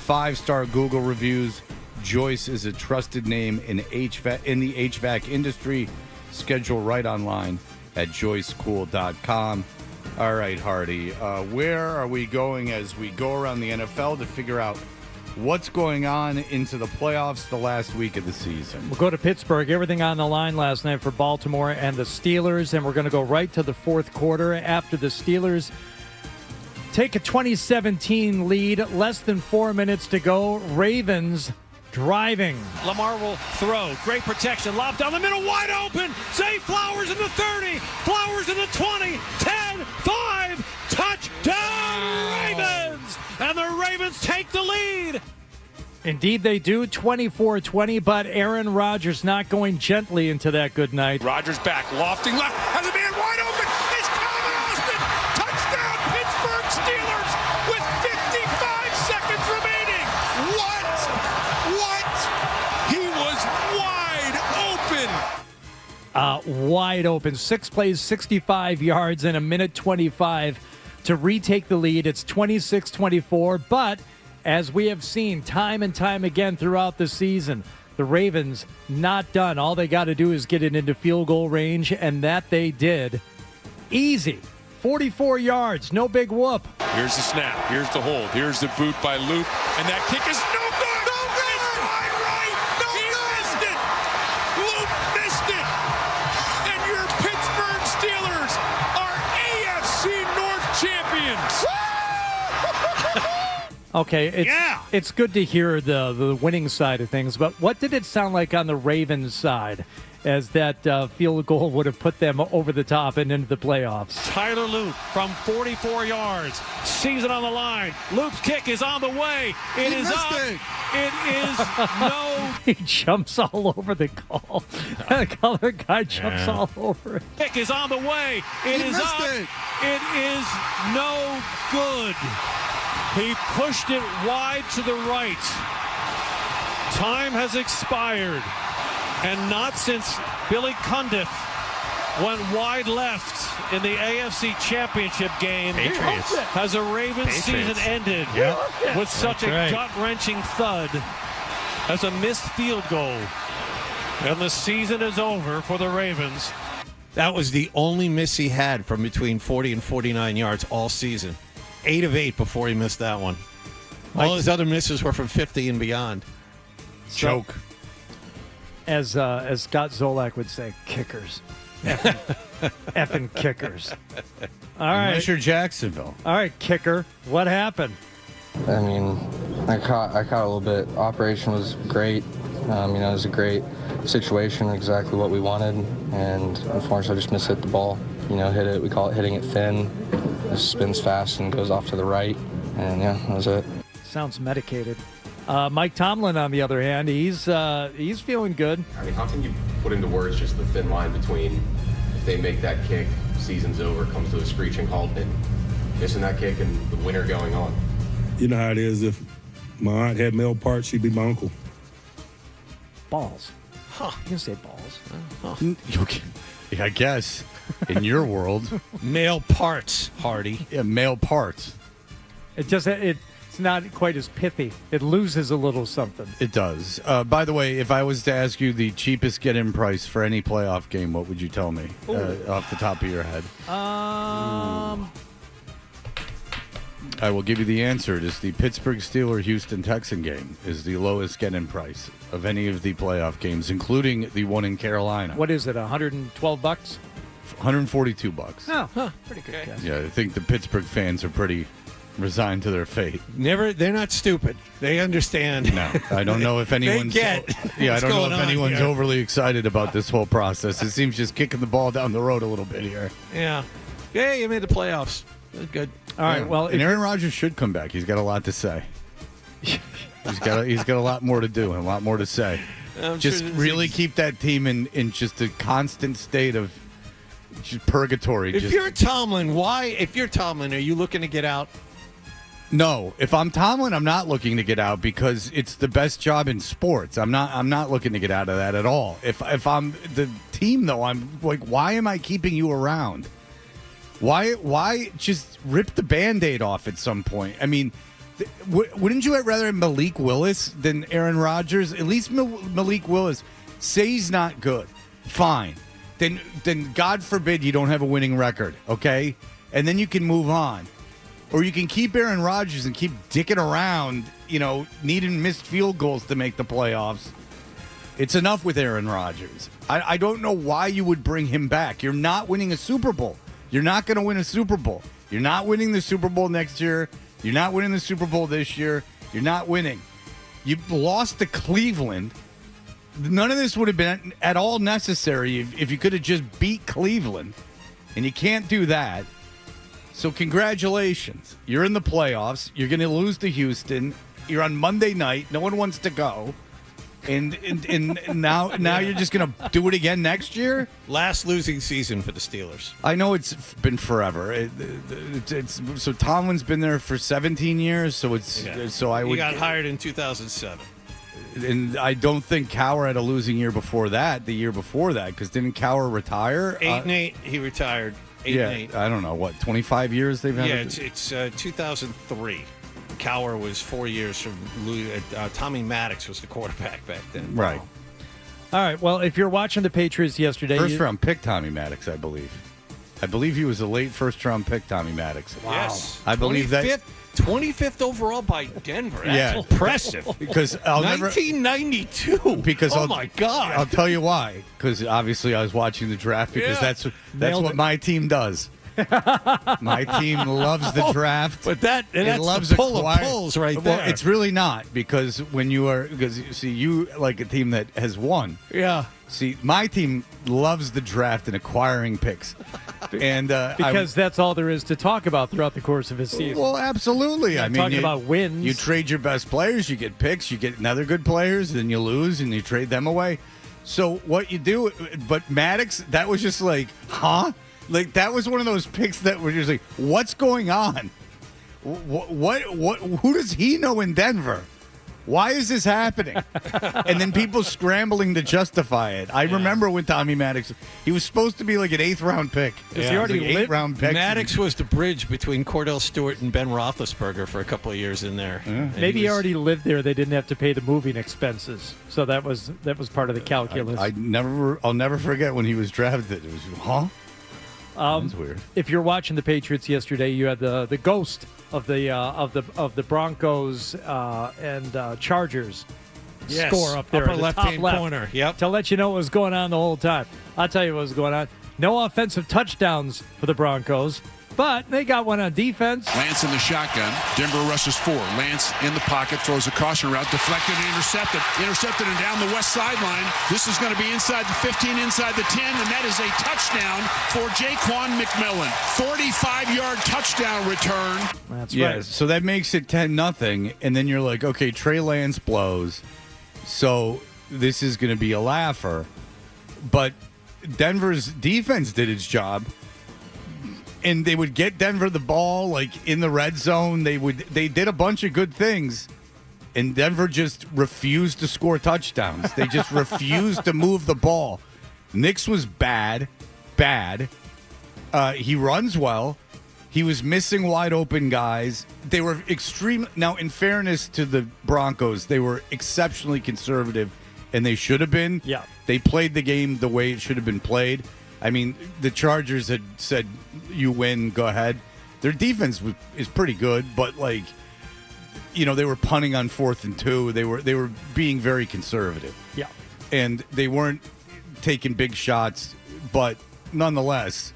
5-star Google reviews, Joyce is a trusted name in the HVAC industry. Schedule right online at joycecool.com. All right, Hardy, where are we going as we go around the NFL to figure out what's going on into the playoffs the last week of the season? We'll go to Pittsburgh. Everything on the line last night for Baltimore and the Steelers, and we're going to go right to the fourth quarter after the Steelers take a 2017 lead, less than 4 minutes to go. Ravens driving. Lamar will throw. Great protection. Lob down the middle, wide open. Zay Flowers in the 30. Flowers in the 20. 10, 5. Touchdown, Ravens! And the Ravens take the lead. Indeed they do, 24-20, but Aaron Rodgers not going gently into that good night. Rodgers back, lofting left, has a man wide open. It's Calvin Austin. Touchdown, Pittsburgh Steelers with 55 seconds remaining. What? He was wide open. Wide open. 6 plays, 65 yards in a minute 25 to retake the lead. It's 26-24, but as we have seen time and time again throughout the season, the Ravens not done. All they got to do is get it into field goal range, and that they did. Easy. 44 yards. No big whoop. Here's the snap. Here's the hold. Here's the boot by Loop. And that kick is no good. No good. It's wide right. No he good. Missed it. Loop missed it. And your Pittsburgh Steelers are AFC North champions. Okay, it's good to hear the winning side of things, but what did it sound like on the Ravens side as that field goal would have put them over the top and into the playoffs? Tyler Loop from 44 yards. Sees it on the line. Loop's kick is on the way. It is up. It is no. He jumps all over the call. The color guy jumps all over it. Kick is on the way. It is up. It is no good. He pushed it wide to the right. Time has expired. And not since Billy Cundiff went wide left in the AFC Championship game has a Ravens season ended with such a gut-wrenching thud as a missed field goal. And the season is over for the Ravens. That was the only miss he had from between 40 and 49 yards all season. 8 of 8 before he missed that one. All his other misses were from 50 and beyond. Choke. As Scott Zolac would say, kickers. Effing kickers. All right. Unless you're Jacksonville. All right, kicker. What happened? I mean, I caught a little bit. Operation was great. It was a great situation, exactly what we wanted. And unfortunately, I just mishit the ball. Hit it. We call it hitting it thin. It spins fast and goes off to the right. And yeah, that was it. Sounds medicated. Mike Tomlin, on the other hand, he's feeling good. I mean, how can you put into words just the thin line between if they make that kick, season's over, comes to a screeching halt, and missing that kick and the winner going on? You know how it is. If my aunt had male parts, she'd be my uncle. Balls. Huh. You can say balls. Yeah, I guess. In your world. Male parts, Hardy. Yeah, male parts. It's not quite as pithy. It loses a little something. It does. By the way, if I was to ask you the cheapest get-in price for any playoff game, what would you tell me off the top of your head? I will give you the answer. It is the Pittsburgh Steelers-Houston Texan game is the lowest get-in price of any of the playoff games, including the one in Carolina. What is it, $112? $142. Oh, pretty good guess. Yeah, I think the Pittsburgh fans are pretty resigned to their fate. They're not stupid. They understand. No, I don't know if anyone's. I don't know if anyone's overly excited about this whole process. It seems just kicking the ball down the road a little bit here. Yeah. Yeah, you made the playoffs. Good. All right. Well, and Aaron Rodgers should come back. He's got a lot to say. He's got a lot more to do and a lot more to say. Just really keep that team in just a constant state of just purgatory. If you're Tomlin, are you looking to get out? No, if I'm Tomlin, I'm not looking to get out because it's the best job in sports. I'm not looking to get out of that at all. If I'm the team, though, I'm like, why am I keeping you around? Why just rip the Band-Aid off at some point? I mean, wouldn't you rather have Malik Willis than Aaron Rodgers? At least Malik Willis, say he's not good. Fine. Then God forbid you don't have a winning record, okay? And then you can move on. Or you can keep Aaron Rodgers and keep dicking around, needing missed field goals to make the playoffs. It's enough with Aaron Rodgers. I don't know why you would bring him back. You're not winning a Super Bowl. You're not going to win a Super Bowl. You're not winning the Super Bowl next year. You're not winning the Super Bowl this year. You're not winning. You lost to Cleveland. None of this would have been at all necessary if you could have just beat Cleveland. And you can't do that. So congratulations. You're in the playoffs. You're going to lose to Houston. You're on Monday night. No one wants to go. And now you're just going to do it again next year? Last losing season for the Steelers. I know it's been forever. So Tomlin's been there for 17 years. So He got hired in 2007. And I don't think Cowher had a losing year before that. The year before that, because didn't Cowher retire? 8-8. He retired. 8-8. I don't know what 25 years they've had. Yeah, it's 2003. Cowher was 4 years from Tommy Maddox was the quarterback back then. Right. All right. Well, if you're watching the Patriots yesterday, first round pick Tommy Maddox, I believe. I believe he was a late first round pick Tommy Maddox. Wow. Yes. I believe 25th overall by Denver. That's impressive. Because 1992. Because my God. I'll tell you why. Because obviously I was watching the draft because that's what my team does. My team loves the draft. But that's loves the pull of pulls right there. Well, it's really not because you like a team that has won. Yeah. See, my team loves the draft and acquiring picks. And because that's all there is to talk about throughout the course of his season. Well, absolutely. I mean, talking about wins. You trade your best players, you get picks, you get another good players, then you lose and you trade them away. So what you do, but Maddox, that was just like, huh? Like that was one of those picks that were just like, what's going on? What? Who does he know in Denver? Why is this happening? And then people scrambling to justify it. I remember when Tommy Maddox, he was supposed to be like an 8th-round pick. Yeah. He already 8th-round pick. Maddox was the bridge between Cordell Stewart and Ben Roethlisberger for a couple of years in there. Maybe he already lived there. They didn't have to pay the moving expenses, so that was part of the calculus. I'll never forget when he was drafted. It was that's weird. If you're watching the Patriots yesterday, you had the ghost of the Broncos and Chargers score up there, upper in the left-hand top corner. Yep. To let you know what was going on the whole time. I'll tell you what was going on. No offensive touchdowns for the Broncos, but they got one on defense. Lance in the shotgun. Denver rushes 4. Lance in the pocket, throws a caution route, deflected and intercepted. Intercepted and down the west sideline. This is going to be inside the 15, inside the 10, and that is a touchdown for Jaquan McMillan. 45-yard touchdown return. That's right. So that makes it 10-0, and then you're like, okay, Trey Lance blows, so this is going to be a laugher. But Denver's defense did its job. And they would get Denver the ball, like, in the red zone. They did a bunch of good things, and Denver just refused to score touchdowns. They just refused to move the ball. Nix was bad. He runs well. He was missing wide open guys. They were extreme. Now, in fairness to the Broncos, they were exceptionally conservative, and they should have been. Yeah. They played the game the way it should have been played. I mean, the Chargers had said, you win, go ahead. Their defense is pretty good, but, like, you know, they were punting on 4th and 2. They were being very conservative. Yeah. And they weren't taking big shots, but nonetheless,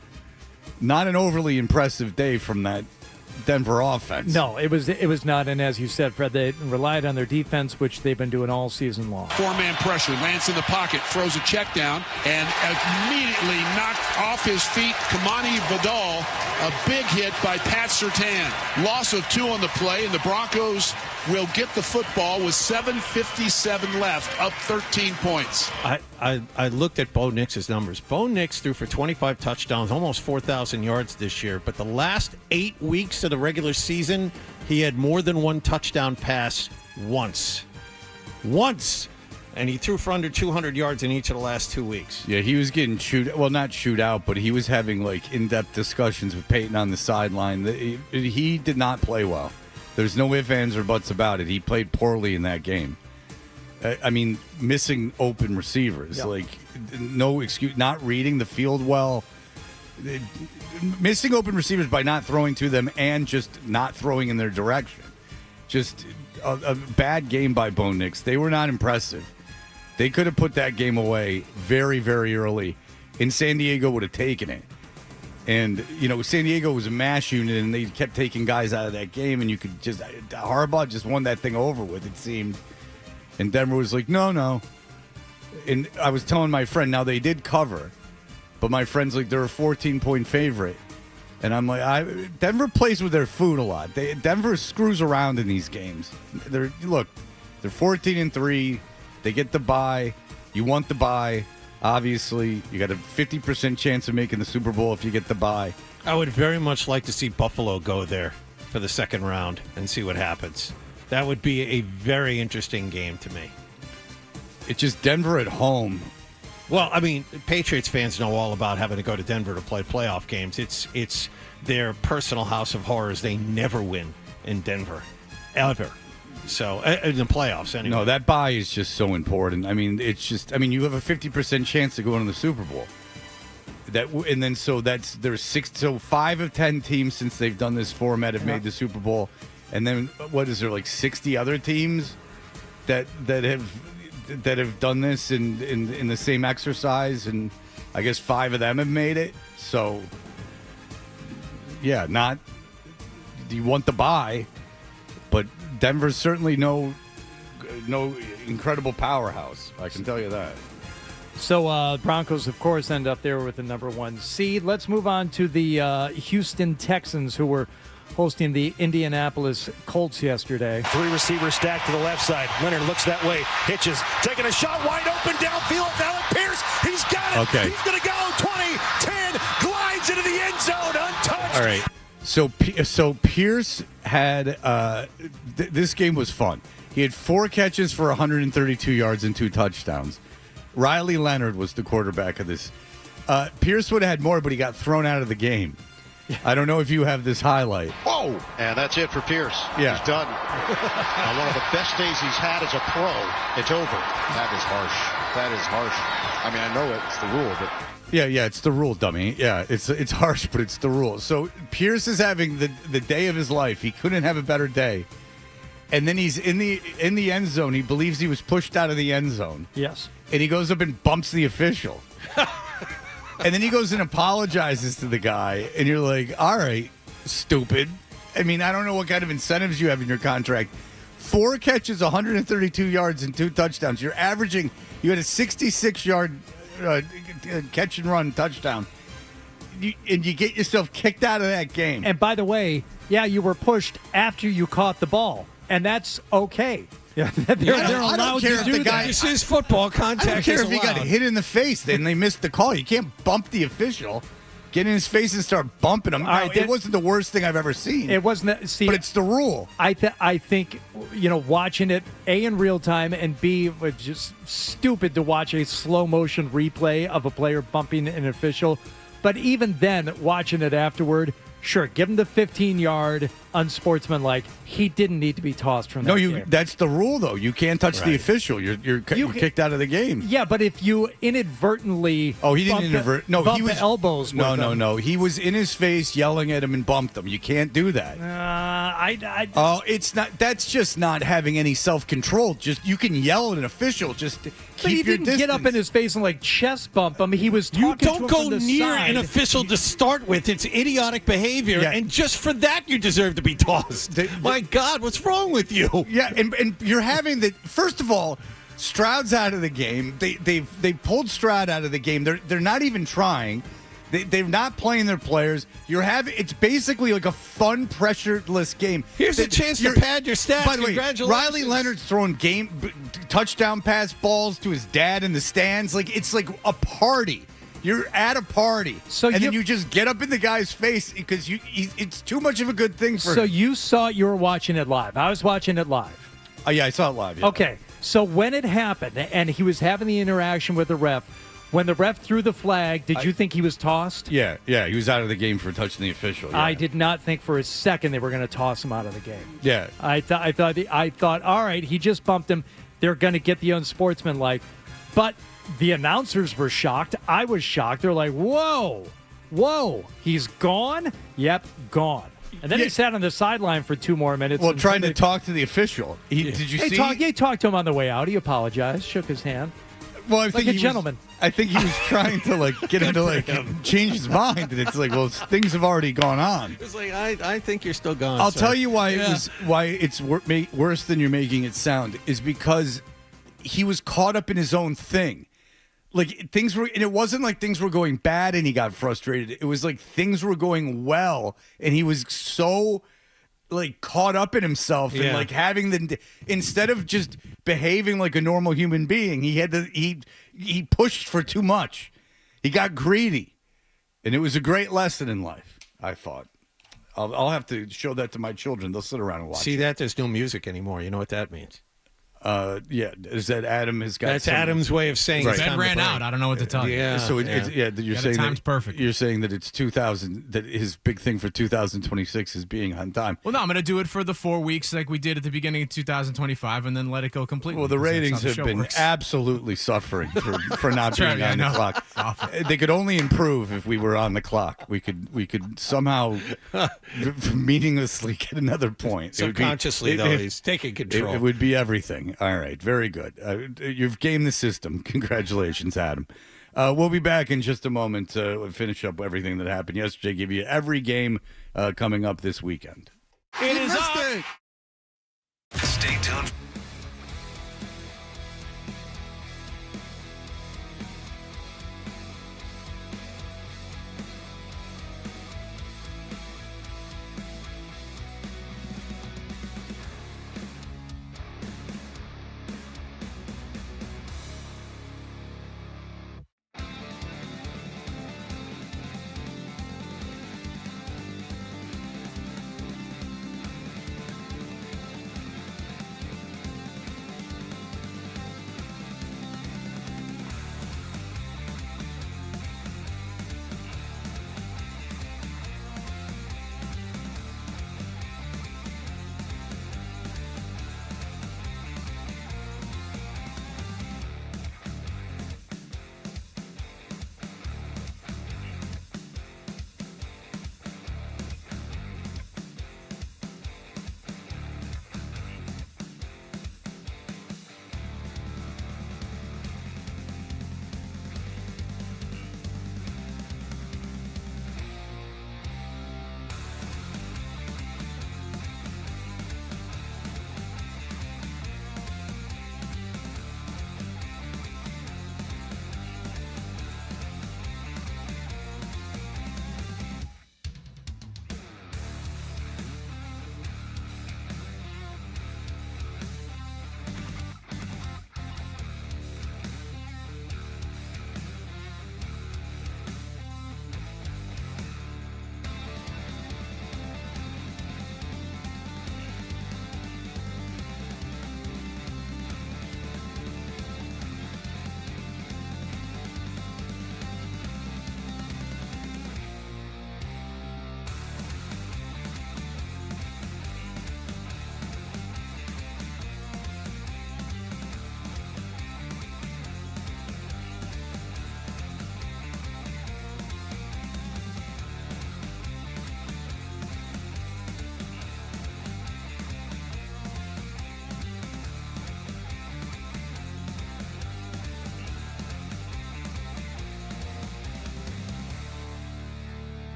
not an overly impressive day from that Denver offense. No, it was not. And as you said, Fred, they relied on their defense, which they've been doing all season long. 4-man pressure. Lance in the pocket, throws a check down, and immediately knocked off his feet Kamani Vidal. A big hit by Pat Surtain. Loss of 2 on the play, and the Broncos will get the football with 7:57 left, up 13 points. I looked at Bo Nix's numbers. Bo Nix threw for 25 touchdowns, almost 4,000 yards this year. But the last 8 weeks of the regular season, he had more than one touchdown pass once. And he threw for under 200 yards in each of the last 2 weeks. Yeah, he was getting not chewed out, but he was having, like, in-depth discussions with Peyton on the sideline. He did not play well. There's no ifs, ands, or buts about it. He played poorly in that game. I mean, missing open receivers. Yep. Like, no excuse. Not reading the field well. Missing open receivers by not throwing to them and just not throwing in their direction. Just a bad game by Bo Nix. They were not impressive. They could have put that game away very, very early, and San Diego would have taken it. And, you know, San Diego was a mash unit, and they kept taking guys out of that game, and you could just – Harbaugh just won that thing over with, it seemed. And Denver was like, no. And I was telling my friend, now they did cover, but my friend's like, they're a 14-point favorite. And I'm like, Denver plays with their food a lot. Denver screws around in these games. They're 14-3. They get the bye. You want the bye. Obviously, you got a 50% chance of making the Super Bowl if you get the bye. I would very much like to see Buffalo go there for the second round and see what happens. That would be a very interesting game to me. It's just Denver at home. Well, I mean, Patriots fans know all about having to go to Denver to play playoff games. It's their personal house of horrors. They never win in Denver, ever. So, in the playoffs, anyway. No, that bye is just so important. I mean, you have a 50% chance to go into the Super Bowl. So 5 of 10 teams since they've done this format have made the Super Bowl. And then, what is there, like 60 other teams that have done this in the same exercise, and I guess 5 of them have made it. So, yeah, do you want the bye? But Denver's certainly no incredible powerhouse. I can tell you that. So Broncos, of course, end up there with the number 1 seed. Let's move on to the Houston Texans, who were hosting the Indianapolis Colts yesterday. 3 receivers stacked to the left side. Leonard looks that way. Hitches, taking a shot wide open downfield. Alec Pierce, he's got it. Okay. He's going to go 20, 10, glides into the end zone, untouched. All right. So Pierce had this game was fun. He had 4 catches for 132 yards and 2 touchdowns. Riley Leonard was the quarterback of this. Pierce would have had more, but he got thrown out of the game. I don't know if you have this highlight. Whoa! And that's it for Pierce. Yeah. He's done. On one of the best days he's had as a pro, it's over. That is harsh. That is harsh. I mean, I know it's the rule, but... Yeah, it's the rule, dummy. Yeah, it's harsh, but it's the rule. So Pierce is having the day of his life. He couldn't have a better day. And then he's in the end zone. He believes he was pushed out of the end zone. Yes. And he goes up and bumps the official. And then he goes and apologizes to the guy. And you're like, all right, stupid. I mean, I don't know what kind of incentives you have in your contract. 4 catches, 132 yards, and 2 touchdowns. You had a 66-yard catch and run touchdown. And you get yourself kicked out of that game. And by the way, yeah, you were pushed after you caught the ball. And that's okay. Yeah, I don't care if the guy. This is football. Contact. I don't care is if he got allowed. hit in the face. Then they missed the call. You can't bump the official. Get in his face and start bumping him. It wasn't the worst thing I've ever seen. It wasn't. But it's the rule. I think watching it in real time, and B, it was just stupid to watch a slow motion replay of a player bumping an official. But even then, watching it afterward, sure, give him the 15-yard unsportsmanlike. He didn't need to be tossed from that game. That's the rule, though. You can't touch the official. You're kicked out of the game. Yeah, but if you inadvertently he didn't inadvert. No, bump he was the elbows. No. He was in his face, yelling at him, and bumped him. You can't do that. It's not. That's just not having any self-control. Just you can yell at an official. Just keep but he your didn't distance. get up in his face and chest bump him. He was talking You don't to him go from the near side. an official to start with. It's idiotic behavior, and just for that, you deserve to be tossed. My God, what's wrong with you? Yeah, and you're having the first of all, Stroud's out of the game. They pulled Stroud out of the game. They're not even trying. They're not playing their players. It's basically like a fun, pressureless game. Here's a chance to pad your stats. By the way, Congratulations. Riley Leonard's throwing touchdown pass balls to his dad in the stands. It's like a party. You're at a party, then you just get up in the guy's face because it's too much of a good thing for him. So you were watching it live. I was watching it live. Oh, yeah, I saw it live. Yeah. Okay, so when it happened and he was having the interaction with the ref, when the ref threw the flag, did you think he was tossed? Yeah, he was out of the game for touching the official. Yeah. I did not think for a second they were going to toss him out of the game. Yeah. I thought, all right, he just bumped him. They're going to get the unsportsmanlike. But the announcers were shocked. I was shocked. They're like, whoa, he's gone? Yep, gone. And then he sat on the sideline for 2 more minutes. Well, trying to talk to the official. Did you see? He talked to him on the way out. He apologized, shook his hand. Well, I think like a gentleman. I think he was trying to get him to change his mind, and it's like, well, things have already gone on. It's like I think you're still gone. I'll tell you why it's worse than you're making it sound is because he was caught up in his own thing. Like things were, and it wasn't like things were going bad and he got frustrated. It was like things were going well, and he was so caught up in himself and having instead of just behaving like a normal human being, he pushed for too much. He got greedy, and it was a great lesson in life. I thought. I'll have to show that to my children. They'll sit around and watch. See that there's no music anymore. You know what that means? Is that Adam has got? That's Adam's way of saying the bed ran out. I don't know what to tell you. Yeah, so you're saying time's perfect. You're saying that it's 2000. That his big thing for 2026 is being on time. Well, no, I'm going to do it for the 4 weeks like we did at the beginning of 2025, and then let it go completely. Well, the ratings have been absolutely suffering for not being on the clock. They could only improve if we were on the clock. We could somehow meaninglessly get another point. Subconsciously, he's taking control. It would be everything. All right, very good. You've gamed the system. Congratulations, Adam. We'll be back in just a moment to finish up everything that happened yesterday, give you every game coming up this weekend. It is up. Stay tuned.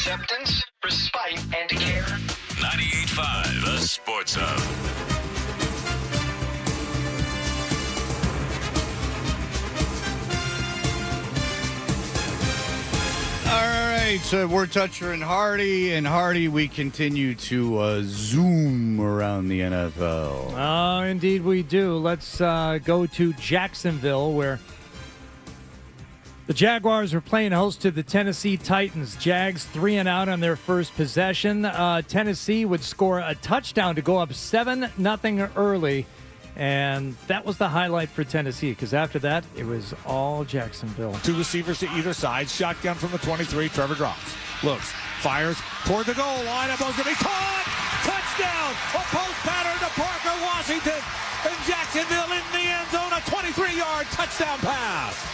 Acceptance, respite, and care. 98.5, The Sports Hub. All right, so we're Toucher and Hardy, we continue to zoom around the NFL. Oh, indeed we do. Let's go to Jacksonville, where the Jaguars were playing host to the Tennessee Titans. Jags 3-and-out on their first possession. Tennessee would score a touchdown to go up 7-0 early. And that was the highlight for Tennessee, because after that, it was all Jacksonville. Two receivers to either side. Shotgun from the 23. Trevor drops. Looks. Fires toward the goal line. That ball's going to be caught. Touchdown. A post pattern to Parker Washington. And Jacksonville in the end zone. A 23-yard touchdown pass.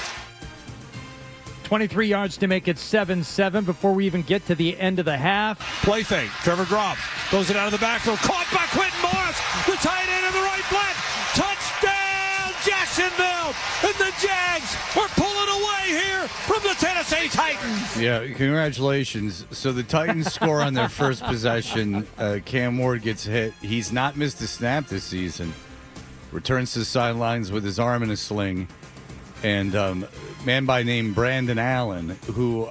23 yards to make it 7-7 before we even get to the end of the half. Play fake. Trevor drops. Throws it out of the backfield. Caught by Quentin Morris. The tight end in the right flat. Touchdown, Jacksonville. And the Jags are pulling away here from the Tennessee Titans. Yeah, congratulations. So the Titans score on their first possession. Cam Ward gets hit. He's not missed a snap this season. Returns to the sidelines with his arm in a sling. And man by name Brandon Allen, who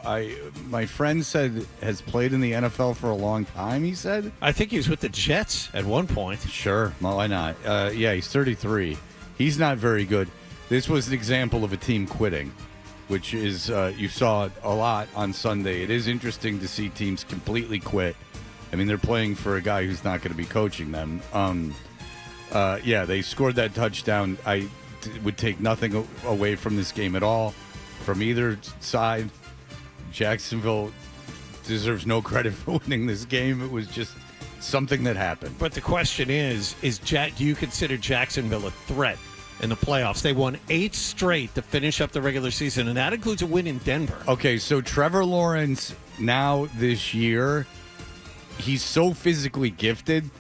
my friend said has played in the NFL for a long time, he said. I think he was with the Jets at one point. Sure. Well, why not? Yeah, he's 33. He's not very good. This was an example of a team quitting, which is you saw it a lot on Sunday. It is interesting to see teams completely quit. I mean, they're playing for a guy who's not going to be coaching them. Yeah, they scored that touchdown. I would take nothing away from this game at all from either side. Jacksonville deserves no credit for winning this game. It was just something that happened. But the question is do you consider Jacksonville a threat in the playoffs? They won 8 straight to finish up the regular season, and that includes a win in Denver. Okay, so Trevor Lawrence now this year, he's so physically gifted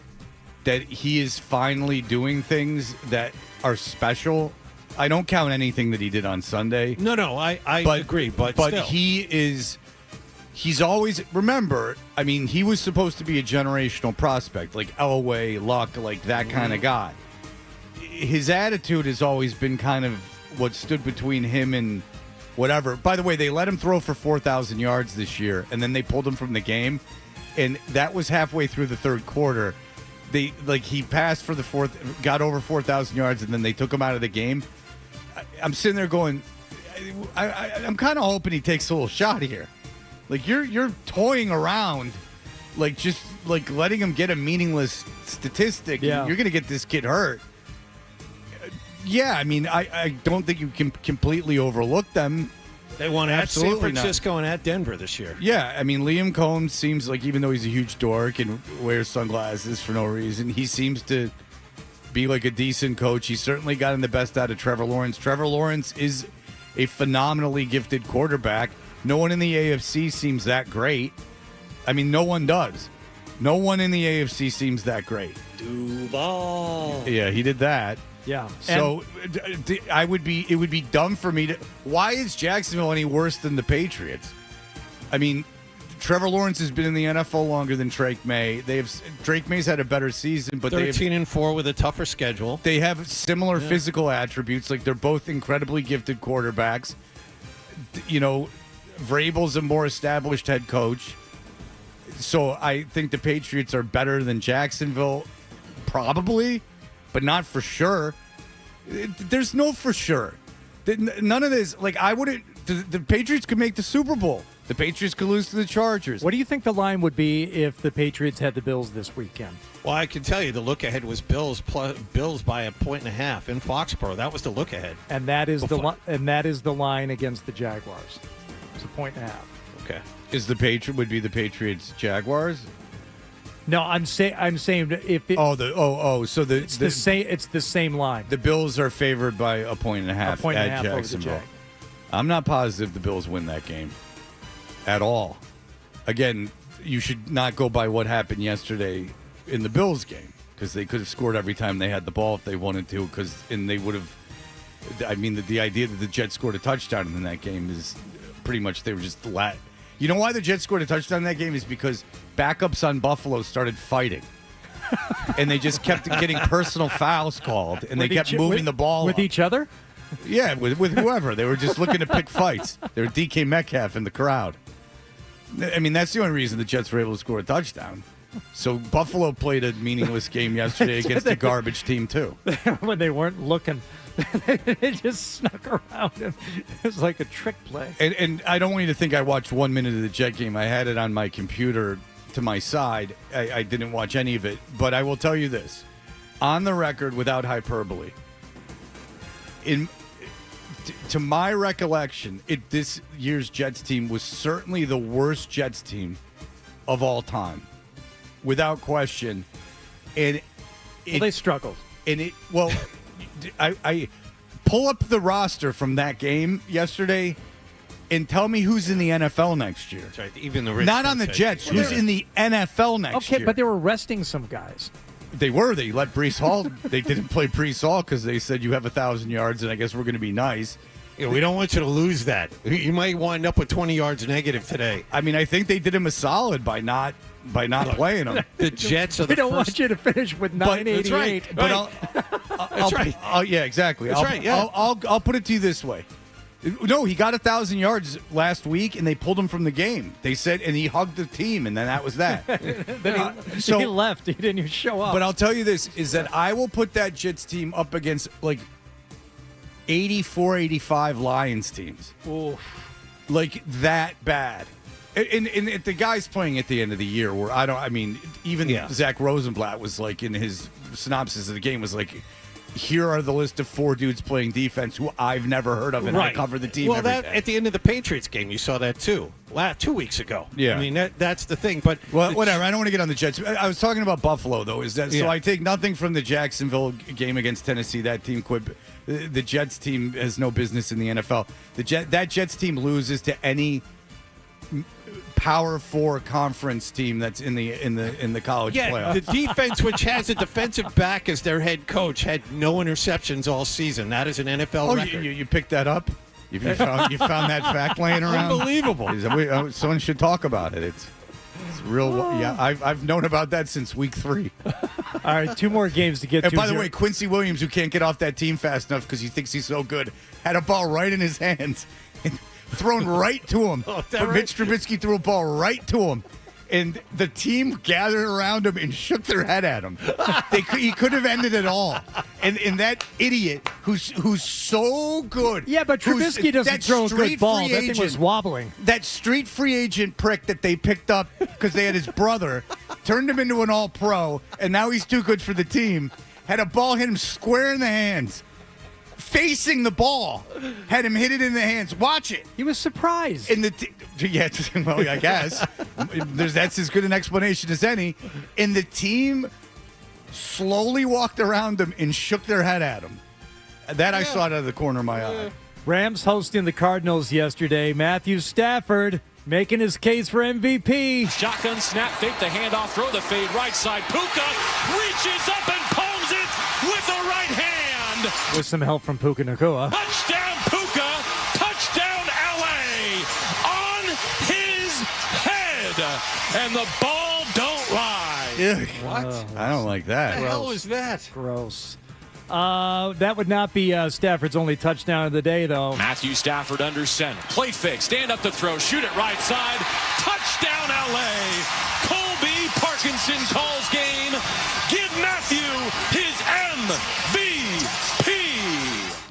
that he is finally doing things that are special. I don't count anything that he did on Sunday. No, I agree, but still. He's always, remember, I mean, he was supposed to be a generational prospect, like Elway, Luck, like that kind of guy. His attitude has always been kind of what stood between him and whatever. By the way, they let him throw for 4,000 yards this year, and then they pulled him from the game, and that was halfway through the third quarter. He passed for the fourth, got over 4,000 yards, and then they took him out of the game. I'm sitting there going, I'm kind of hoping he takes a little shot here. Like you're toying around, like just like letting him get a meaningless statistic. Yeah. You're going to get this kid hurt. Yeah, I mean, I don't think you can completely overlook them. They won at San Absolutely Francisco and at Denver this year. Yeah, I mean, Liam Combs seems like, even though he's a huge dork and wears sunglasses for no reason, he seems to be like a decent coach. He's certainly gotten the best out of Trevor Lawrence. Trevor Lawrence is a phenomenally gifted quarterback. No one in the AFC seems that great. I mean, no one does. No one in the AFC seems that great. Duval. Yeah, he did that. Yeah. So it would be dumb for me to. Why is Jacksonville any worse than the Patriots? I mean, Trevor Lawrence has been in the NFL longer than Drake May. Drake May's had a better season, but 13-4 with a tougher schedule. They have similar physical attributes. Like, they're both incredibly gifted quarterbacks. You know, Vrabel's a more established head coach. So I think the Patriots are better than Jacksonville, probably, but not for sure. There's no for sure. None of this. Like, I wouldn't. The Patriots could make the Super Bowl. The Patriots could lose to the Chargers. What do you think the line would be if the Patriots had the Bills this weekend? Well, I can tell you the look ahead was Bills by 1.5 in Foxborough. That was the look ahead, and that is the line against the Jaguars. It's 1.5. Okay. Would be the Patriots Jaguars? No, I'm saying if it, so it's the same line. The Bills are favored by 1.5 at Jacksonville. over the Jag. I'm not positive the Bills win that game at all. Again, you should not go by what happened yesterday in the Bills game, because they could have scored every time they had the ball if they wanted to. And they would have. I mean, the idea that the Jets scored a touchdown in that game is pretty much they were just You know why the Jets scored a touchdown in that game is because backups on Buffalo started fighting. And they just kept getting personal fouls called, and they kept moving the ball with up. each other? Yeah, with whoever. They were just looking to pick fights. They were DK Metcalf in the crowd. I mean, that's the only reason the Jets were able to score a touchdown. So Buffalo played a meaningless game yesterday against a garbage team, too. When they weren't looking. They just snuck around him. It was like a trick play. And I don't want you to think I watched 1 minute of the Jet game. I had it on my computer to my side. I didn't watch any of it. But I will tell you this. On the record, without hyperbole, to my recollection, this year's Jets team was certainly the worst Jets team of all time. Without question. And they struggled. And I pull up the roster from that game yesterday and tell me who's in the NFL next year. That's right. Even the not on the Jets. Who's in the NFL next year? Okay, but they were resting some guys. They were. They let Breece Hall. They didn't play Breece Hall because they said you have 1,000 yards, and I guess we're going to be nice. We don't want you to lose that. You might wind up with 20 yards negative today. I mean, I think they did him a solid by not playing him. The Jets are the We don't want you to finish with 988. But That's right. Yeah, exactly. That's right. Yeah. I'll put it to you this way. No, he got 1,000 yards last week, and they pulled him from the game. They said, and he hugged the team, and then that was that. Then he left. He didn't even show up. But I'll tell you this, is that I will put that Jets team up against, 84, 85 Lions teams. Oof. Like, that bad. And the guys playing at the end of the year where even Zach Rosenblatt was like in his synopsis of the game was like, here are the list of 4 dudes playing defense who I've never heard of, and I cover the team every day. At the end of the Patriots game, you saw that too. 2 weeks ago. Yeah. I mean, that's the thing. But whatever. I don't want to get on the Jets. I was talking about Buffalo, though. So I take nothing from the Jacksonville game against Tennessee. That team quit. The Jets team has no business in the NFL. That Jets team loses to any Power 4 conference team that's in the college playoff. The defense, which has a defensive back as their head coach, had no interceptions all season. That is an NFL record. You picked that up? You found that fact laying around? Unbelievable. Someone should talk about it. It's real. Yeah, I've known about that since week 3. All right, 2 more games to get to. And by the way, Quincy Williams, who can't get off that team fast enough because he thinks he's so good, had a ball right in his hands. Thrown right to him. Mitch Trubisky threw a ball right to him. And the team gathered around him and shook their head at him. He could have ended it all. And that idiot who's so good. Yeah, but Trubisky doesn't throw a good ball. That thing was wobbling. That street free agent prick that they picked up because they had his brother, turned him into an all-pro, and now he's too good for the team, had a ball hit him square in the hands. Facing the ball, had him hit it in the hands. Watch it. He was surprised. Well, I guess that's as good an explanation as any. And the team slowly walked around him and shook their head at him. That I saw it out of the corner of my eye. Rams hosting the Cardinals yesterday. Matthew Stafford making his case for MVP. Shotgun snap, fake the handoff, throw the fade right side. Puka reaches up and palms it with the right hand. With some help from Puka Nacua. Touchdown Puka, touchdown LA on his head, and the ball don't lie. What? I don't like that. What the hell was that? Gross. That would not be Stafford's only touchdown of the day, though. Matthew Stafford under center. Play fake, stand up to throw, shoot it right side. Touchdown LA. Colby Parkinson calls game. Give Matthew his MVP.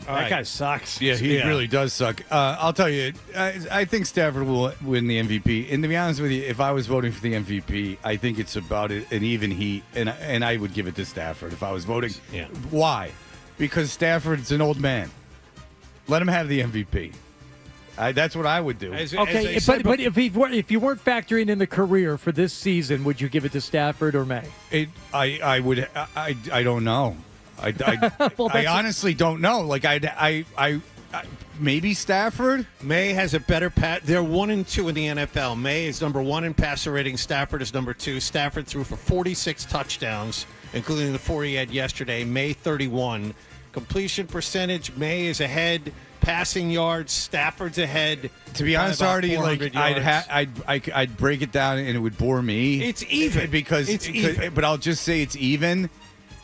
That guy sucks. Yeah, he really does suck. I'll tell you, I think Stafford will win the MVP. And to be honest with you, if I was voting for the MVP, I think it's about an even heat, and I would give it to Stafford if I was voting. Yeah. Why? Because Stafford's an old man. Let him have the MVP. That's what I would do. Okay, but if you weren't factoring in the career for this season, would you give it to Stafford or May? I don't know. I honestly don't know. Like I maybe Stafford. May has a better They're 1-2 in the NFL. May is number 1 in passer rating. Stafford is number 2. Stafford threw for 46 touchdowns, including the 4 he had yesterday. May 31. Completion percentage, May is ahead. Passing yards, Stafford's ahead. To be honest, Artie, like I'd break it down and it would bore me. It's even because it's even. But I'll just say it's even.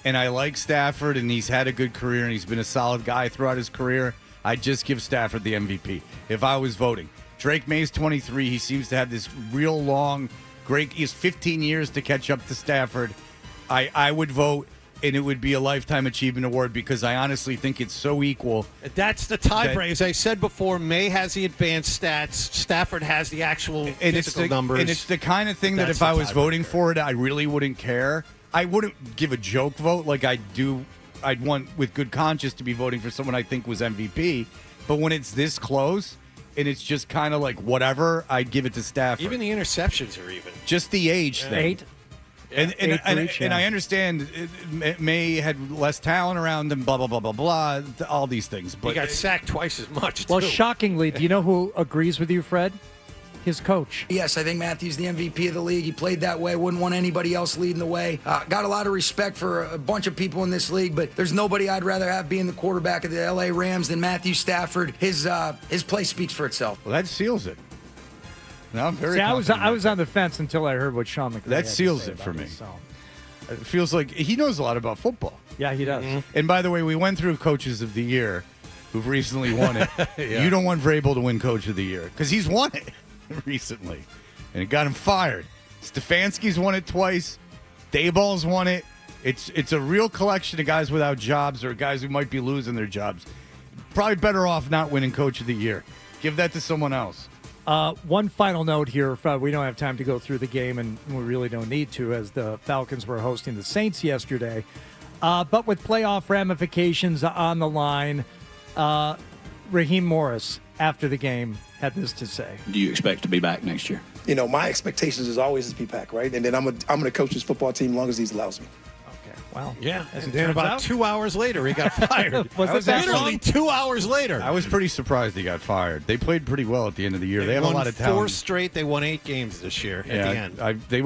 And I like Stafford, and he's had a good career, and he's been a solid guy throughout his career. I'd just give Stafford the MVP if I was voting. Drake May's 23. He seems to have this real long, great. He has 15 years to catch up to Stafford. I would vote. And it would be a Lifetime Achievement Award because I honestly think it's so equal. That's the tiebreaker. As I said before, May has the advanced stats. Stafford has the actual physical numbers. And it's the kind of thing that if I was voting for it, I really wouldn't care. I wouldn't give a joke vote like I do. I'd want, with good conscience, to be voting for someone I think was MVP. But when it's this close and it's just kind of like whatever, I'd give it to Stafford. Even the interceptions are even. Just the age thing. 8. And I understand May had less talent around him, blah, blah, blah, blah, blah, all these things. But he got sacked twice as much, Well, too. shockingly, do you know who agrees with you, Fred? His coach. Yes, I think Matthew's the MVP of the league. He played that way. Wouldn't want anybody else leading the way. Got a lot of respect for a bunch of people in this league, but there's nobody I'd rather have being the quarterback of the L.A. Rams than Matthew Stafford. His play speaks for itself. Well, that seals it. No, I'm very. See, I was on the fence until I heard what Sean McVay had That to seals say it for about me. it, so. It feels like he knows a lot about football. Yeah, he does. And by the way, we went through Coaches of the Year who've recently won it. Yeah. You don't want Vrabel to win Coach of the Year because he's won it recently, and it got him fired. Stefanski's won it twice. Dayball's won it. It's a real collection of guys without jobs or guys who might be losing their jobs. Probably better off not winning Coach of the Year. Give that to someone else. One final note here. We don't have time to go through the game, and we really don't need to, as the Falcons were hosting the Saints yesterday. But with playoff ramifications on the line, Raheem Morris, after the game, had this to say. Do you expect to be back next year? You know, my expectations is always to be back, right? And then I'm going to coach this football team as long as he allows me. Okay, well. Yeah, as and it then turns about out- 2 hours later, he got fired. Was it that literally long? 2 hours later. I was pretty surprised he got fired. They played pretty well at the end of the year. They have a won lot of 4 talent. straight. They won 8 games this year at the end. They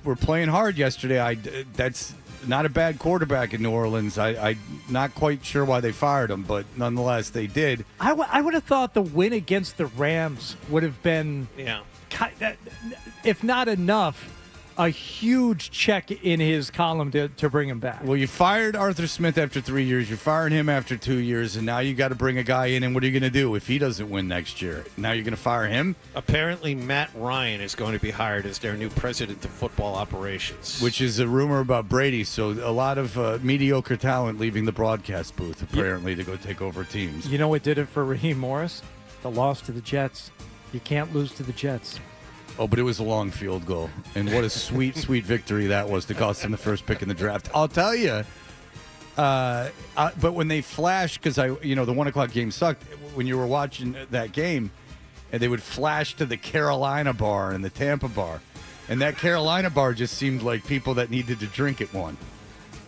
were playing hard yesterday. That's not a bad quarterback in New Orleans. I'm not quite sure why they fired him, but nonetheless, they did. I would have thought the win against the Rams would have been, if not enough, a huge check in his column to bring him back. Well, you fired Arthur Smith after 3 years. You're firing him after 2 years, and now you got to bring a guy in. And what are you going to do if he doesn't win next year? Now you're going to fire him? Apparently, Matt Ryan is going to be hired as their new president of football operations. Which is a rumor about Brady. So a lot of mediocre talent leaving the broadcast booth, apparently, to go take over teams. You know what did it for Raheem Morris? The loss to the Jets. You can't lose to the Jets. Oh, but it was a long field goal. And what a sweet, sweet victory that was to cost them the first pick in the draft. I'll tell you, but when they flashed, because the 1 o'clock game sucked, when you were watching that game, and they would flash to the Carolina bar and the Tampa bar. And that Carolina bar just seemed like people that needed to drink at one.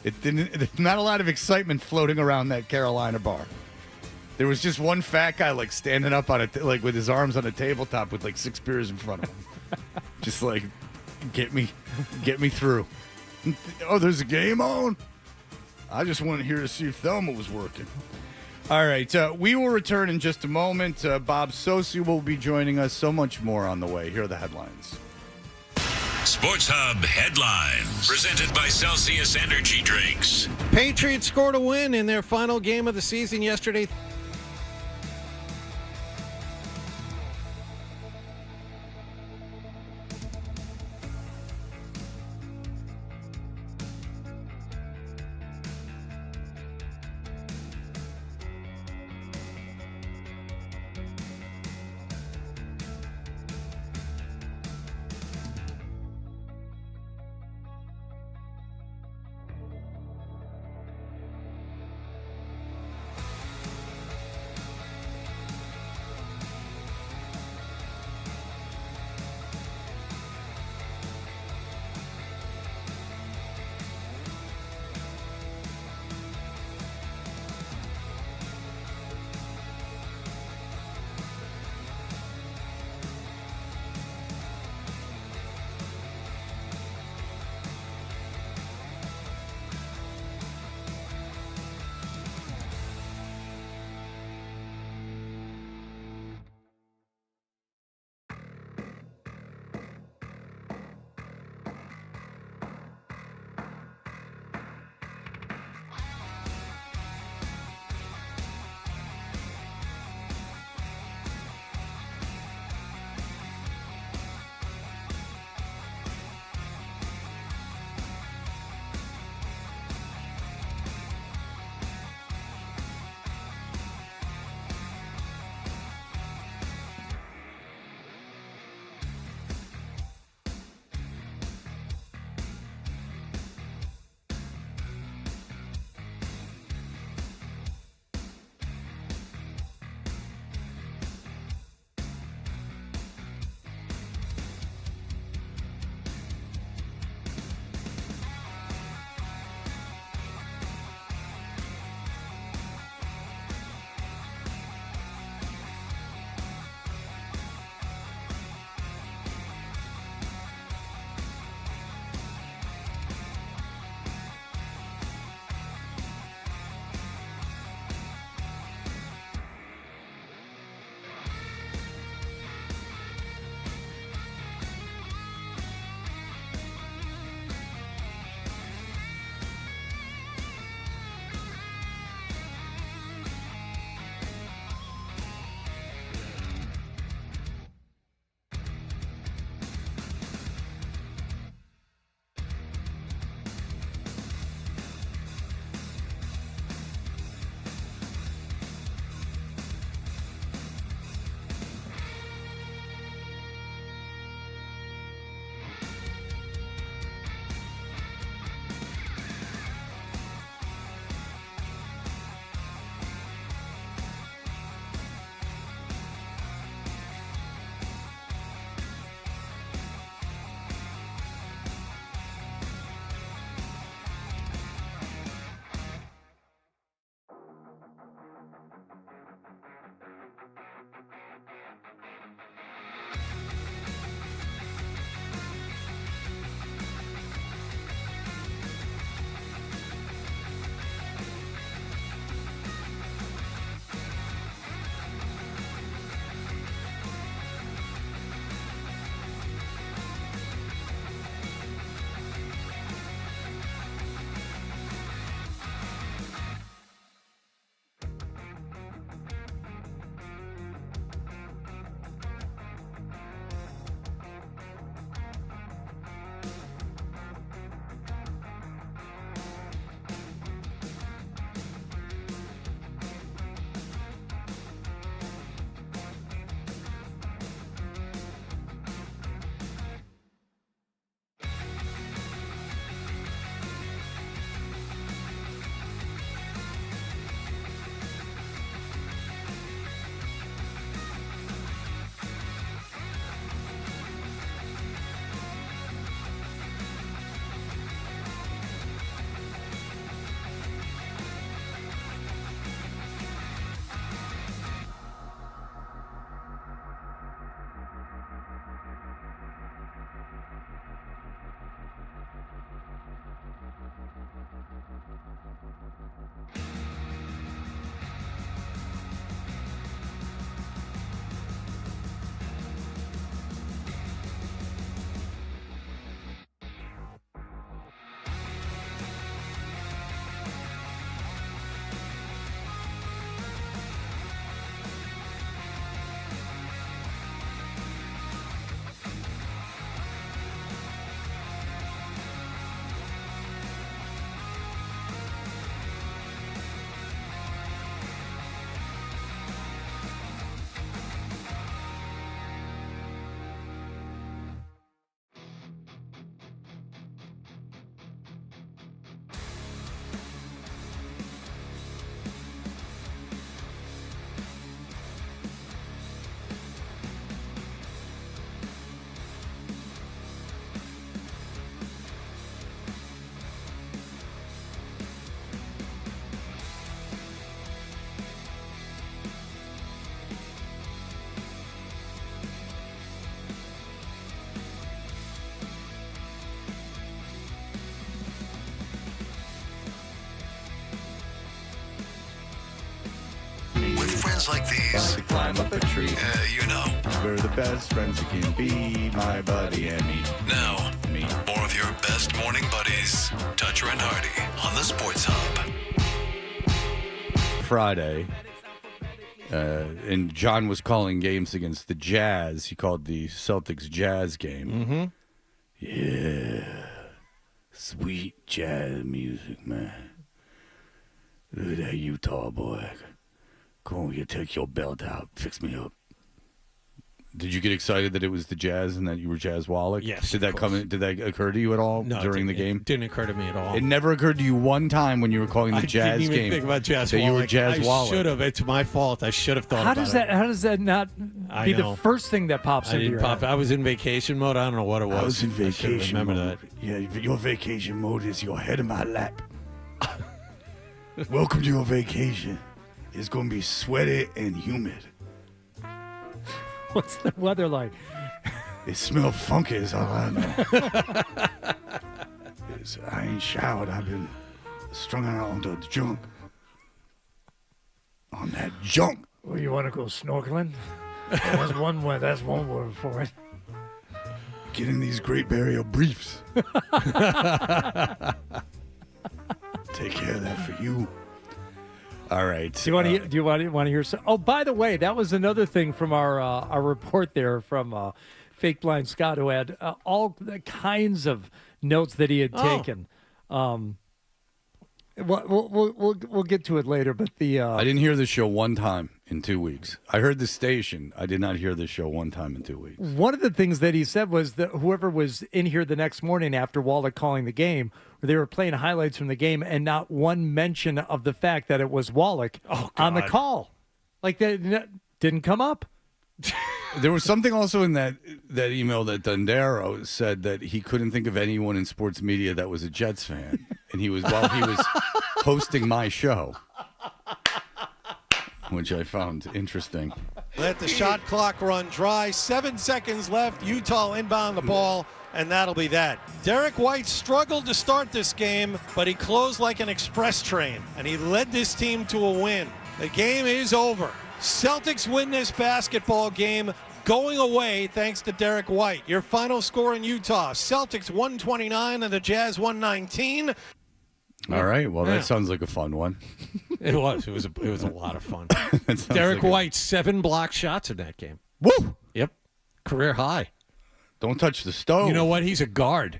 There's not a lot of excitement floating around that Carolina bar. There was just one fat guy standing up on with his arms on a tabletop with 6 beers in front of him. Just get me through. Oh, there's a game on? I just wanted here to see if Thelma was working. All right, we will return in just a moment. Bob Sosi will be joining us. So much more on the way. Here are the headlines. Sports Hub headlines. Presented by Celsius Energy Drinks. Patriots scored a win in their final game of the season yesterday. Questions like these. To climb up a tree. You know. We're the best friends you can be, my buddy and me. Now, more of your best morning buddies. Dutcher and Hardy on the Sports Hub. Friday, and John was calling games against the Jazz. He called the Celtics-Jazz game. Mm-hmm. Yeah. Sweet jazz music, man. Look at that Utah boy. Come on, you take your belt out. Fix me up. Did you get excited that it was the Jazz and that you were Jazz Wallach? Yes. Did that occur to you at all during the game? It didn't occur to me at all. It never occurred to you one time when you were calling the Jazz game. I didn't even game think about Jazz that Wallach. you were Jazz Wallach. I should have. It's my fault. I should have thought about it. How does that not be the first thing that pops I into didn't your pop. head? I was in vacation mode. I don't know what it was. I was in vacation remember mode. that. Yeah, your vacation mode is your head in my lap. Welcome to your vacation. It's going to be sweaty and humid. What's the weather like? It smells funky is all I know. I ain't showered. I've been strung out on the junk. On that junk. Well, you want to go snorkeling? That's one word. That's one word for it. Get in these Great Barrier Reefs. Take care of that for you. All right. Do you want to hear some? Oh, by the way, that was another thing from our report there from Fake Blind Scott, who had all the kinds of notes that he had taken. We'll get to it later, but I didn't hear this show one time in 2 weeks. I heard the station. I did not hear this show one time in 2 weeks. One of the things that he said was that whoever was in here the next morning after Wallach calling the game, they were playing highlights from the game, and not one mention of the fact that it was Wallach on the call. Like that didn't come up. There was something also in that email that Dundaro said that he couldn't think of anyone in sports media that was a Jets fan, and he was hosting my show, which I found interesting. Let the shot clock run dry. 7 seconds left. Utah inbound the ball, and that'll be that. Derek White struggled to start this game, but he closed like an express train, and he led this team to a win. The game is over. Celtics win this basketball game going away thanks to Derek White. Your final score in Utah, Celtics 129 and the Jazz 119. All right. Well, that sounds like a fun one. It was. It was a lot of fun. Derek White, 7 block shots in that game. Woo! Yep. Career high. Don't touch the stove. You know what? He's a guard.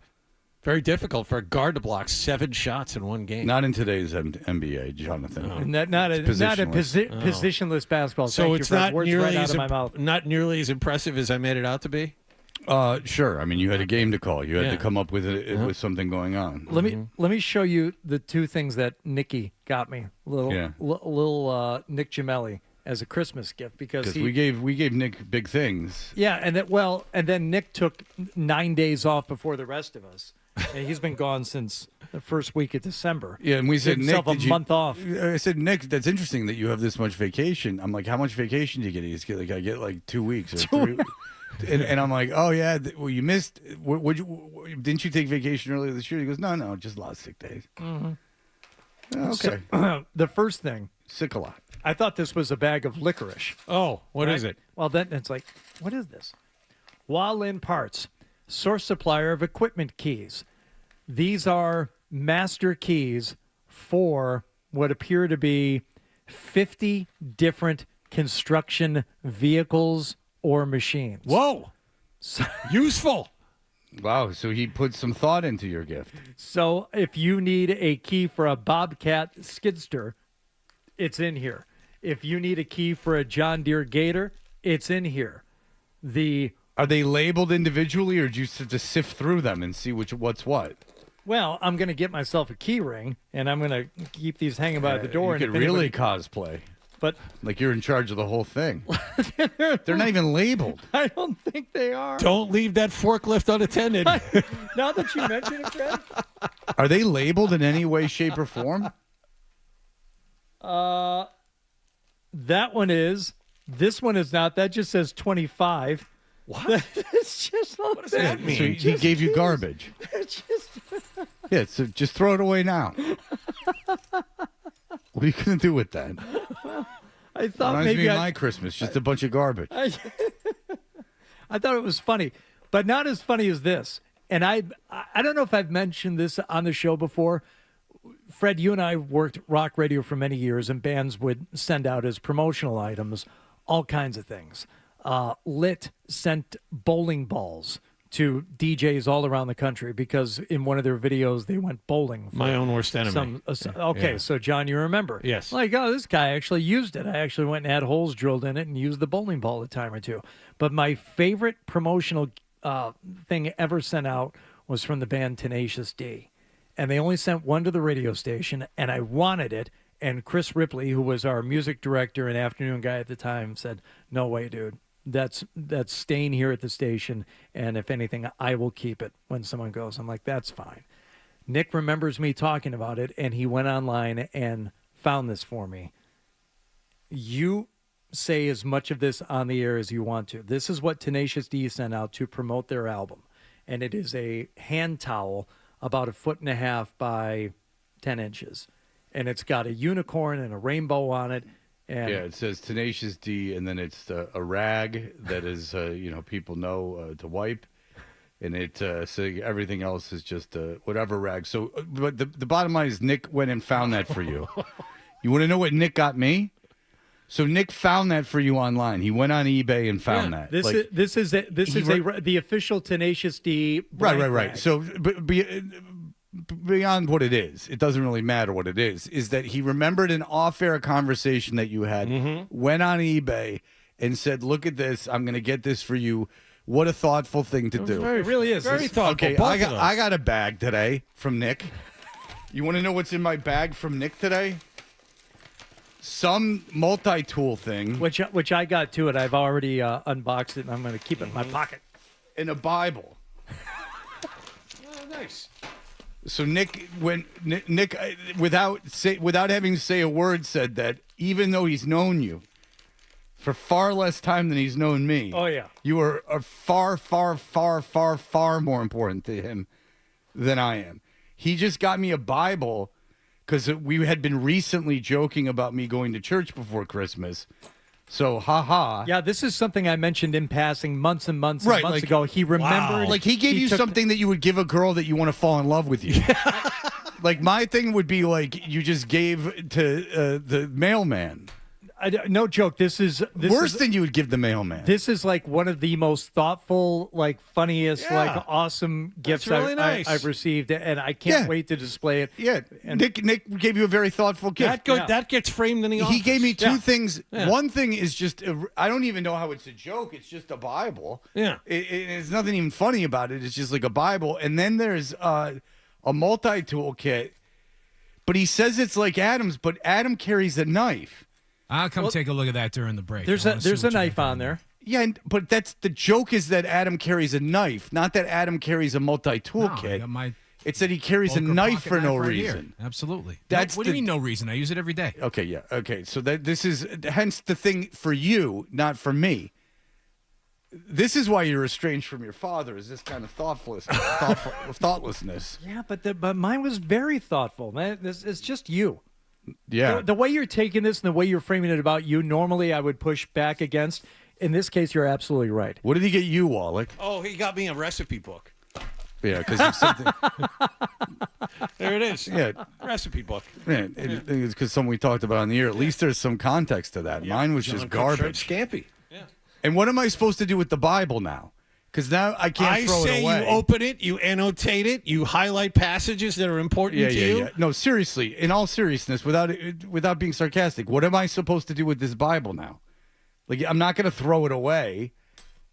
Very difficult for a guard to block 7 shots in one game. Not in today's NBA, Jonathan. Not a positionless basketball. So Thank it's you, Fred. not Words nearly right out as of my mouth. not nearly as impressive as I made it out to be. Sure. I mean, you had a game to call. You had to come up with with something going on. Let me show you the 2 things that Nikki got me. Little Nick Gemelli as a Christmas gift because we gave Nick big things. Yeah, and then Nick took 9 days off before the rest of us. And he's been gone since the first week of December. Yeah, and we said, Nick, a month off. I said, Nick, that's interesting that you have this much vacation. I'm like, how much vacation do you get? He's like, I get like 2 weeks or 3. And I'm like, oh yeah, well you missed. Didn't you take vacation earlier this year? He goes, no, just a lot of sick days. Mm-hmm. Okay. So, the first thing, sick a lot. I thought this was a bag of licorice. Oh, what is it? Well, then it's like, what is this? Wallin Parts. Source supplier of equipment keys. These are master keys for what appear to be 50 different construction vehicles or machines. Whoa. Useful. Wow, so he put some thought into your gift. So if you need a key for a Bobcat Skidster, it's in here. If you need a key for a John Deere Gator, it's in here. Are they labeled individually, or do you just sift through them and see what's what? Well, I'm going to get myself a key ring, and I'm going to keep these hanging by the door. You could really cosplay. But like you're in charge of the whole thing. They're not even labeled. I don't think they are. Don't leave that forklift unattended. Now that you mention it, Fred. Are they labeled in any way, shape, or form? That one is. This one is not. That just says 25. What? It's just what does that mean? So he gave you garbage. Yeah, so just throw it away now. What are you going to do with that? I thought Reminds maybe me of my Christmas, just a bunch of garbage. I thought it was funny, but not as funny as this. And I don't know if I've mentioned this on the show before. Fred, you and I worked rock radio for many years, and bands would send out as promotional items all kinds of things. Lit sent bowling balls to DJs all around the country because in one of their videos they went bowling. For My own worst enemy. Okay, so John, you remember? Yes. Like, oh, this guy actually used it. I actually went and had holes drilled in it and used the bowling ball a time or two. But my favorite promotional thing ever sent out was from the band Tenacious D. And they only sent one to the radio station, and I wanted it. And Chris Ripley, who was our music director and afternoon guy at the time, said, "No way, dude. That's staying here at the station, and if anything, I will keep it when someone goes." I'm like, that's fine. Nick remembers me talking about it, and he went online and found this for me. You say as much of this on the air as you want to. This is what Tenacious D sent out to promote their album, and it is a hand towel about 1.5 feet by 10 inches, and it's got a unicorn and a rainbow on it. And yeah, it says Tenacious D, and then it's a rag that is, people know to wipe, and it so everything else is just whatever rag. So, but the bottom line is Nick went and found that for you. You want to know what Nick got me? So Nick found that for you online. He went on eBay and found that. This is the official Tenacious D. Right. Rag. So beyond what it is, it doesn't really matter what it is that he remembered an off-air conversation that you had, went on eBay and said, "Look at this, I'm going to get this for you." What a thoughtful thing to do. It really is. Very thoughtful. Okay, I got a bag today from Nick. You want to know what's in my bag from Nick today? Some multi-tool thing. Which I got to it. I've already unboxed it, and I'm going to keep it in my pocket. And a Bible. Oh, nice. So Nick, without having to say a word, said that even though he's known you for far less time than he's known me, oh yeah, you are far, far, far, far, far more important to him than I am. He just got me a Bible because we had been recently joking about me going to church before Christmas. So, haha. Yeah, this is something I mentioned in passing months and months ago. He remembered. Wow. Like, he gave you something that you would give a girl that you want to fall in love with you. Like, my thing would be, like, you just gave to the mailman. No joke. This is worse than you would give the mailman. This is like one of the most thoughtful, like funniest, like awesome gifts really nice. I've received, and I can't wait to display it. Yeah, and Nick gave you a very thoughtful gift. That gets framed in the office. He gave me two things. Yeah. One thing is just I don't even know how it's a joke. It's just a Bible. Yeah, it's nothing even funny about it. It's just like a Bible, and then there's a multi-tool kit. But he says it's like Adam's, but Adam carries a knife. I'll come take a look at that during the break. There's a knife on there. Yeah, but that's the joke is that Adam carries a knife, not that Adam carries a multi-tool kit. It's that he carries a knife for no reason. Here. Absolutely. What do you mean no reason? I use it every day. Okay, yeah. Okay, so this is hence the thing for you, not for me. This is why you're estranged from your father, is this kind of thoughtlessness. Yeah, but mine was very thoughtful, man. It's just you. Yeah. The way you're taking this and the way you're framing it about you, normally I would push back against. In this case, you're absolutely right. What did he get you, Wallach? Oh, he got me a recipe book. Yeah, because you said there it is. Yeah. Recipe book. Yeah, it's because something we talked about on the air. At least there's some context to that. Mine was just garbage. Scampi. Yeah. And what am I supposed to do with the Bible now? Because now I can't throw it away. I say you open it, you annotate it, you highlight passages that are important to you. Yeah. No, seriously, in all seriousness, without being sarcastic, what am I supposed to do with this Bible now? Like, I'm not going to throw it away.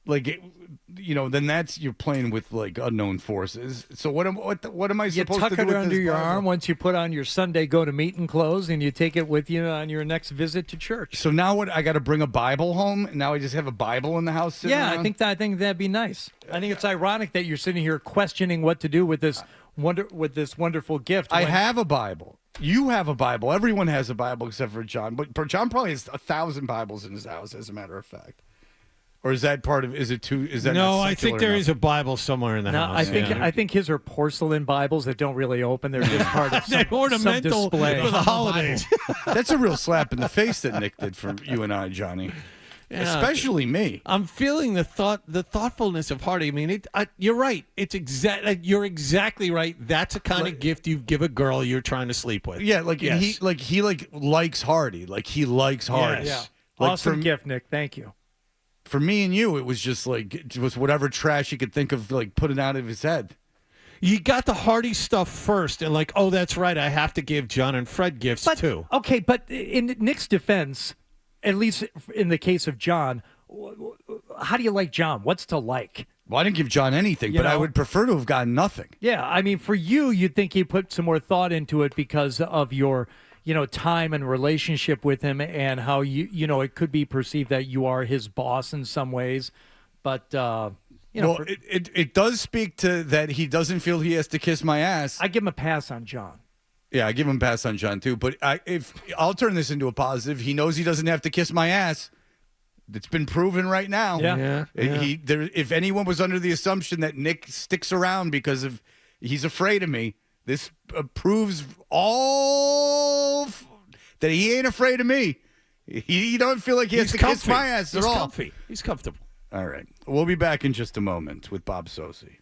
Like, then you're playing with like unknown forces. So what am I supposed to do with this Bible? You tuck it under your arm once you put on your Sunday go-to-meeting clothes, and you take it with you on your next visit to church. So now what? I got to bring a Bible home, and now I just have a Bible in the house sitting around? I think that'd be nice. I think it's ironic that you're sitting here questioning what to do with this wonderful gift. I have a Bible. You have a Bible. Everyone has a Bible except for John. But John probably has 1,000 Bibles in his house, as a matter of fact. Or is that part of? Is it too? Is that No, not I think there is a Bible somewhere in the No, house. I think his are porcelain Bibles that don't really open. They're just part of They're some ornamental display for the holidays. That's a real slap in the face that Nick did for you and I, Johnny. Yeah. Especially me. I'm feeling the thoughtfulness of Hardy. I mean, you're right. You're exactly right. That's a kind of gift you give a girl you're trying to sleep with. Yeah, like yes. he likes Hardy. Like he likes Hardy. Yes. Yeah. Like Awesome gift, Nick. Thank you. For me and you, it was just like it was whatever trash he could think of, like putting out of his head. You got the Hardy stuff first, and like, oh, that's right. I have to give John and Fred gifts too. Okay, but in Nick's defense, at least in the case of John, how do you like John? What's to like? Well, I didn't give John anything, but I would prefer to have gotten nothing. Yeah, I mean, for you'd think he put some more thought into it because of your, time and relationship with him and how it could be perceived that you are his boss in some ways. But, it does speak to that he doesn't feel he has to kiss my ass. I give him a pass on John. Yeah, I give him a pass on John too. But if I'll turn this into a positive, he knows he doesn't have to kiss my ass. It's been proven right now. Yeah. If anyone was under the assumption that Nick sticks around because of he's afraid of me, this proves all that he ain't afraid of me. He don't feel like he has to kiss my ass at all. He's comfy. He's comfortable. All right. We'll be back in just a moment with Bob Sosi.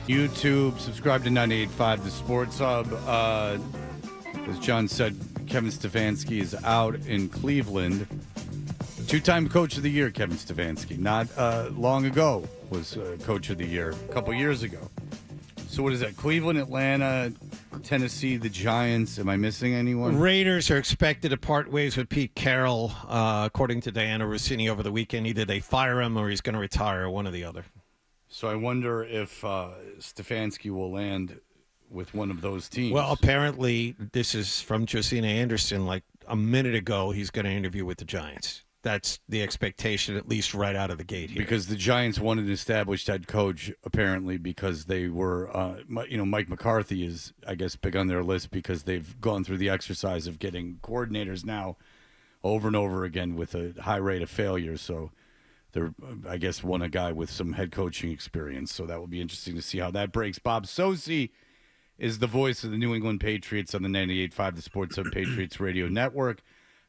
YouTube, subscribe to 98.5 The Sports Hub. As John said, Kevin Stefanski is out in Cleveland. Two-time Coach of the Year, Kevin Stefanski. Not long ago was Coach of the Year, a couple years ago. So what is that? Cleveland, Atlanta, Tennessee, the Giants. Am I missing anyone? Raiders are expected to part ways with Pete Carroll, according to Diana Rossini over the weekend. Either they fire him or he's going to retire, one or the other. So I wonder if Stefanski will land with one of those teams. Well, apparently, this is from Josina Anderson. Like a minute ago, he's going to interview with the Giants. That's the expectation, at least right out of the gate here. Because the Giants wanted an established head coach, apparently, because they were, Mike McCarthy is, I guess, big on their list because they've gone through the exercise of getting coordinators now over and over again with a high rate of failure. So they're, I guess, want a guy with some head coaching experience. So that will be interesting to see how that breaks. Bob Sosi is the voice of the New England Patriots on the 98.5 The Sports Hub Patriots Radio Network.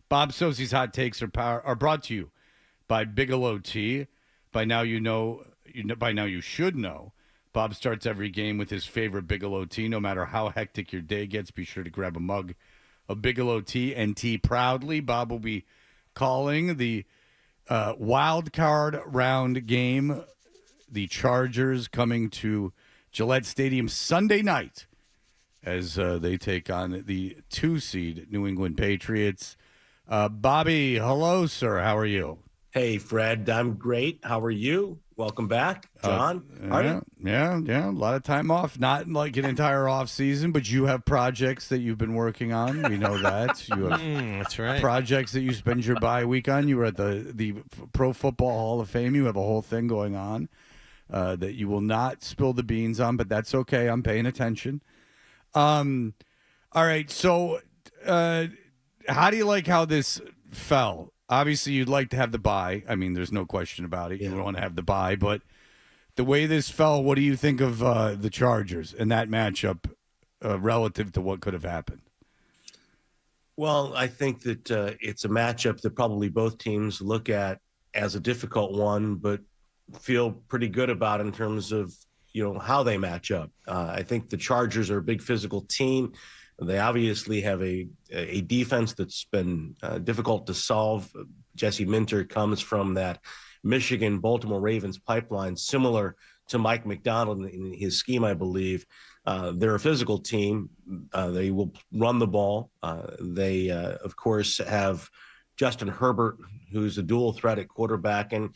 Bob Sosi's hot takes are brought to you by Bigelow Tea. By now by now you should know. Bob starts every game with his favorite Bigelow Tea. No matter how hectic your day gets, be sure to grab a mug of Bigelow Tea and tea proudly. Bob will be calling the wild card round game. The Chargers coming to Gillette Stadium Sunday night as they take on the 2-seed New England Patriots. Bobby, hello, sir. How are you? Hey, Fred. I'm great. How are you? Welcome back, John. Yeah. A lot of time off. Not like an entire off season, but you have projects that you've been working on. We know that. You have that's right. Projects that you spend your bye week on. You were at the Pro Football Hall of Fame. You have a whole thing going on that you will not spill the beans on, but that's okay. I'm paying attention. All right. So, how do you like how this fell? Obviously, you'd like to have the bye. I mean, there's no question about it. You want to have the bye. But the way this fell, what do you think of the Chargers and that matchup relative to what could have happened? Well, I think that it's a matchup that probably both teams look at as a difficult one, but feel pretty good about in terms of, how they match up. I think the Chargers are a big physical team. They obviously have a defense that's been difficult to solve. Jesse Minter comes from that Michigan-Baltimore Ravens pipeline, similar to Mike McDonald in his scheme, I believe. They're a physical team. They will run the ball. They, of course, have Justin Herbert, who's a dual threat at quarterback, and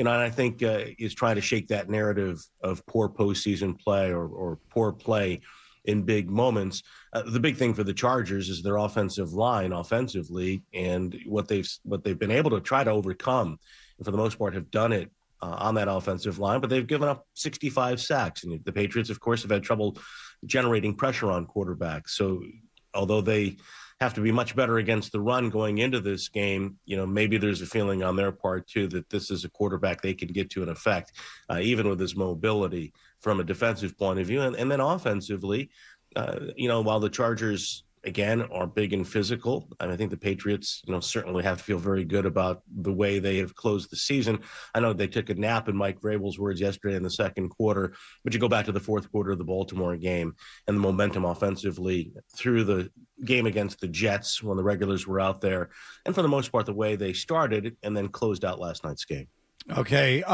I think is trying to shake that narrative of poor postseason play or poor play in big moments. The big thing for the Chargers is their offensive line offensively, and what they've been able to try to overcome, and for the most part have done it on that offensive line, but they've given up 65 sacks. And the Patriots, of course, have had trouble generating pressure on quarterbacks. So although they have to be much better against the run going into this game, maybe there's a feeling on their part too that this is a quarterback they can get to in effect, even with his mobility from a defensive point of view. And then offensively, while the Chargers, again, are big and physical, and I think the Patriots, certainly have to feel very good about the way they have closed the season. I know they took a nap, in Mike Vrabel's words, yesterday in the second quarter, but you go back to the fourth quarter of the Baltimore game and the momentum offensively through the game against the Jets when the regulars were out there, and for the most part, the way they started and then closed out last night's game. Okay.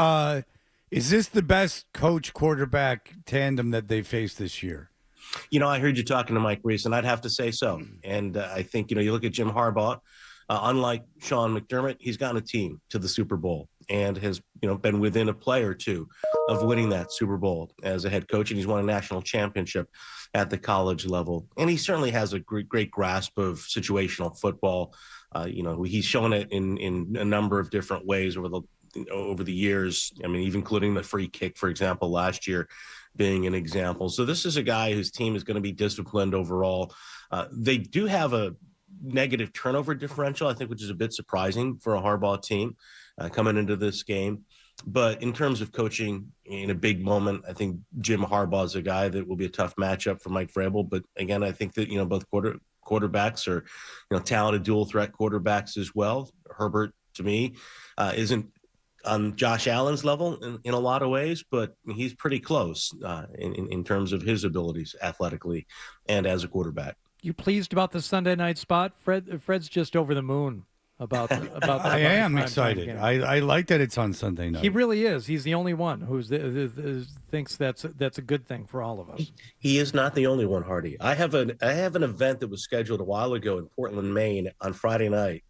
Is this the best coach-quarterback tandem that they faced this year? I heard you talking to Mike Reese, and I'd have to say so. And I think, you look at Jim Harbaugh, unlike Sean McDermott, he's gotten a team to the Super Bowl and has, been within a play or two of winning that Super Bowl as a head coach. And he's won a national championship at the college level. And he certainly has a great grasp of situational football. He's shown it in a number of different ways over the years. I mean, even including the free kick, for example, last year being an example. So this is a guy whose team is going to be disciplined overall. They do have a negative turnover differential, I think, which is a bit surprising for a Harbaugh team coming into this game. But in terms of coaching in a big moment, I think Jim Harbaugh is a guy that will be a tough matchup for Mike Vrabel. But again, I think that, both quarterbacks are, talented dual threat quarterbacks as well. Herbert, to me, isn't on Josh Allen's level in a lot of ways, but he's pretty close in terms of his abilities athletically and as a quarterback. You pleased about the Sunday night spot? Fred's just over the moon about I am excited. I like that it's on Sunday night. He really is. He's the only one who thinks that's a good thing for all of us. He is not the only one, Hardy. I have an event that was scheduled a while ago in Portland, Maine on Friday night.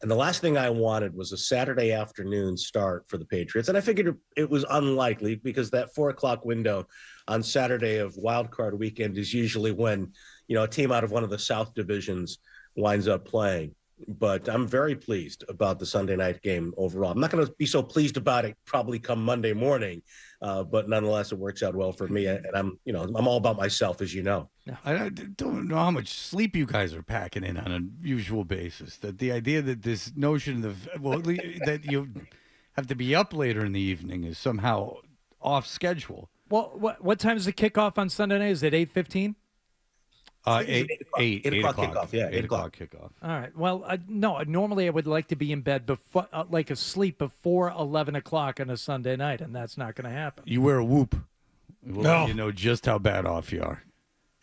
And the last thing I wanted was a Saturday afternoon start for the Patriots. And I figured it was unlikely because that 4:00 window on Saturday of wild card weekend is usually when, a team out of one of the South divisions winds up playing. But I'm very pleased about the Sunday night game overall. I'm not going to be so pleased about it probably come Monday morning, but nonetheless, it works out well for me. And I'm all about myself, as you know. I don't know how much sleep you guys are packing in on a usual basis. That the idea that this notion of that you have to be up later in the evening is somehow off schedule. Well, what time is the kickoff on Sunday night? Is it 8:15? 8 o'clock kickoff. Yeah, 8 o'clock kickoff. All right. Well, no. Normally, I would like to be in bed before, asleep before 11 o'clock on a Sunday night, and that's not going to happen. You wear a Whoop. We'll No. let you know just how bad off you are.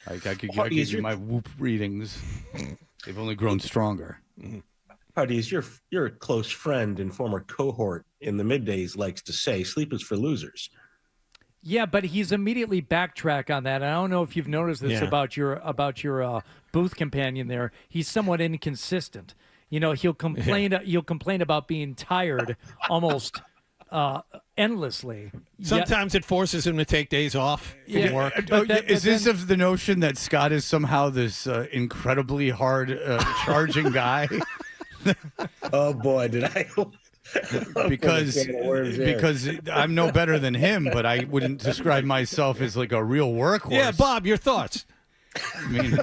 I could give you my Whoop readings. They've only grown stronger. Hardy, as your close friend and former cohort in the middays likes to say, sleep is for losers. Yeah, but he's immediately backtrack on that. I don't know if you've noticed this about your booth companion there. He's somewhat inconsistent. He'll complain. He'll complain about being tired almost endlessly. Sometimes it forces him to take days off from work. Is this of the notion that Scott is somehow this incredibly hard charging guy? Oh boy, did I! because I'm no better than him, but I wouldn't describe myself as like a real workhorse. Yeah, Bob, your thoughts? I mean,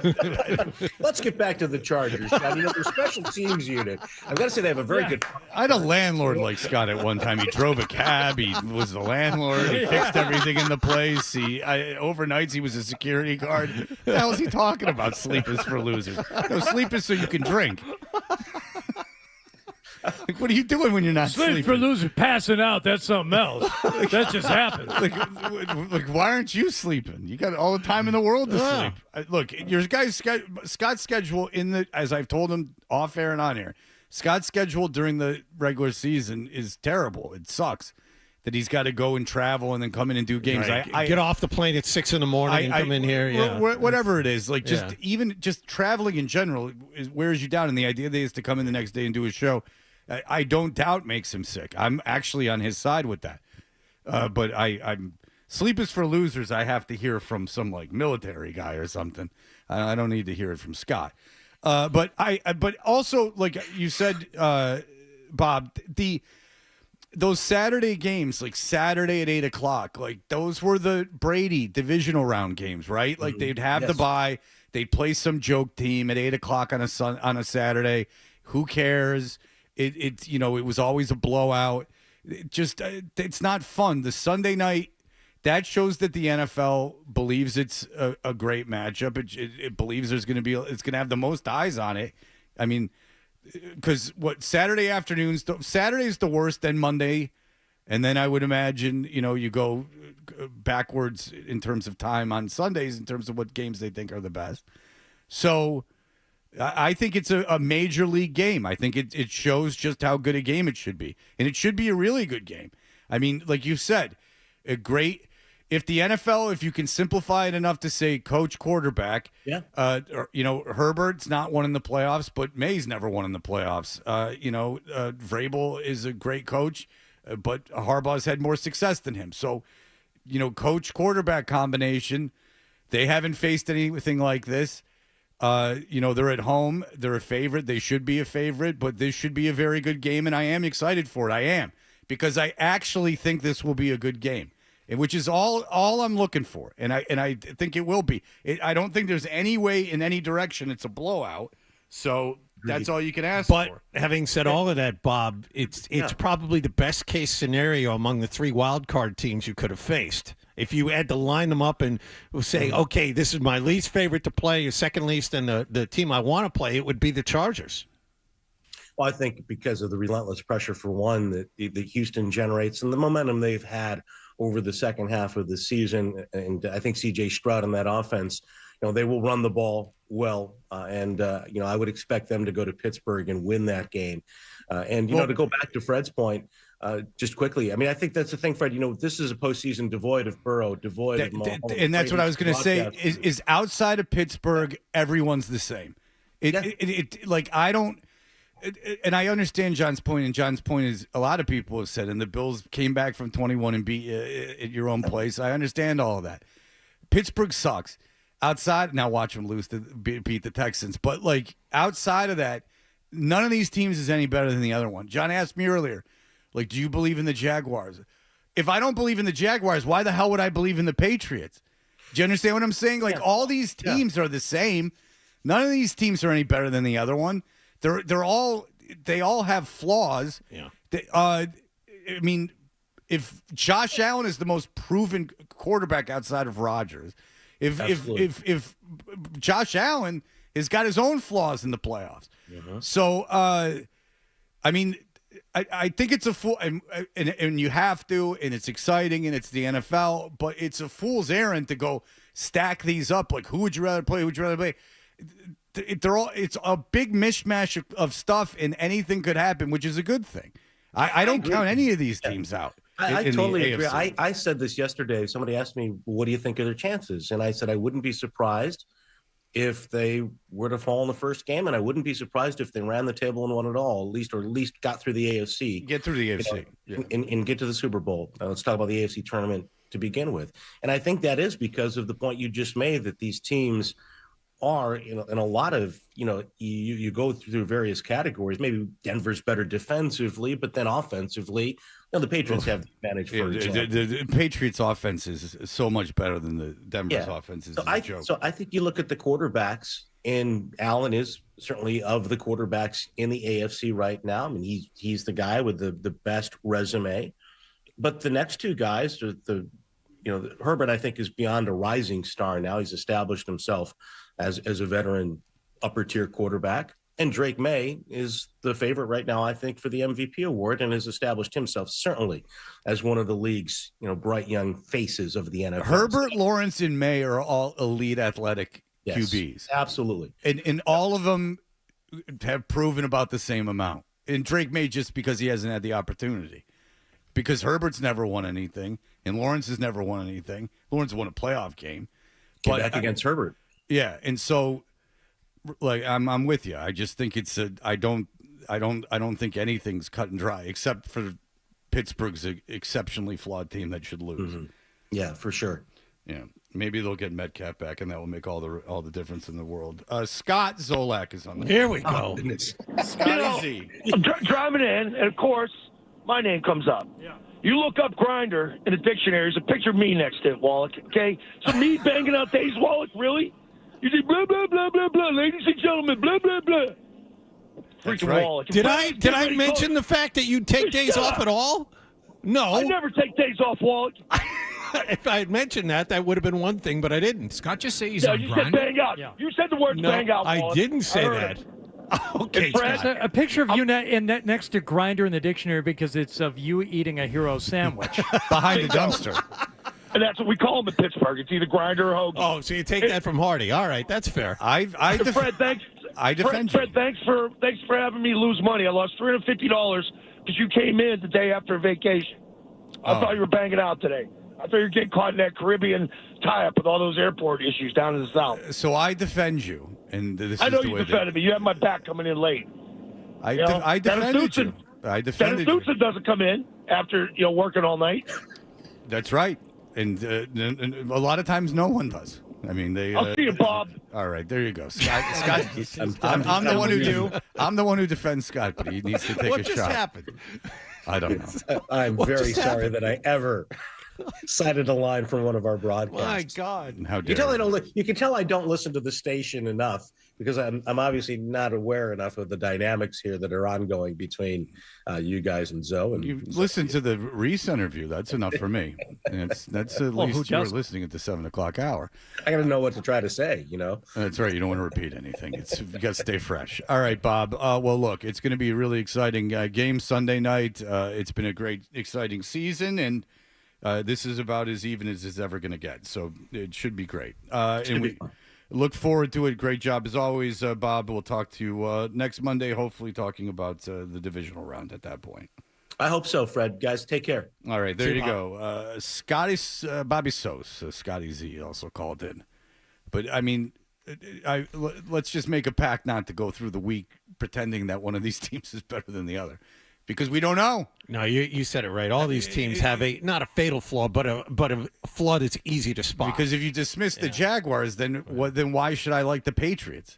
let's get back to the Chargers. Their special teams unit. I've got to say they have a very good. I had a landlord like Scott at one time. He drove a cab. He was the landlord. He fixed everything in the place. Overnights he was a security guard. What the hell is he talking about? Sleep is for losers. No, sleep is so you can drink. Like, what are you doing when you're not sleeping? Sleep for losers, passing out. That's something else. That just happened. Like, why aren't you sleeping? You got all the time in the world to sleep. Look, your guys' Scott's schedule as I've told him off air and on air, Scott's schedule during the regular season is terrible. It sucks that he's got to go and travel and then come in and do games. Right. I get off the plane at 6 a.m. and come in here. Yeah, whatever it is, like just traveling in general wears you down. And the idea is to come in the next day and do a show. I don't doubt makes him sick. I'm actually on his side with that. But I'm sleep is for losers. I have to hear from some like military guy or something. I don't need to hear it from Scott. But also like you said, Bob, those Saturday games, like Saturday at 8 o'clock, like those were the Brady divisional round games, right? Like they'd have the bye, they'd play some joke team at 8 o'clock on a Saturday. Who cares? It was always a blowout. It's not fun. The Sunday night, that shows that the NFL believes it's a great matchup. It believes it's going to have the most eyes on it. I mean, because Saturday afternoons, Saturday's the worst, then Monday, and then I would imagine you go backwards in terms of time on Sundays in terms of what games they think are the best. So I think it's a major league game. I think it shows just how good a game it should be. And it should be a really good game. I mean, like you said, if the NFL, if you can simplify it enough to say coach, quarterback, Herbert's not won in the playoffs, but May's never won in the playoffs. Vrabel is a great coach, but Harbaugh's had more success than him. So, coach, quarterback combination, they haven't faced anything like this. They're at home. They're a favorite. They should be a favorite, but this should be a very good game, and I am excited for it. I am, because I actually think this will be a good game, which is all I'm looking for, and I think it will be. I don't think there's any way in any direction it's a blowout, so that's all you can ask for. But having said all of that, Bob, it's probably the best case scenario among the three wild card teams you could have faced. If you had to line them up and say, okay, this is my least favorite to play, your second least, and the team I want to play, it would be the Chargers. Well, I think because of the relentless pressure, for one, that Houston generates and the momentum they've had over the second half of the season. And I think C.J. Stroud in that offense, they will run the ball well. And I would expect them to go to Pittsburgh and win that game. To go back to Fred's point, just quickly, I mean, I think that's the thing, Fred. This is a postseason devoid of Burrow, devoid of Mahomes. And that's what I was going to say is outside of Pittsburgh, everyone's the same. I don't. And I understand John's point, and John's point is a lot of people have said, and the Bills came back from 21 and beat at your own place. I understand all of that. Pittsburgh sucks. Outside, now watch them lose to beat the Texans. But, outside of that, none of these teams is any better than the other one. John asked me earlier, do you believe in the Jaguars? If I don't believe in the Jaguars, why the hell would I believe in the Patriots? Do you understand what I'm saying? All these teams are the same. None of these teams are any better than the other one. They all have flaws. Yeah. If Josh Allen is the most proven quarterback outside of Rodgers, if Josh Allen has got his own flaws in the playoffs, so I think it's a fool, and you have to, and it's exciting, and it's the NFL, but it's a fool's errand to go stack these up. Who would you rather play? Who would you rather play? It's a big mishmash of stuff, and anything could happen, which is a good thing. I don't count any of these teams out. I totally agree. I said this yesterday. Somebody asked me, what do you think of their chances? And I said I wouldn't be surprised if they were to fall in the first game, and I wouldn't be surprised if they ran the table and won it all, at least got through the AFC. Get through the AFC. And get to the Super Bowl. Let's talk about the AFC tournament to begin with. And I think that is because of the point you just made, that these teams are, in a lot of, you go through various categories. Maybe Denver's better defensively, but then offensively, the Patriots have the advantage. For the Patriots' offense is so much better than the Denver's offense. So I think you look at the quarterbacks, and Allen is certainly of the quarterbacks in the AFC right now. I mean, he's the guy with the best resume. But the next two guys, Herbert, I think, is beyond a rising star now. He's established himself as a veteran upper tier quarterback. And Drake May is the favorite right now, I think, for the MVP award, and has established himself certainly as one of the league's, bright young faces of the NFL. Herbert, Lawrence, and May are all elite athletic QBs. Absolutely. And all of them have proven about the same amount. And Drake May, just because he hasn't had the opportunity. Because Herbert's never won anything, and Lawrence has never won anything. Lawrence won a playoff game. Came back against Herbert. Yeah, and so I'm with you. I just think I don't think anything's cut and dry, except for Pittsburgh's exceptionally flawed team that should lose. Mm-hmm. Yeah, for sure. Yeah, maybe they'll get Metcalf back, and that will make all the difference in the world. Scott Zolac is on the. Here we go. Scotty Z. I'm driving in, and of course, my name comes up. Yeah. You look up Grinder in the dictionary. There's a picture of me next to it, Wallach. Okay, so me banging out days, Wallach, really? You say blah blah blah blah blah, ladies and gentlemen, blah blah blah. Freaking right. Wallach. Did I mention the fact that you take days off at all? No, I never take days off, Wallach. If I had mentioned that would have been one thing, but I didn't. Scott just say he's on you Grindr. said bang out. Yeah. You said the word bang out, Wallach. I didn't say that. Okay, Scott. A picture of you next to Grinder in the dictionary because it's of you eating a hero sandwich behind the dumpster. And that's what we call him in Pittsburgh. It's either Grinder or Hogan. Oh, so you take that from Hardy. All right, that's fair. Fred, thanks. I defend you. Fred, thanks for having me lose money. I lost $350 because you came in the day after vacation. I thought you were banging out today. I thought you were getting caught in that Caribbean tie-up with all those airport issues down in the South. So I defend you, and this I know is the you way defended me. You had my back coming in late. I defended you. I defended Dennis Knutson doesn't come in after working all night. That's right. And a lot of times no one does. I mean, I'll see you, Bob. All right, there you go, Scott. I'm the one who do. I'm the one who defends Scott, but he needs to take a shot. What just happened? I don't know. I'm very sorry that I ever cited a line from one of our broadcasts. My God! How dare you can tell I don't listen to the station enough because I'm obviously not aware enough of the dynamics here that are ongoing between you guys and Zoe. And you listen to the Reese interview. That's enough for me. That's at least you were listening at the 7 o'clock hour. I got to know what to try to say. That's right. You don't want to repeat anything. You got to stay fresh. All right, Bob. Well, look, it's going to be a really exciting game Sunday night. It's been a great, exciting season, and this is about as even as it's ever going to get. So it should be great. And we look forward to it. Great job as always, Bob. We'll talk to you next Monday, hopefully talking about the divisional round at that point. I hope so, Fred. Guys, take care. All right, there you go. Bobby Sosi, Scotty Z also called in. But, I mean, let's just make a pact not to go through the week pretending that one of these teams is better than the other. Because we don't know. No, you said it right. All these teams have not a fatal flaw, but a flaw that's easy to spot. Because if you dismiss the Jaguars, then why should I like the Patriots?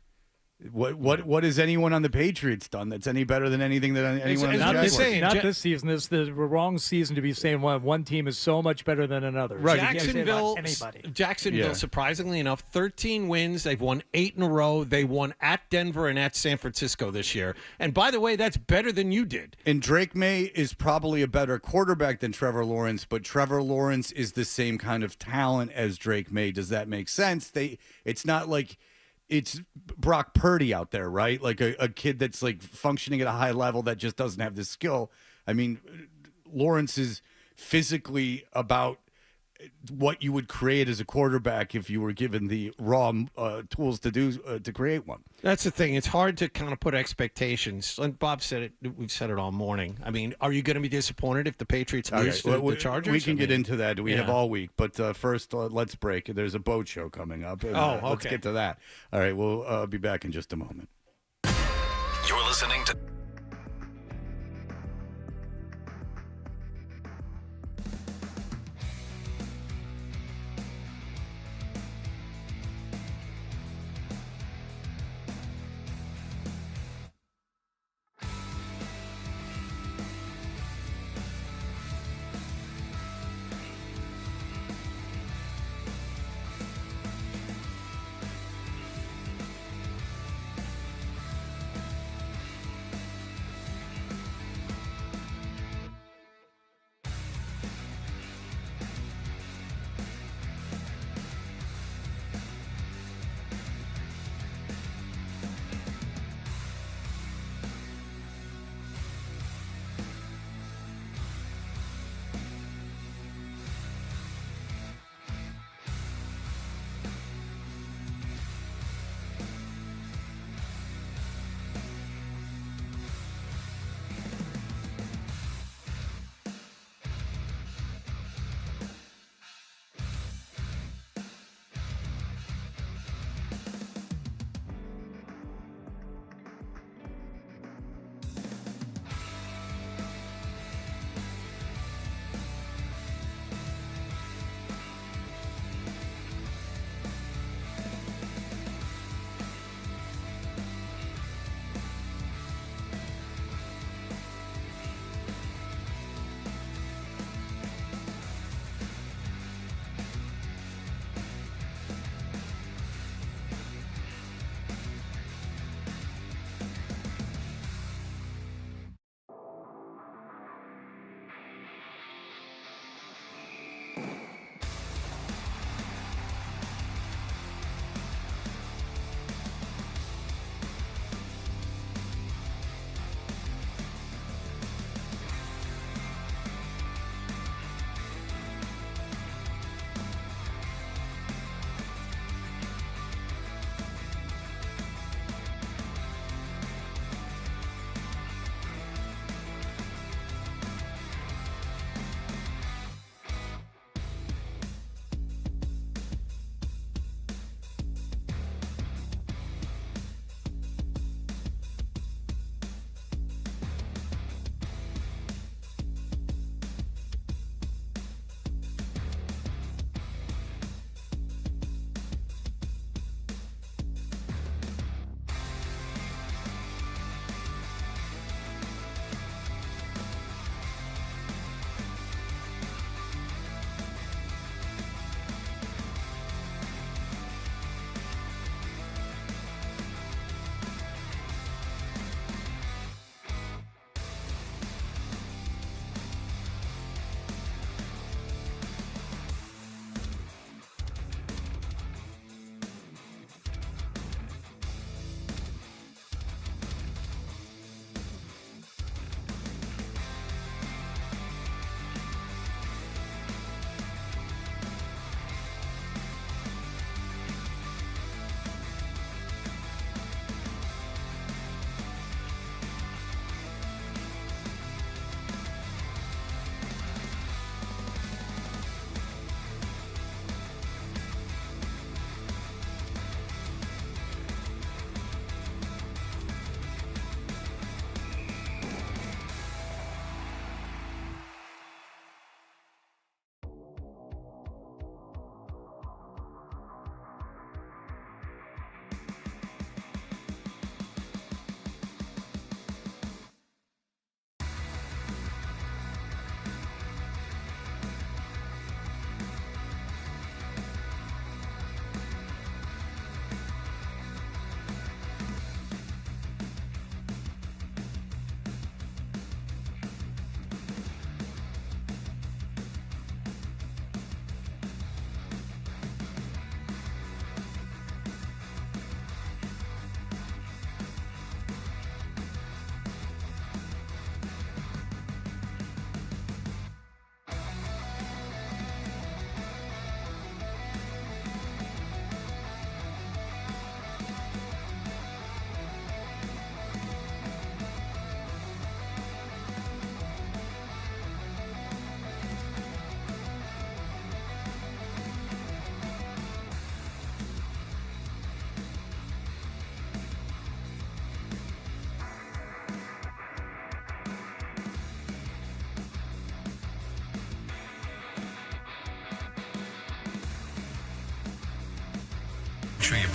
What has anyone on the Patriots done that's any better than anything that anyone on the Jaguars? Not this season. This is the wrong season to be saying one team is so much better than another. Right. Jacksonville, surprisingly enough, 13 wins. They've won 8 in a row. They won at Denver and at San Francisco this year. And by the way, that's better than you did. And Drake May is probably a better quarterback than Trevor Lawrence, but Trevor Lawrence is the same kind of talent as Drake May. Does that make sense? It's not like it's Brock Purdy out there, right? Like a kid that's like functioning at a high level that just doesn't have the skill. I mean, Lawrence is physically about what you would create as a quarterback if you were given the raw tools to create one. That's the thing. It's hard to kind of put expectations. And Bob said it. We've said it all morning. I mean, are you going to be disappointed if the Patriots lose to the Chargers? We can get into that. We have all week. But first, let's break. There's a boat show coming up. And, okay. Let's get to that. All right, we'll be back in just a moment. You're listening to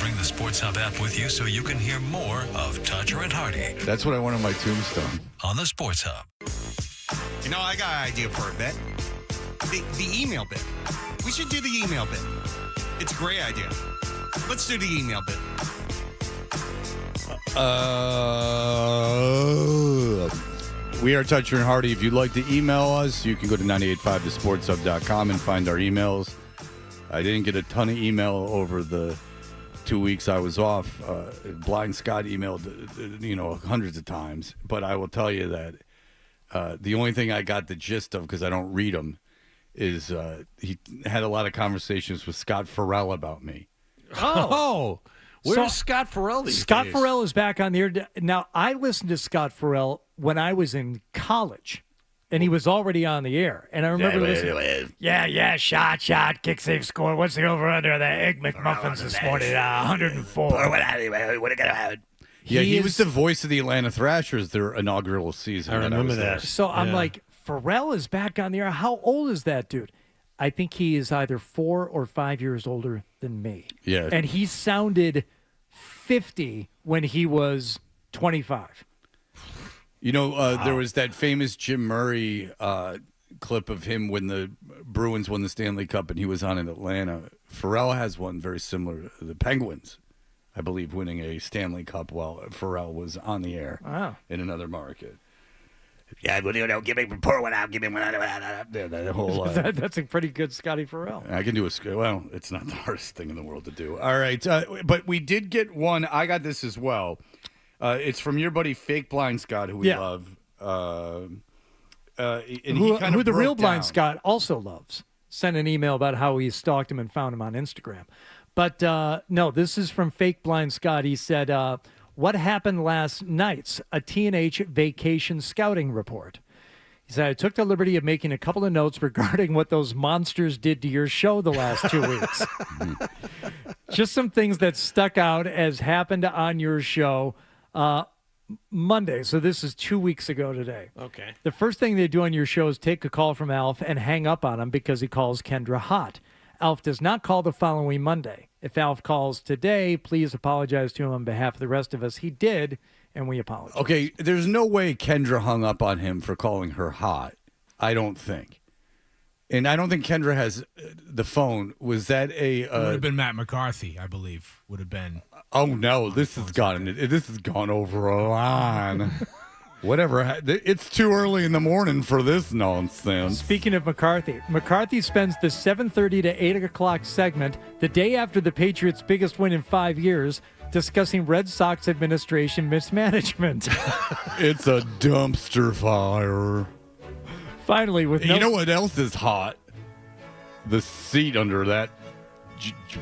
bring the Sports Hub app with you so you can hear more of Toucher and Hardy That's what I want on my tombstone. on the Sports Hub. You know, I got an idea for a bit. The email bit. We should do the email bit. It's a great idea. Let's do the email bit. We are Toucher and Hardy. If you'd like to email us, you can go to 985thesportshub.com and find our emails. I didn't get a ton of email over the 2 weeks I was off. Blind Scott emailed, hundreds of times. But I will tell you that the only thing I got the gist of, because I don't read them, is he had a lot of conversations with Scott Farrell about me. Oh, where's Scott Farrell these Scott days? Farrell is back on the air. Now, I listened to Scott Farrell when I was in college, and he was already on the air. And I remember listening. Yeah, shot, kick, save, score. What's the over-under of the Egg McMuffins this morning? 104. Yeah, he was the voice of the Atlanta Thrashers their inaugural season. I remember was there. that. So I'm like, Farrell is back on the air. How old is that dude? I think he is either 4 or 5 years older than me. Yeah. And he sounded 50 when he was 25. There was that famous Jim Murray clip of him when the Bruins won the Stanley Cup and he was on in Atlanta. Farrell has one very similar. The Penguins, I believe, winning a Stanley Cup while Farrell was on the air in another market. Yeah, give me pour one out, give me one out. That whole. That's a pretty good Scotty Farrell. I can do it's not the hardest thing in the world to do. All right, but we did get one. I got this as well. It's from your buddy Fake Blind Scott, who we love. And who the real Blind Scott also loves. Sent an email about how he stalked him and found him on Instagram. But no, this is from Fake Blind Scott. He said, what happened last night's a T&H vacation scouting report. He said, I took the liberty of making a couple of notes regarding what those monsters did to your show the last 2 weeks. Just some things that stuck out as happened on your show Monday. So this is 2 weeks ago today. Okay. The first thing they do on your show is take a call from Alf and hang up on him because he calls Kendra hot. Alf does not call the following Monday. If Alf calls today, please apologize to him on behalf of the rest of us. He did, and we apologize. Okay, there's no way Kendra hung up on him for calling her hot. I don't think. And I don't think Kendra has the phone. Was that a... It would have been Matt McCarthy, I believe, would have been. Oh, no, this has gone over a line. Whatever. It's too early in the morning for this nonsense. Speaking of McCarthy spends the 7:30 to 8 o'clock segment the day after the Patriots' biggest win in 5 years discussing Red Sox administration mismanagement. It's a dumpster fire. Finally, with You know what else is hot? The seat under that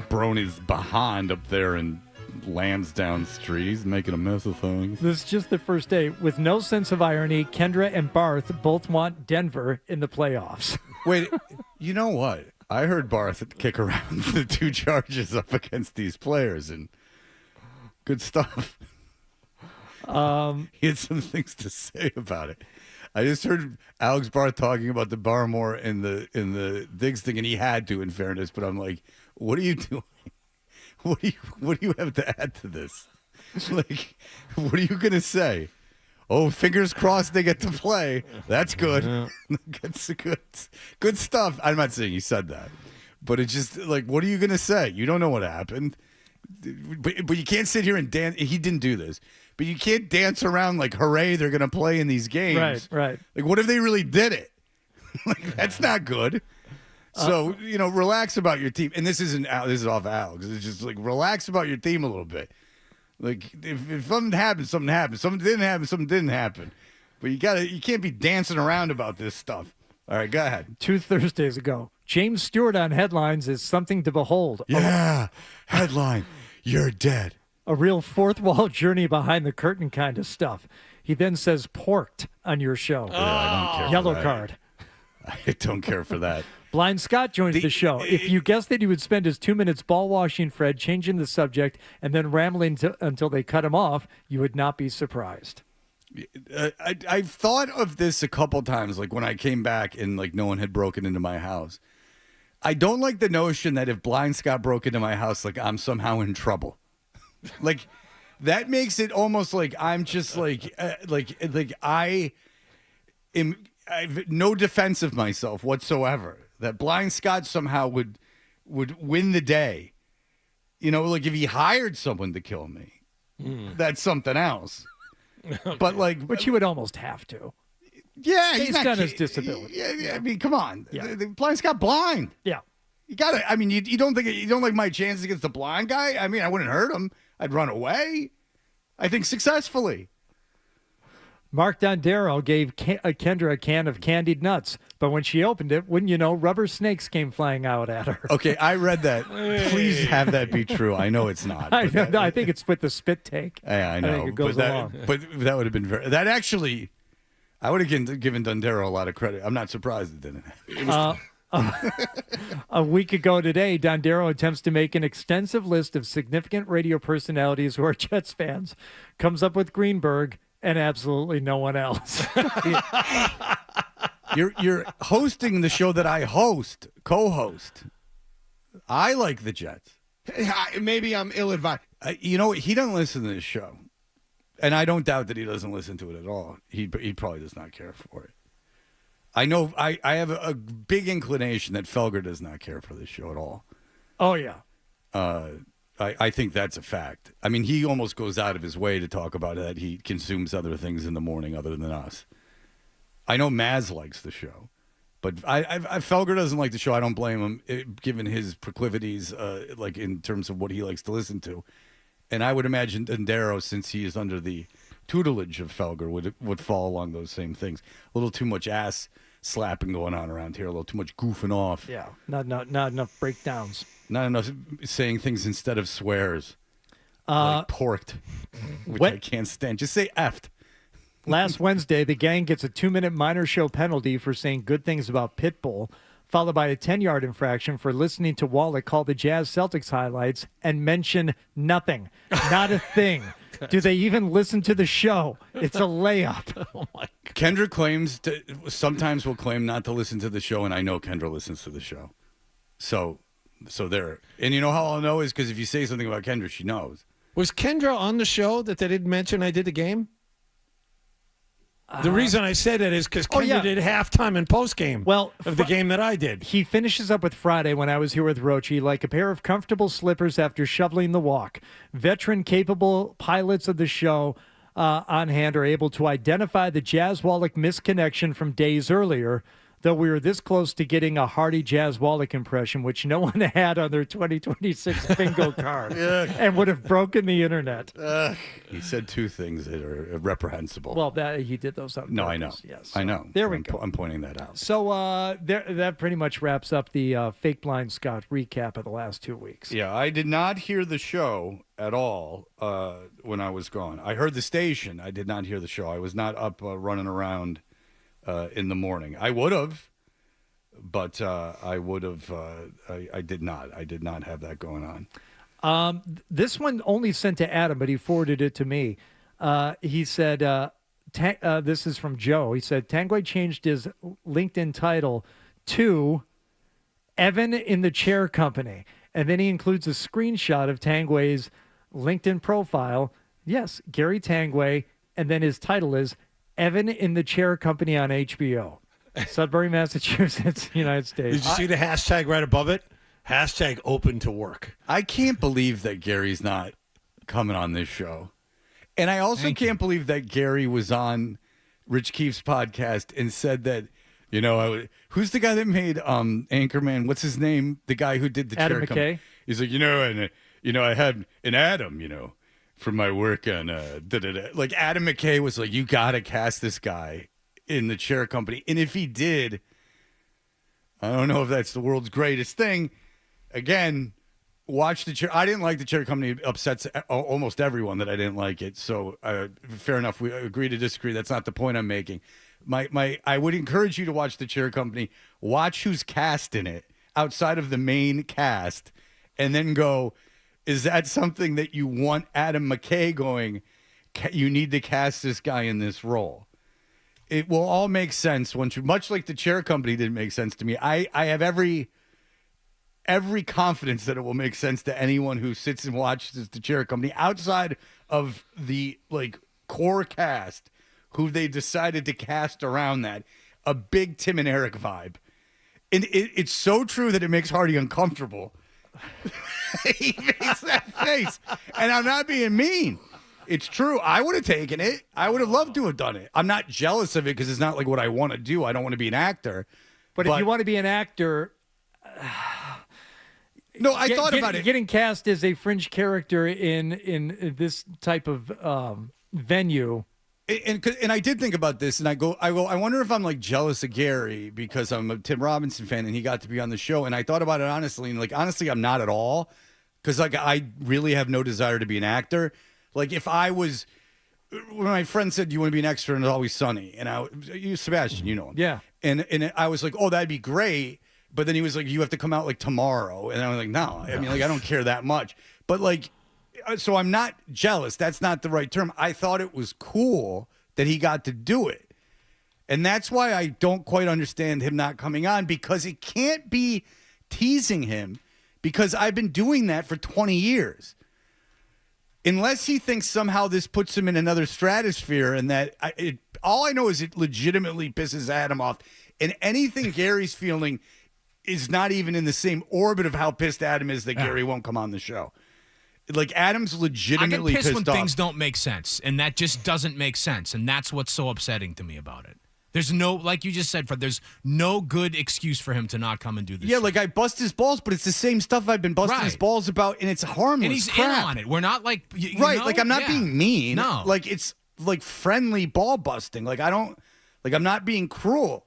brony's behind up there in Lansdowne Street. He's making a mess of things. This is just the first day. With no sense of irony, Kendra and Barth both want Denver in the playoffs. Wait, you know what? I heard Barth kick around the 2 charges up against these players, and good stuff. He had some things to say about it. I just heard Alex Barth talking about the Barmore in the Diggs thing, and he had to, in fairness. But I'm like, what are you doing? What do you have to add to this? Like, what are you gonna say? Oh, fingers crossed they get to play. That's good. Yeah. That's good stuff. I'm not saying you said that, but it's just like, what are you gonna say? You don't know what happened, but you can't sit here and dance. He didn't do this, but you can't dance around like, hooray, they're gonna play in these games. Right. Like, what if they really did it? Like, that's not good. So, relax about your team. And this is off Alex. It's just like, relax about your team a little bit. Like, if something happened, something happened. Something didn't happen, something didn't happen. But you can't be dancing around about this stuff. All right, go ahead. 2 Thursdays ago, James Stewart on headlines is something to behold. Yeah, headline, you're dead. A real fourth wall journey behind the curtain kind of stuff. He then says porked on your show. Yeah, I don't care. Yellow card. I don't care for that. Blind Scott joins the show. If you guessed that he would spend his 2 minutes ball washing Fred, changing the subject, and then rambling until they cut him off, you would not be surprised. I've thought of this a couple times, like when I came back and like no one had broken into my house. I don't like the notion that if Blind Scott broke into my house, like I'm somehow in trouble. Like, that makes it almost like I'm just like I have no defense of myself whatsoever. That Blind Scott somehow would win the day. You know, like if he hired someone to kill me, that's something else. Okay. But which you would almost have to. Yeah, based on his disability. Yeah, I mean, come on. Yeah. The Blind Scott blind. Yeah. You got to. I mean, you don't like my chances against the blind guy? I mean, I wouldn't hurt him. I'd run away. I think successfully. Mark Dondero gave Kendra a can of candied nuts, but when she opened it, wouldn't you know, rubber snakes came flying out at her. Okay, I read that. Please have that be true. I know it's not. I think it's with the spit take. Yeah, I know. I think it goes along. But that would have been very. That actually, I would have given Dondero a lot of credit. I'm not surprised it didn't. A week ago today, Dondero attempts to make an extensive list of significant radio personalities who are Jets fans, comes up with Greenberg and absolutely no one else. You're hosting the show that I co-host. I like the Jets. Maybe I'm ill-advised. You know, he doesn't listen to this show, and I don't doubt that he doesn't listen to it at all. He probably does not care for it. I know I have a big inclination that Felger does not care for this show at all. Oh, yeah. I think that's a fact. I mean, he almost goes out of his way to talk about that he consumes other things in the morning other than us. I know Maz likes the show, but Felger doesn't like the show. I don't blame him, given his proclivities, like in terms of what he likes to listen to. And I would imagine Dondero, since he is under the tutelage of Felger, would fall along those same things. A little too much ass slapping going on around here, a little too much goofing off. Yeah, not enough breakdowns. Not enough saying things instead of swears. Like porked, which I can't stand. Just say effed. Last Wednesday, the gang gets a 2-minute minor show penalty for saying good things about Pitbull, followed by a 10-yard infraction for listening to Wallach call the Jazz Celtics highlights and mention nothing. Not a thing. Do they even listen to the show? It's a layup. Oh my God. Kendra sometimes will claim not to listen to the show, and I know Kendra listens to the show. So there. And you know how I'll know is because if you say something about Kendra, she knows. Was Kendra on the show that they didn't mention I did the game? The reason I said it is because Kendra did halftime and postgame of the game that I did. He finishes up with Friday when I was here with Rochi, like a pair of comfortable slippers after shoveling the walk. Veteran, capable pilots of the show on hand are able to identify the Jazz-Wallach misconnection from days earlier, though we were this close to getting a hearty Jazz-Wallach impression, which no one had on their 2026 bingo card, and would have broken the internet. He said two things that are reprehensible. Well, he did those on purpose. No, I know. Yes. I know. There we go. I'm pointing that out. So that pretty much wraps up the Fake Blind Scott recap of the last 2 weeks. Yeah, I did not hear the show at all when I was gone. I heard the station. I did not hear the show. I was not up running around in the morning. I would have, but I would have. I did not. I did not have that going on. This one only sent to Adam, but he forwarded it to me. He said, this is from Joe. He said, Tanguay changed his LinkedIn title to Evan in the Chair Company. And then he includes a screenshot of Tanguay's LinkedIn profile. Yes, Gary Tanguay. And then his title is Evan in the Chair Company on HBO. Sudbury, Massachusetts, United States. Did you see the hashtag right above it? Hashtag open to work. I can't believe that Gary's not coming on this show. And I also can't believe that Gary was on Rich Keefe's podcast and said that, who's the guy that made Anchorman? What's his name? The guy who did the Adam chair McKay. He's like, I had an Adam, from my work on like Adam McKay was like, you got to cast this guy in the Chair Company. And if he did, I don't know if that's the world's greatest thing. Again, watch the Chair. I didn't like the Chair Company. It upsets almost everyone that I didn't like it. So fair enough. We agree to disagree. That's not the point I'm making. I would encourage you to watch the Chair Company. Watch who's cast in it outside of the main cast, and then go, is that something that you want Adam McKay going, you need to cast this guy in this role? It will all make sense once much like the Chair Company didn't make sense to me. I have every every confidence that it will make sense to anyone who sits and watches the Cherry Company outside of the core cast who they decided to cast around that, a big Tim and Eric vibe. And it's so true that it makes Hardy uncomfortable. He makes that face. And I'm not being mean. It's true. I would have taken it. I would have loved to have done it. I'm not jealous of it because it's not like what I want to do. I don't want to be an actor. But if you want to be an actor... No, I thought about it. Getting cast as a fringe character in this type of venue. And I did think about this, and I wonder if I'm jealous of Gary because I'm a Tim Robinson fan and he got to be on the show. And I thought about it honestly, and honestly, I'm not at all because I really have no desire to be an actor. If I was, when my friend said, "Do you want to be an extra in It's Always Sunny?" and Sebastian, you know him, yeah, and I was like, "Oh, that'd be great." But then he was like, "You have to come out tomorrow," and I was like, "No, I mean, I don't care that much." But so I'm not jealous. That's not the right term. I thought it was cool that he got to do it. And that's why I don't quite understand him not coming on, because it can't be teasing him, because I've been doing that for 20 years. Unless he thinks somehow this puts him in another stratosphere, and that all I know is it legitimately pisses Adam off. And anything Gary's feeling is not even in the same orbit of how pissed Adam is that Gary won't come on the show. Adam's legitimately I get pissed when off. things don't make sense, and that just doesn't make sense, and that's what's so upsetting to me about it. There's no, like you just said, Fred, there's no good excuse for him to not come and do this. Yeah, I bust his balls, but it's the same stuff I've been busting his balls about, and it's harmless. And he's crap. in on it. We're not right. I'm not being mean. No. It's friendly ball busting. I'm not being cruel.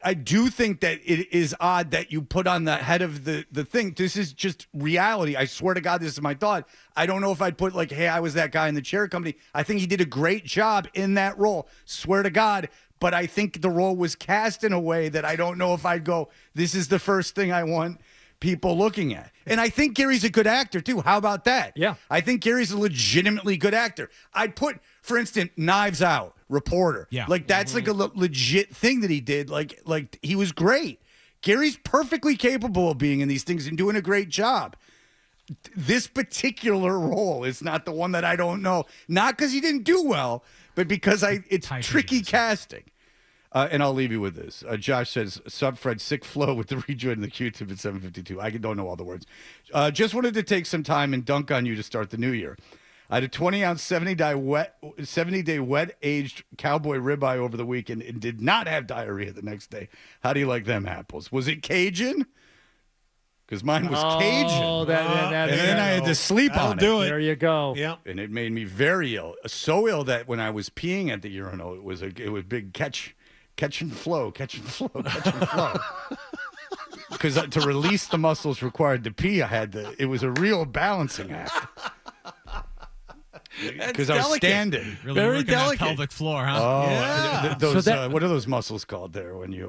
I do think that it is odd that you put on the head of the thing. This is just reality. I swear to God, this is my thought. I don't know if I'd put hey, I was that guy in the Cherry Company. I think he did a great job in that role. Swear to God. But I think the role was cast in a way that I don't know if I'd go, this is the first thing I want people looking at. And I think Gary's a good actor too. How about that? Yeah. I think Gary's a legitimately good actor. I'd put, for instance, Knives Out, Reporter. Yeah. That's a legit thing that he did. He was great. Gary's perfectly capable of being in these things and doing a great job. This particular role is not the one that I don't know. Not because he didn't do well, but because it's tricky casting. And I'll leave you with this. Josh says, "Sub Fred, sick flow with the rejoin and the Q-tip at 7:52." I don't know all the words. Just wanted to take some time and dunk on you to start the new year. I had a 20-ounce 70-day wet-aged cowboy ribeye over the weekend and did not have diarrhea the next day. How do you like them apples? Was it Cajun? Because mine was Cajun. Oh, and then I had to sleep on it. There you go. Yeah. And it made me very ill. So ill that when I was peeing at the urinal, it was big catch and flow. Because to release the muscles required to pee, it was a real balancing act. Because I was standing. Really Very working delicate. that pelvic floor, huh? Oh, yeah. What are those muscles called there when you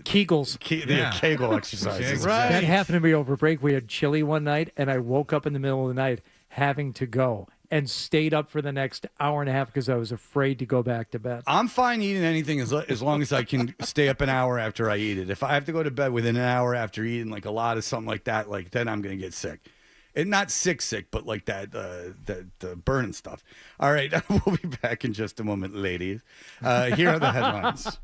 Kegels. Kegel exercises? Right. That happened to me over break. We had chili one night, and I woke up in the middle of the night having to go and stayed up for the next hour and a half because I was afraid to go back to bed. I'm fine eating anything as long as I can stay up an hour after I eat it. If I have to go to bed within an hour after eating a lot of something like that, then I'm going to get sick. And not sick, but the burning stuff. All right, we'll be back in just a moment, ladies. Here are the headlines.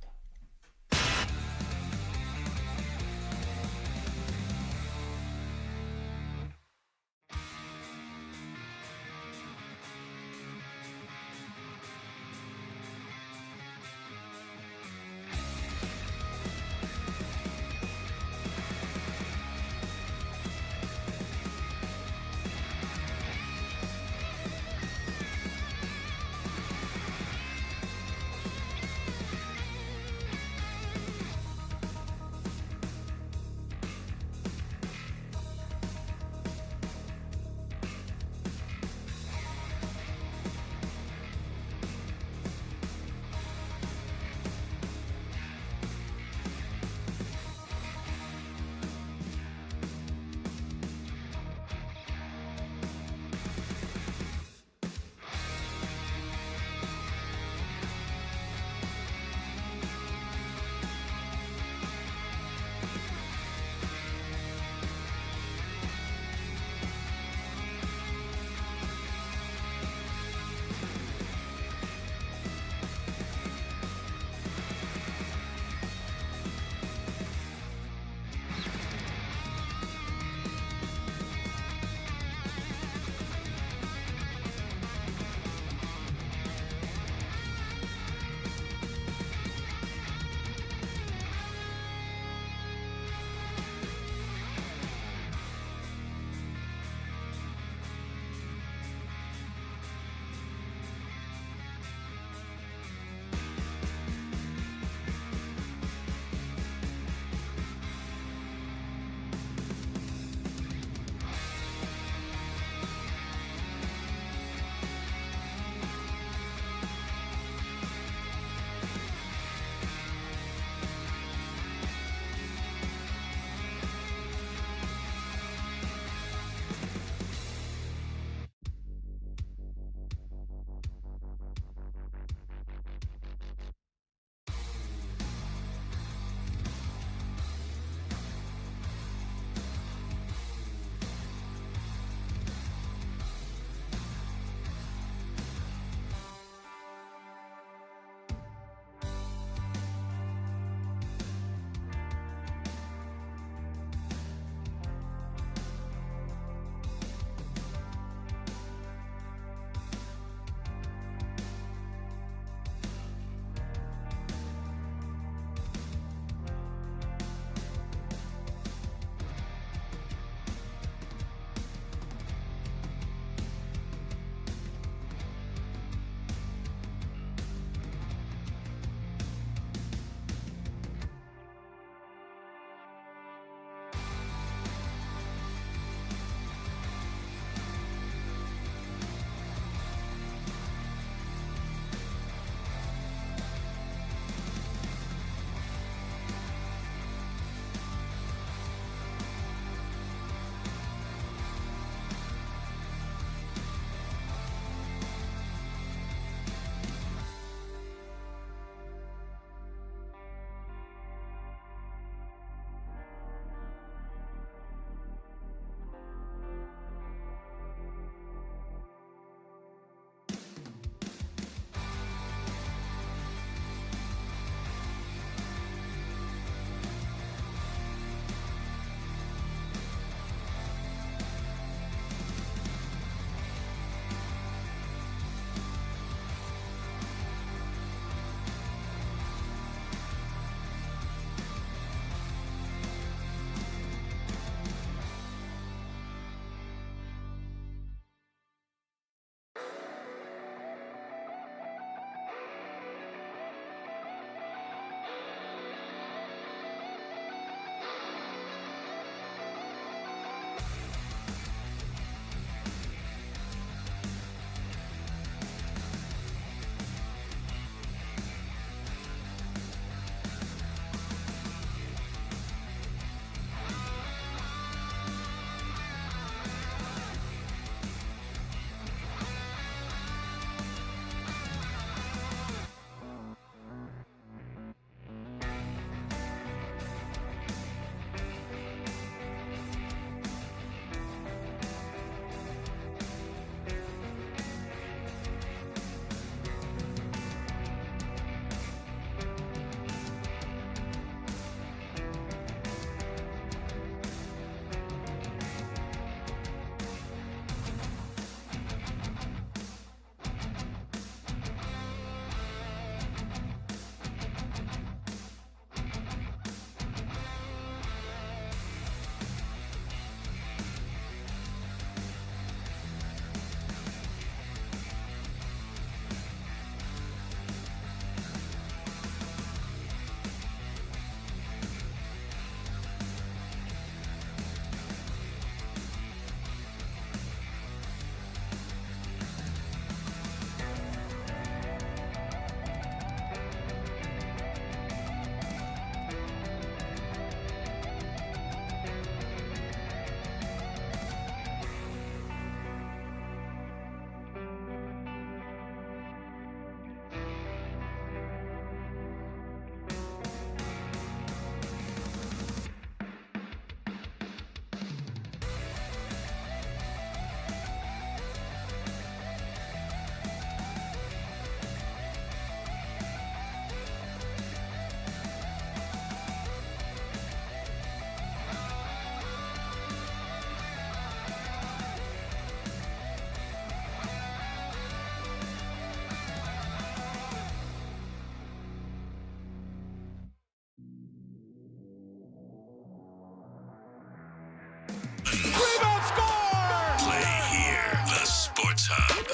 Hub.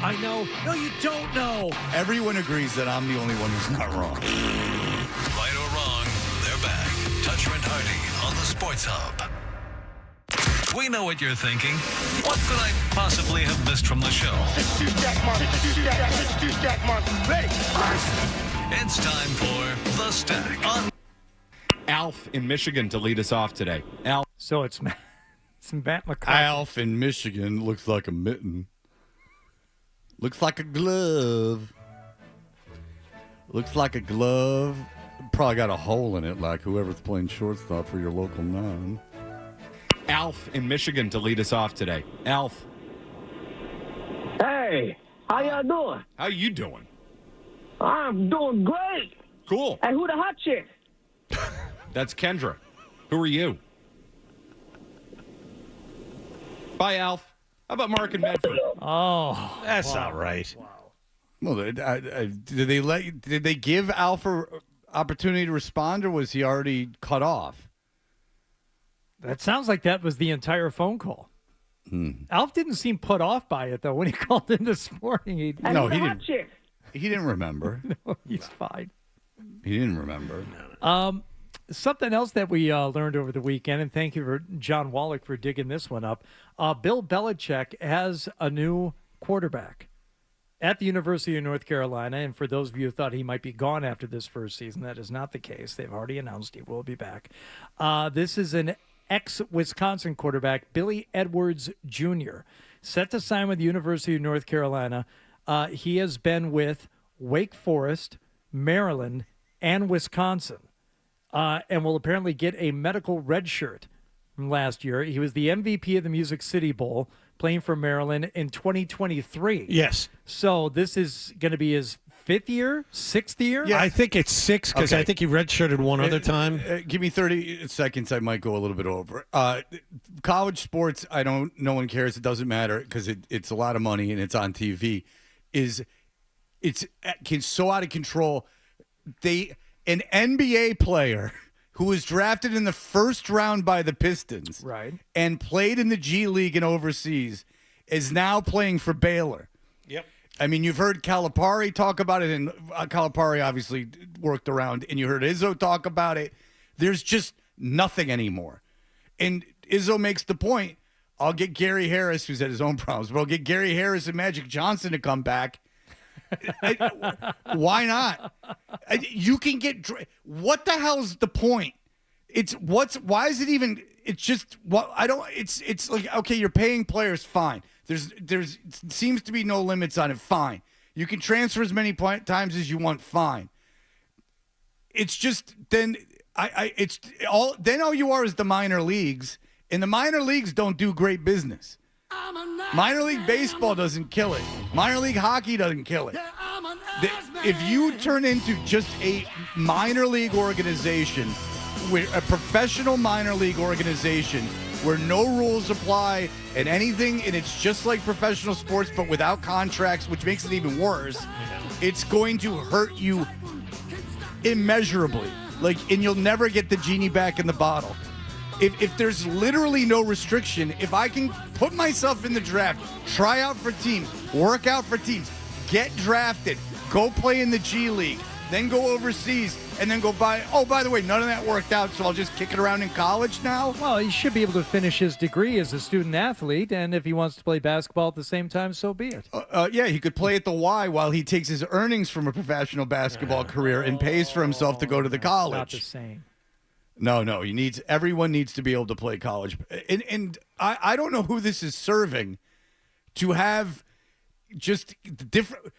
I know. No, you don't know. Everyone agrees that I'm the only one who's not wrong. Right or wrong, they're back. Toucher and Hardy on the Sports Hub. We know what you're thinking. What could I possibly have missed from the show? It's time for The Stack on Alf in Michigan to lead us off today. Alf. So it's Matt McCarthy. Alf in Michigan looks like a mitten. Looks like a glove. Looks like a glove. Probably got a hole in it, like whoever's playing shortstop for your local nine. Alf in Michigan to lead us off today. Alf. Hey, how y'all doing? How you doing? I'm doing great. Cool. Hey, who the hot chick? That's Kendra. Who are you? Bye, Alf. How about Mark and Medford? Oh, that's not right. Well, did they give Alf an opportunity to respond, or was he already cut off? That sounds like that was the entire phone call. Alf didn't seem put off by it, though, when he called in this morning. He didn't remember. No, he's fine. He didn't remember. Something else that we learned over the weekend, and thank you for John Wallach for digging this one up. Bill Belichick has a new quarterback at the University of North Carolina. And for those of you who thought he might be gone after this first season, that is not the case. They've already announced he will be back. This is an ex-Wisconsin quarterback, Billy Edwards Jr., set to sign with the University of North Carolina. He has been with Wake Forest, Maryland, and Wisconsin. And will apparently get a medical red shirt from last year. He was the MVP of the Music City Bowl, playing for Maryland in 2023. Yes. So this is going to be his sixth year? Yeah, I think it's 6 because I think he redshirted one other time. Give me 30 seconds. I might go a little bit over. College sports, no one cares. It doesn't matter because it's a lot of money and it's on TV. It's so out of control. An NBA player who was drafted in the first round by the Pistons, right, and played in the G League and overseas, is now playing for Baylor. Yep. I mean, you've heard Calipari talk about it, and Calipari obviously worked around, and you heard Izzo talk about it. There's just nothing anymore. And Izzo makes the point, I'll get Gary Harris, who's had his own problems, but I'll get Gary Harris and Magic Johnson to come back. Why not? You can get. What the hell's the point? Why is it even? It's just what I don't. It's like, okay, you're paying players, fine. There's seems to be no limits on it, fine. You can transfer as many times as you want, fine. It's just then all you are is the minor leagues, and the minor leagues don't do great business. Minor league baseball doesn't kill it. Minor league hockey doesn't kill it. If you turn into just a minor league organization, a professional minor league organization where no rules apply and it's just like professional sports but without contracts, which makes it even worse, it's going to hurt you immeasurably. And you'll never get the genie back in the bottle. If there's literally no restriction, if I can put myself in the draft, try out for teams, work out for teams, get drafted, go play in the G League, then go overseas, and then by the way, none of that worked out, so I'll just kick it around in college now? Well, he should be able to finish his degree as a student athlete, and if he wants to play basketball at the same time, so be it. Yeah, he could play at the Y while he takes his earnings from a professional basketball career and pays for himself to go to the college. Not the same. No, everyone needs to be able to play college. And I don't know who this is serving to have just different.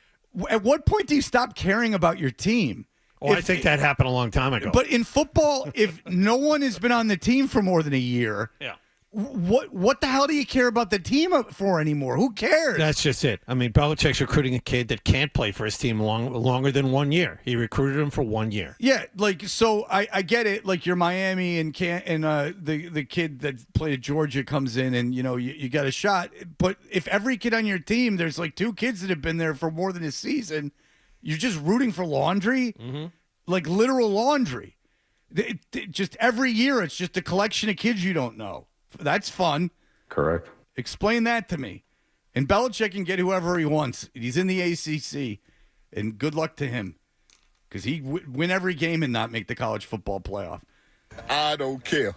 At what point do you stop caring about your team? I think that happened a long time ago. But in football, if no one has been on the team for more than a year, yeah. What the hell do you care about the team for anymore? Who cares? That's just it. I mean, Belichick's recruiting a kid that can't play for his team longer than 1 year. He recruited him for 1 year. Yeah, so I get it. Like you're Miami and the kid that played at Georgia comes in and you got a shot. But if every kid on your team, there's like 2 kids that have been there for more than a season, you're just rooting for laundry, like literal laundry. Just every year, it's just a collection of kids you don't know. That's fun. Correct. Explain that to me. And Belichick can get whoever he wants. He's in the ACC, and good luck to him because he win every game and not make the college football playoff. I don't care.